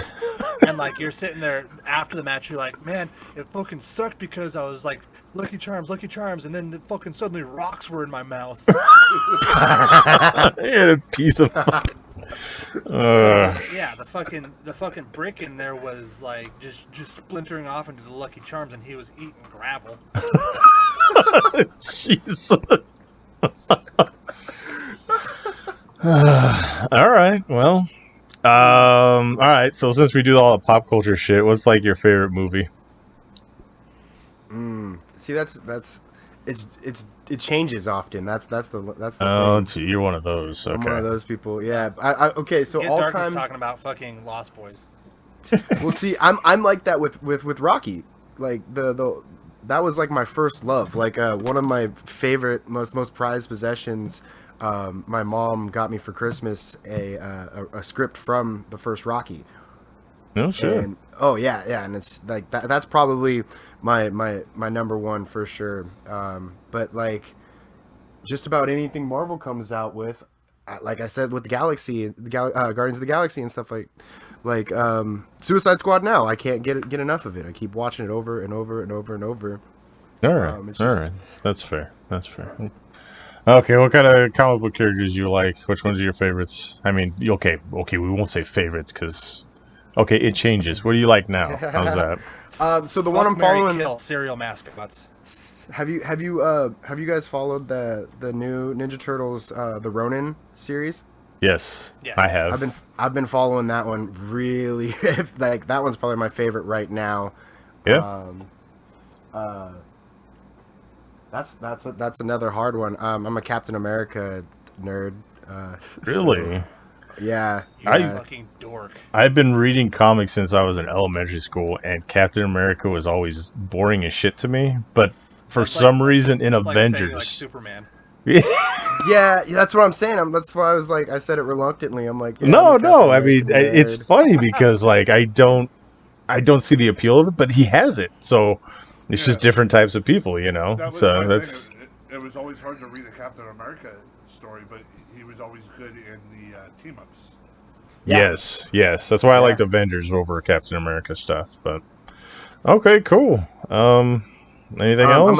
And like you're sitting there after the match, you're like, man, it fucking sucked because I was like, Lucky Charms, and then fucking suddenly rocks were in my mouth. I had a piece of. Yeah, the fucking brick in there was like just splintering off into the Lucky Charms, and he was eating gravel. Jesus. All right. Well. All right. So since we do all the pop culture shit, what's like your favorite movie? See, it changes often. That's the Oh, thing. gee, you're one of those. I'm Okay. one of those people. Yeah. Okay. So Get all Dark is time. talking about fucking Lost Boys. Well, see, I'm like that with Rocky. Like that was like my first love. Like one of my favorite, most prized possessions. My mom got me for Christmas a script from the first Rocky. No shit. And, oh yeah, and it's like that's probably my number one for sure. But like, just about anything Marvel comes out with, like I said with the Galaxy, Guardians of the Galaxy and stuff like Suicide Squad. Now I can't get enough of it. I keep watching it over and over and over and over. All right. it's All just- right. That's fair. That's fair. Okay. What kind of comic book characters you like? Which ones are your favorites? I mean, okay. We won't say favorites because. Okay, it changes. What do you like now? How's that? So the one I'm Fuck, marry, following. kill, serial mascots. Have you guys followed the new Ninja Turtles the Ronin series? Yes, Yes. I have. I've been following that one really. Like that one's probably my favorite right now. Yeah. That's another hard one. I'm a Captain America nerd. Really? Yeah. Fucking dork. I've been reading comics since I was in elementary school, and Captain America was always boring as shit to me. But for It's some reason, in It's like saying, Avengers, like Superman. Yeah, that's what I'm saying. That's why I was like, I said it reluctantly. I'm like, yeah, no. I'm a Captain I mean, America it's nerd. funny because like I don't see the appeal of it, but he has it. So it's just different types of people, you know. That was So my that's thing. It was always hard to read a Captain America story, but he was always good in the team-ups. Yeah. yes. That's why I Yeah. liked Avengers over Captain America stuff. But okay, cool. Anything else?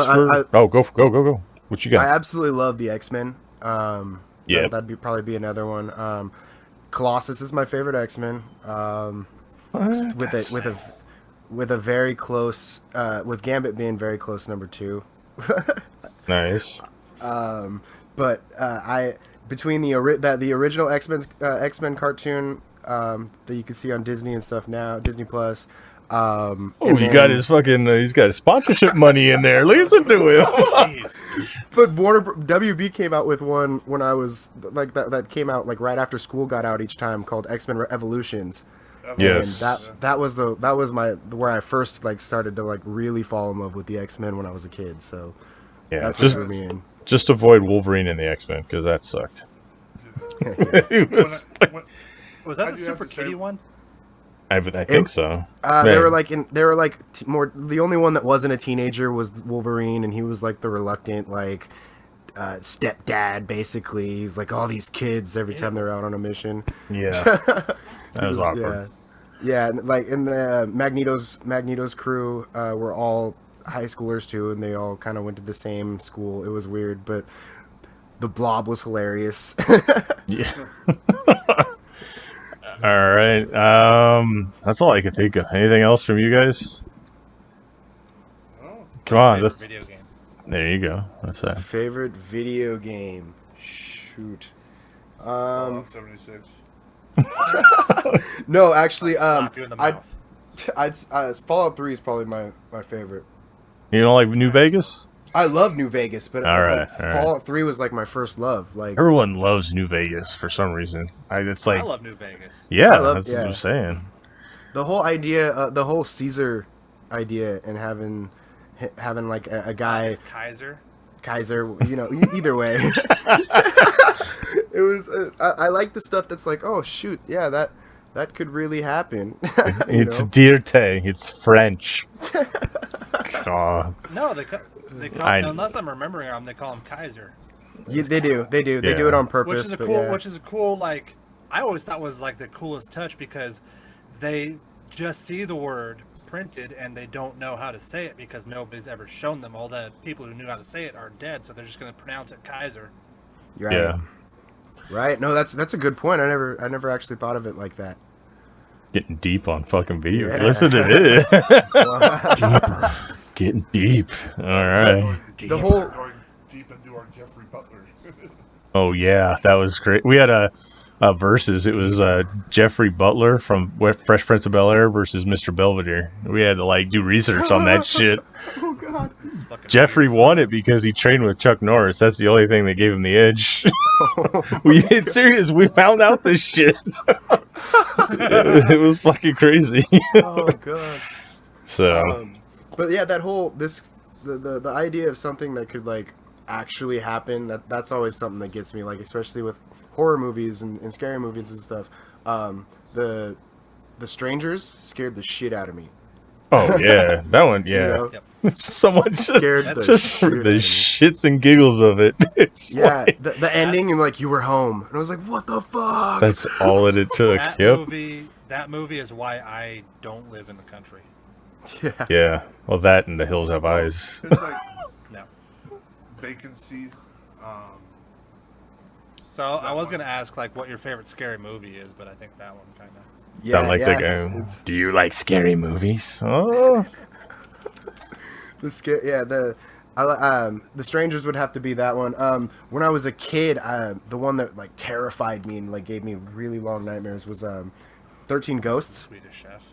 Go. What you got? I absolutely love the X-Men. Yeah. That'd probably be another one. Colossus is my favorite X-Men. With a very close, with Gambit being very close number 2. Nice. But between the original X-Men cartoon that you can see on Disney and stuff now, Disney Plus. Oh, got his fucking. He's got his sponsorship money in there. Listen to him. Jeez. But WB came out with one when I was like that came out like right after school got out each time, called X-Men Evolutions. Yes. And that was where I first like started to like really fall in love with the X-Men when I was a kid. So Yeah, that's just what drew me in. just avoid Wolverine and the X-Men because that sucked. He was like- Was that I the do have Super to say- Kitty one? I think so. They were Man. like more. The only one that wasn't a teenager was Wolverine, and he was like the reluctant like stepdad. Basically, he's like all these kids every time they're out on a mission. Yeah, that was awkward. Yeah. Yeah, and, like in the Magneto's crew were all high schoolers too, and they all kind of went to the same school. It was weird, but the Blob was hilarious. Yeah. All right. That's all I can think of. Anything else from you guys? Oh, Come on. Favorite video game. There you go. That's that. Favorite video game? Shoot. Fallout 76. No, actually, Slap you in the mouth. Fallout 3 is probably my favorite. You don't like New Vegas? I love New Vegas, but All right. Fallout 3 was like my first love. Like Everyone loves New Vegas for some reason. It's like, I love New Vegas. yeah, love- that's what I'm saying. the whole idea, the whole Caesar idea, and having like a guy It's Kaiser. you know, either way. It was. I like the stuff that's like, oh shoot, yeah, that could really happen. It's know? Dirte. It's French. God. No, they call unless I'm remembering them, they call him Kaiser. Yeah, they do. They do Yeah. it on purpose. Which is a cool like I always thought was like the coolest touch because they just see the word printed and they don't know how to say it because nobody's ever shown them. All the people who knew how to say it are dead, so they're just going to pronounce it Kaiser. Right. Yeah. Right. No, that's a good point. I never actually thought of it like that. Getting deep on fucking video. Yeah. Listen to this. Getting deep. All right. The whole Going deep into our Jeffrey Butler. Oh yeah, that was great. We had a versus. It was Jeffrey Butler from Fresh Prince of Bel-Air versus Mr. Belvedere. We had to like do research on that shit. Oh god. Jeffrey won it because he trained with Chuck Norris. That's the only thing that gave him the edge. It's serious. We found out this shit. It was fucking crazy. Oh god. So But yeah, that whole the idea of something that could like actually happen, that's always something that gets me, like especially with horror movies and scary movies and stuff. The Strangers scared the shit out of me. oh yeah, that one, yeah. You know? Yep. Someone Scared the just shit for out the of me. shits and giggles of it. It's Yeah, like, the ending and like you were home, and I was like, what the fuck? that's all it took. That Yep. movie is why I don't live in the country. Yeah. Yeah. Well, that and The Hills Have Eyes. It's like No. Vacancy. So I was gonna ask like what your favorite scary movie is, but I think that one kind of. Yeah, Sound like yeah, the guy. it's- Do you like scary movies? Oh. The Strangers would have to be that one. When I was a kid, the one that like terrified me and like gave me really long nightmares was 13 Ghosts. Swedish Chef.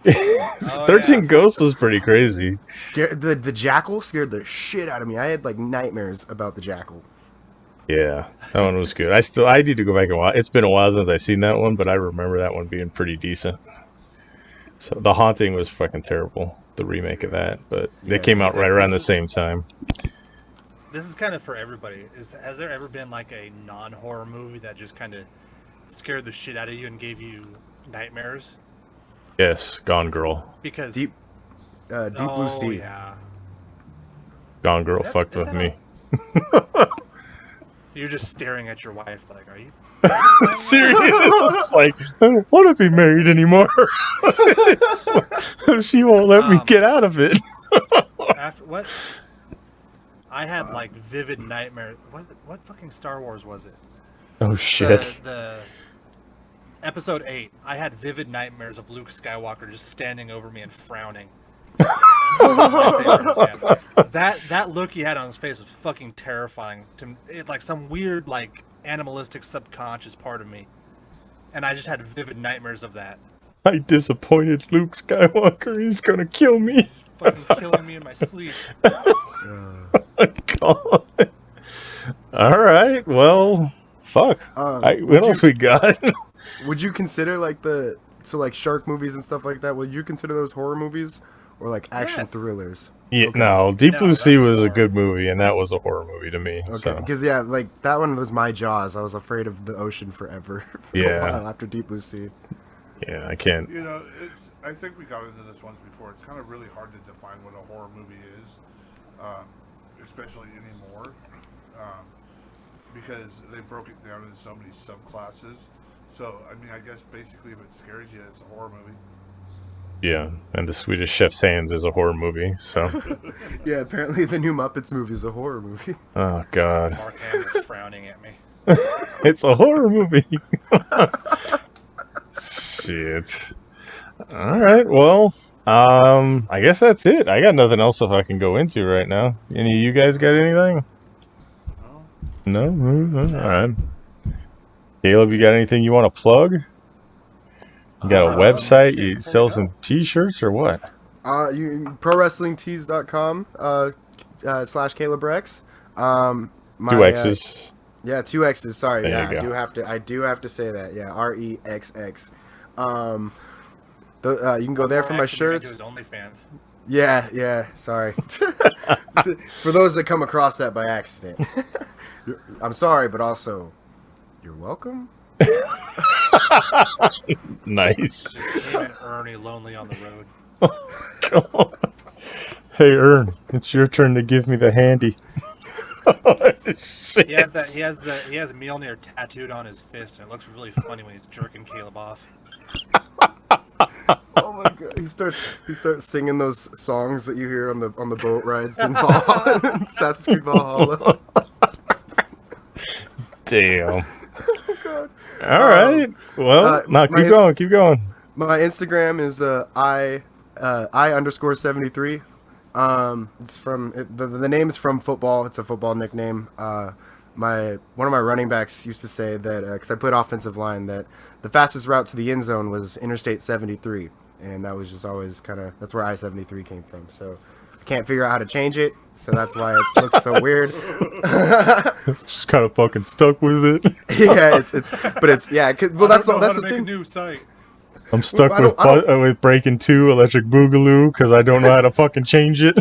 13 Ghosts was pretty crazy. The jackal scared the shit out of me. I had like nightmares about the jackal. Yeah, that one was good. I need to go back and watch. It's been a while since I've seen that one, but I remember that one being pretty decent. So The Haunting was fucking terrible, the remake of that, but they Yeah, came out right around the this is- same time. This is kind of for everybody. Has there ever been like a non-horror movie that just kind of scared the shit out of you and gave you nightmares? Yes, Gone Girl. Because Deep Blue Sea. Yeah. Gone Girl That's- fucked is with that me. You're just staring at your wife like, are you? Seriously, it's like I don't want to be married anymore. It's like, she won't let me get out of it. After what? I had like vivid nightmares. What fucking Star Wars was it? Oh shit! The episode 8. I had vivid nightmares of Luke Skywalker just standing over me and frowning. That look he had on his face was fucking terrifying to it, like some weird like animalistic subconscious part of me, and I just had vivid nightmares of that. I disappointed Luke Skywalker. He's gonna kill me. He's fucking killing me in my sleep. God. All right. Well, fuck. What else we got? Would you consider like like shark movies and stuff like that? Would you consider those horror movies or like action Yes. thrillers? Yeah, Okay. no. Deep No, Blue Sea that's was a horror. good movie, and that was a horror movie to me. Okay, So because yeah, like that one was my Jaws. I was afraid of the ocean forever. For Yeah. a while after Deep Blue Sea. yeah, I can't. You know, I think we got into this once before. It's kind of really hard to define what a horror movie is, especially anymore, because they broke it down into so many subclasses. So, I mean, I guess basically if it scares you, it's a horror movie. Yeah, and the Swedish Chef's Hands is a horror movie, so. Yeah, apparently the new Muppets movie is a horror movie. Oh, God. Mark Hamill's frowning at me. It's a horror movie. Shit. Alright, well, I guess that's it. I got nothing else if I can go into right now. Any of you guys got anything? No? Alright. Caleb, you got anything you want to plug? You got a website? You sell some t-shirts or what? ProWrestlingTees.com / Caleb Rexx. Two X's. Yeah, 2 X's. Sorry, There yeah, you I do have to say that. Yeah, REXX. You can go there for my shirts. His OnlyFans. Yeah. Sorry. For those that come across that by accident, I'm sorry, but also, you're welcome. Nice. Just him and Ernie lonely on the road. Come on. Hey, Ern, it's your turn to give me the handy. He has Mjolnir tattooed on his fist, and it looks really funny when he's jerking Caleb off. Oh my god! He starts singing those songs that you hear on the boat rides in Valhalla, Assassin's Creed Valhalla. Damn. Oh god! All right. Well, now keep going. My Instagram is I_73. It's from the name is from football. It's a football nickname. One of my running backs used to say that because I played offensive line, that the fastest route to the end zone was Interstate 73, and that was just always that's where I-73 came from. So I can't figure out how to change it, so that's why it looks so weird. Just kind of fucking stuck with it. Yeah, it's that's the thing. A new site. I'm stuck with Breaking 2, Electric Boogaloo, because I don't know how to fucking change it.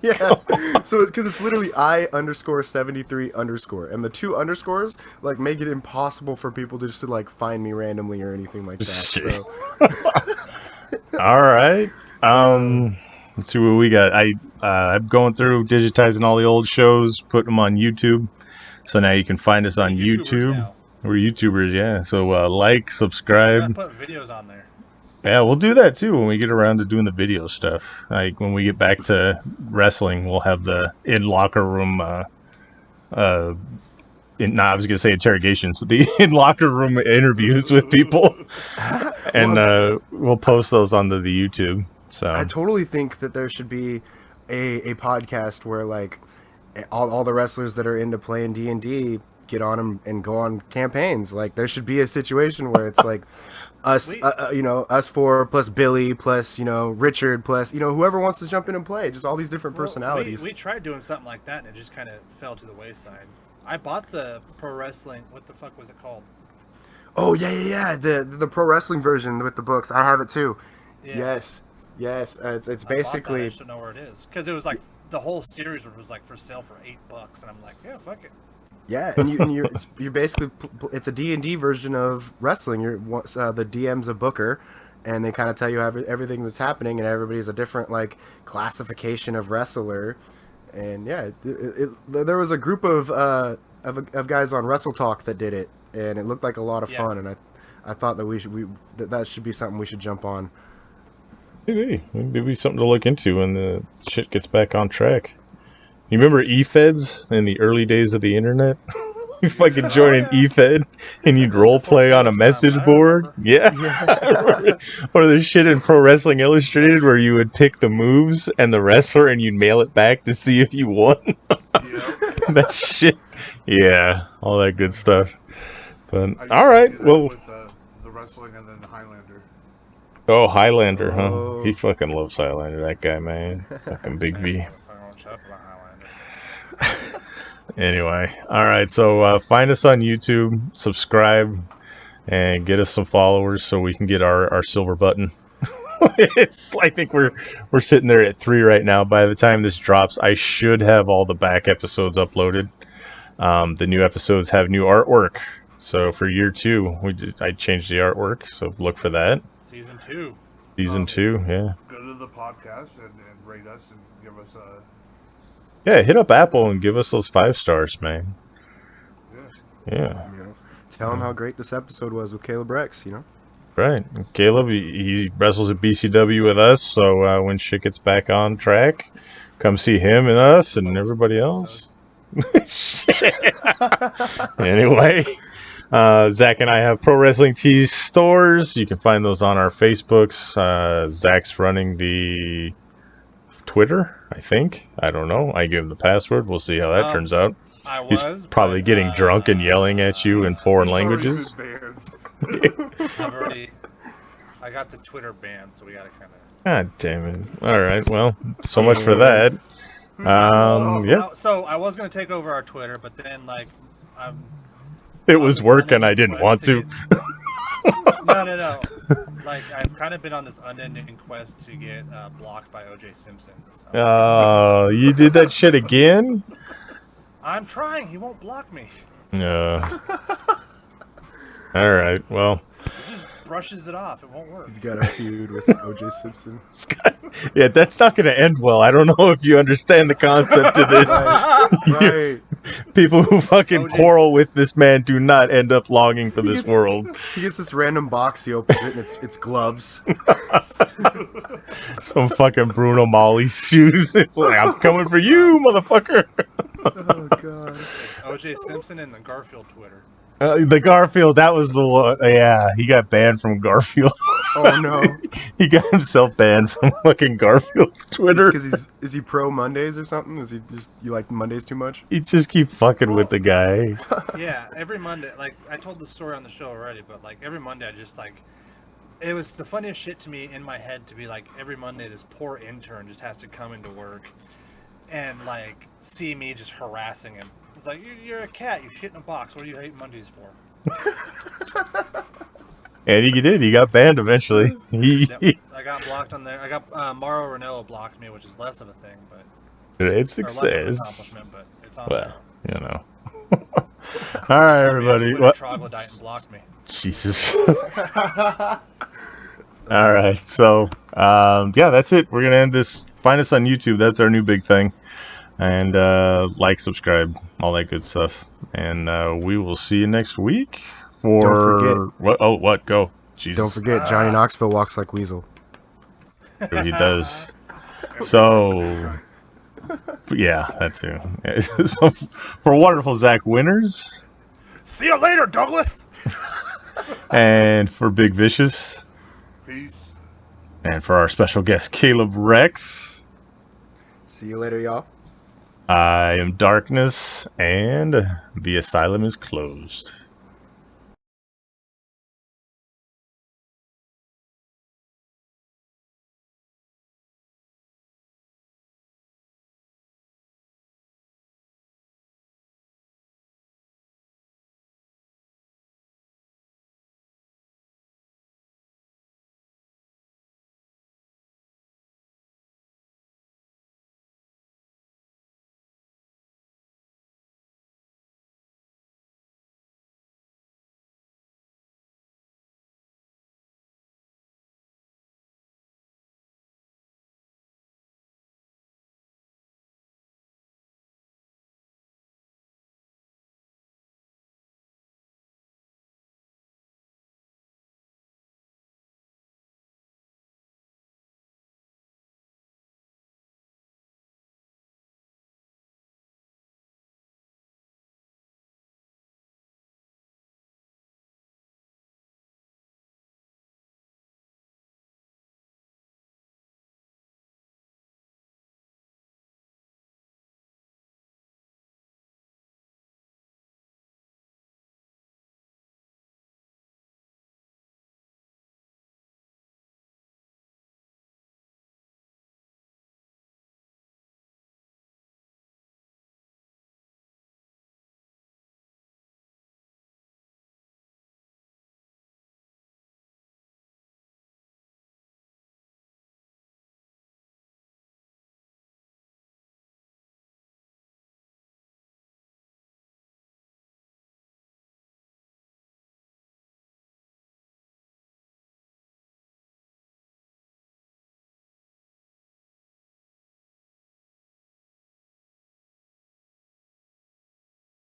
Yeah, so because it's literally I_73_, and the 2 underscores make it impossible for people to just find me randomly or anything like that. Shit. So, all right. Let's see what we got. I'm going through digitizing all the old shows, putting them on YouTube. So now you can find us on YouTube. Now. We're YouTubers, yeah. So subscribe. Put videos on there. Yeah, we'll do that too when we get around to doing the video stuff. When we get back to wrestling, we'll have the in locker room. I was gonna say interrogations, but the in locker room interviews with people, and we'll post those onto the YouTube. So I totally think that there should be a podcast where all the wrestlers that are into playing D&D get on them and go on campaigns. There should be a situation where it's us, us 4 plus Billy plus Richard plus whoever wants to jump in and play. Just all these different personalities. We tried doing something like that, and it just kind of fell to the wayside. I bought the pro wrestling. What the fuck was it called? Oh yeah. The pro wrestling version with the books. I have it too. Yeah. Yes. It's basically. I just don't know where it is because it was the whole series was for sale for $8, and I'm like, yeah, fuck it. Yeah, and you're basically it's a D&D version of wrestling. The DM's a booker, and they kind of tell you everything that's happening, and everybody's a different classification of wrestler. And yeah, there was a group of guys on Wrestle Talk that did it, and it looked like a lot of fun. And I thought that that should be something we should jump on. Maybe something to look into when the shit gets back on track. You remember E-Feds in the early days of the internet? You fucking join an E-Fed and you'd role play on a message board. Yeah. Or there's shit in Pro Wrestling Illustrated where you would pick the moves and the wrestler and you'd mail it back to see if you won. That shit. Yeah, all that good stuff. But all right, well. With the wrestling and then the Highlander. Oh, Highlander, huh? He fucking loves Highlander, that guy, man. Fucking Big V. Anyway, all right, so find us on YouTube, subscribe, and get us some followers so we can get our silver button. I think we're sitting there at 3 right now. By the time this drops, I should have all the back episodes uploaded. The new episodes have new artwork, so for year 2, I changed the artwork, so look for that. Season 2, yeah. Go to the podcast and rate us and give us a. Yeah, hit up Apple and give us those 5 stars, man. Yes. Yeah. Tell him how great this episode was with Caleb Rexx, you know? Right. Caleb, he wrestles at BCW with us, so when shit gets back on track, come see him and us and everybody else. Shit. Anyway, Zack and I have Pro Wrestling Tees stores. You can find those on our Facebooks. Zack's running the Twitter, I think. I don't know. I give him the password. We'll see how that turns out. He's probably getting drunk and yelling at you in foreign languages. I got the Twitter ban, so we gotta kind of. God damn it! All right, well, so much for that. Yeah. So I was gonna take over our Twitter, but then it was working. I didn't want to. No. Like I've kind of been on this unending quest to get blocked by O.J. Simpson. So. You did that shit again? I'm trying. He won't block me. No. All right. Well. He just brushes it off. It won't work. He's got a feud with O.J. Simpson. Yeah, that's not going to end well. I don't know if you understand the concept of this. Right. People who fucking quarrel with this man do not end up longing for this world. He gets this random box. He opens it, and it's gloves. Some fucking Bruno Mali shoes. It's like, I'm coming for you, motherfucker. Oh god. It's O.J. Simpson and the Garfield Twitter. The Garfield, that was the one. Yeah, he got banned from Garfield. Oh no. He got himself banned from fucking Garfield's Twitter. Is he pro Mondays or something? Is he just, you like Mondays too much? He just keep fucking with the guy. Yeah, every Monday, like I told the story on the show already, but like every Monday I just like, it was the funniest shit to me in my head to be like every Monday this poor intern just has to come into work and like see me just harassing him. It's like, you're a cat, you shit in a box, what do you hate Mondays for? And he did, he got banned eventually. Yep, I got blocked on there. I got Mauro Ranello blocked me, which is less of a thing, but it's less of an success. accomplishment, but it's on Well, there. you know. All right, everybody. What? Troglodyte and blocked me. Jesus. All right, so yeah, that's it. We're gonna end this. Find us on YouTube. That's our new big thing. And like, subscribe, all that good stuff. And we will see you next week for... Don't forget. What? Oh, what? Go. Jesus. Don't forget, Johnny Knoxville walks like Weasel. He does. So, yeah, that too. So, for wonderful Zack winners. See you later, Douglas! And for Big Vicious. Peace. And for our special guest, Caleb Rexx. See you later, y'all. I am Darkness, and the asylum is closed.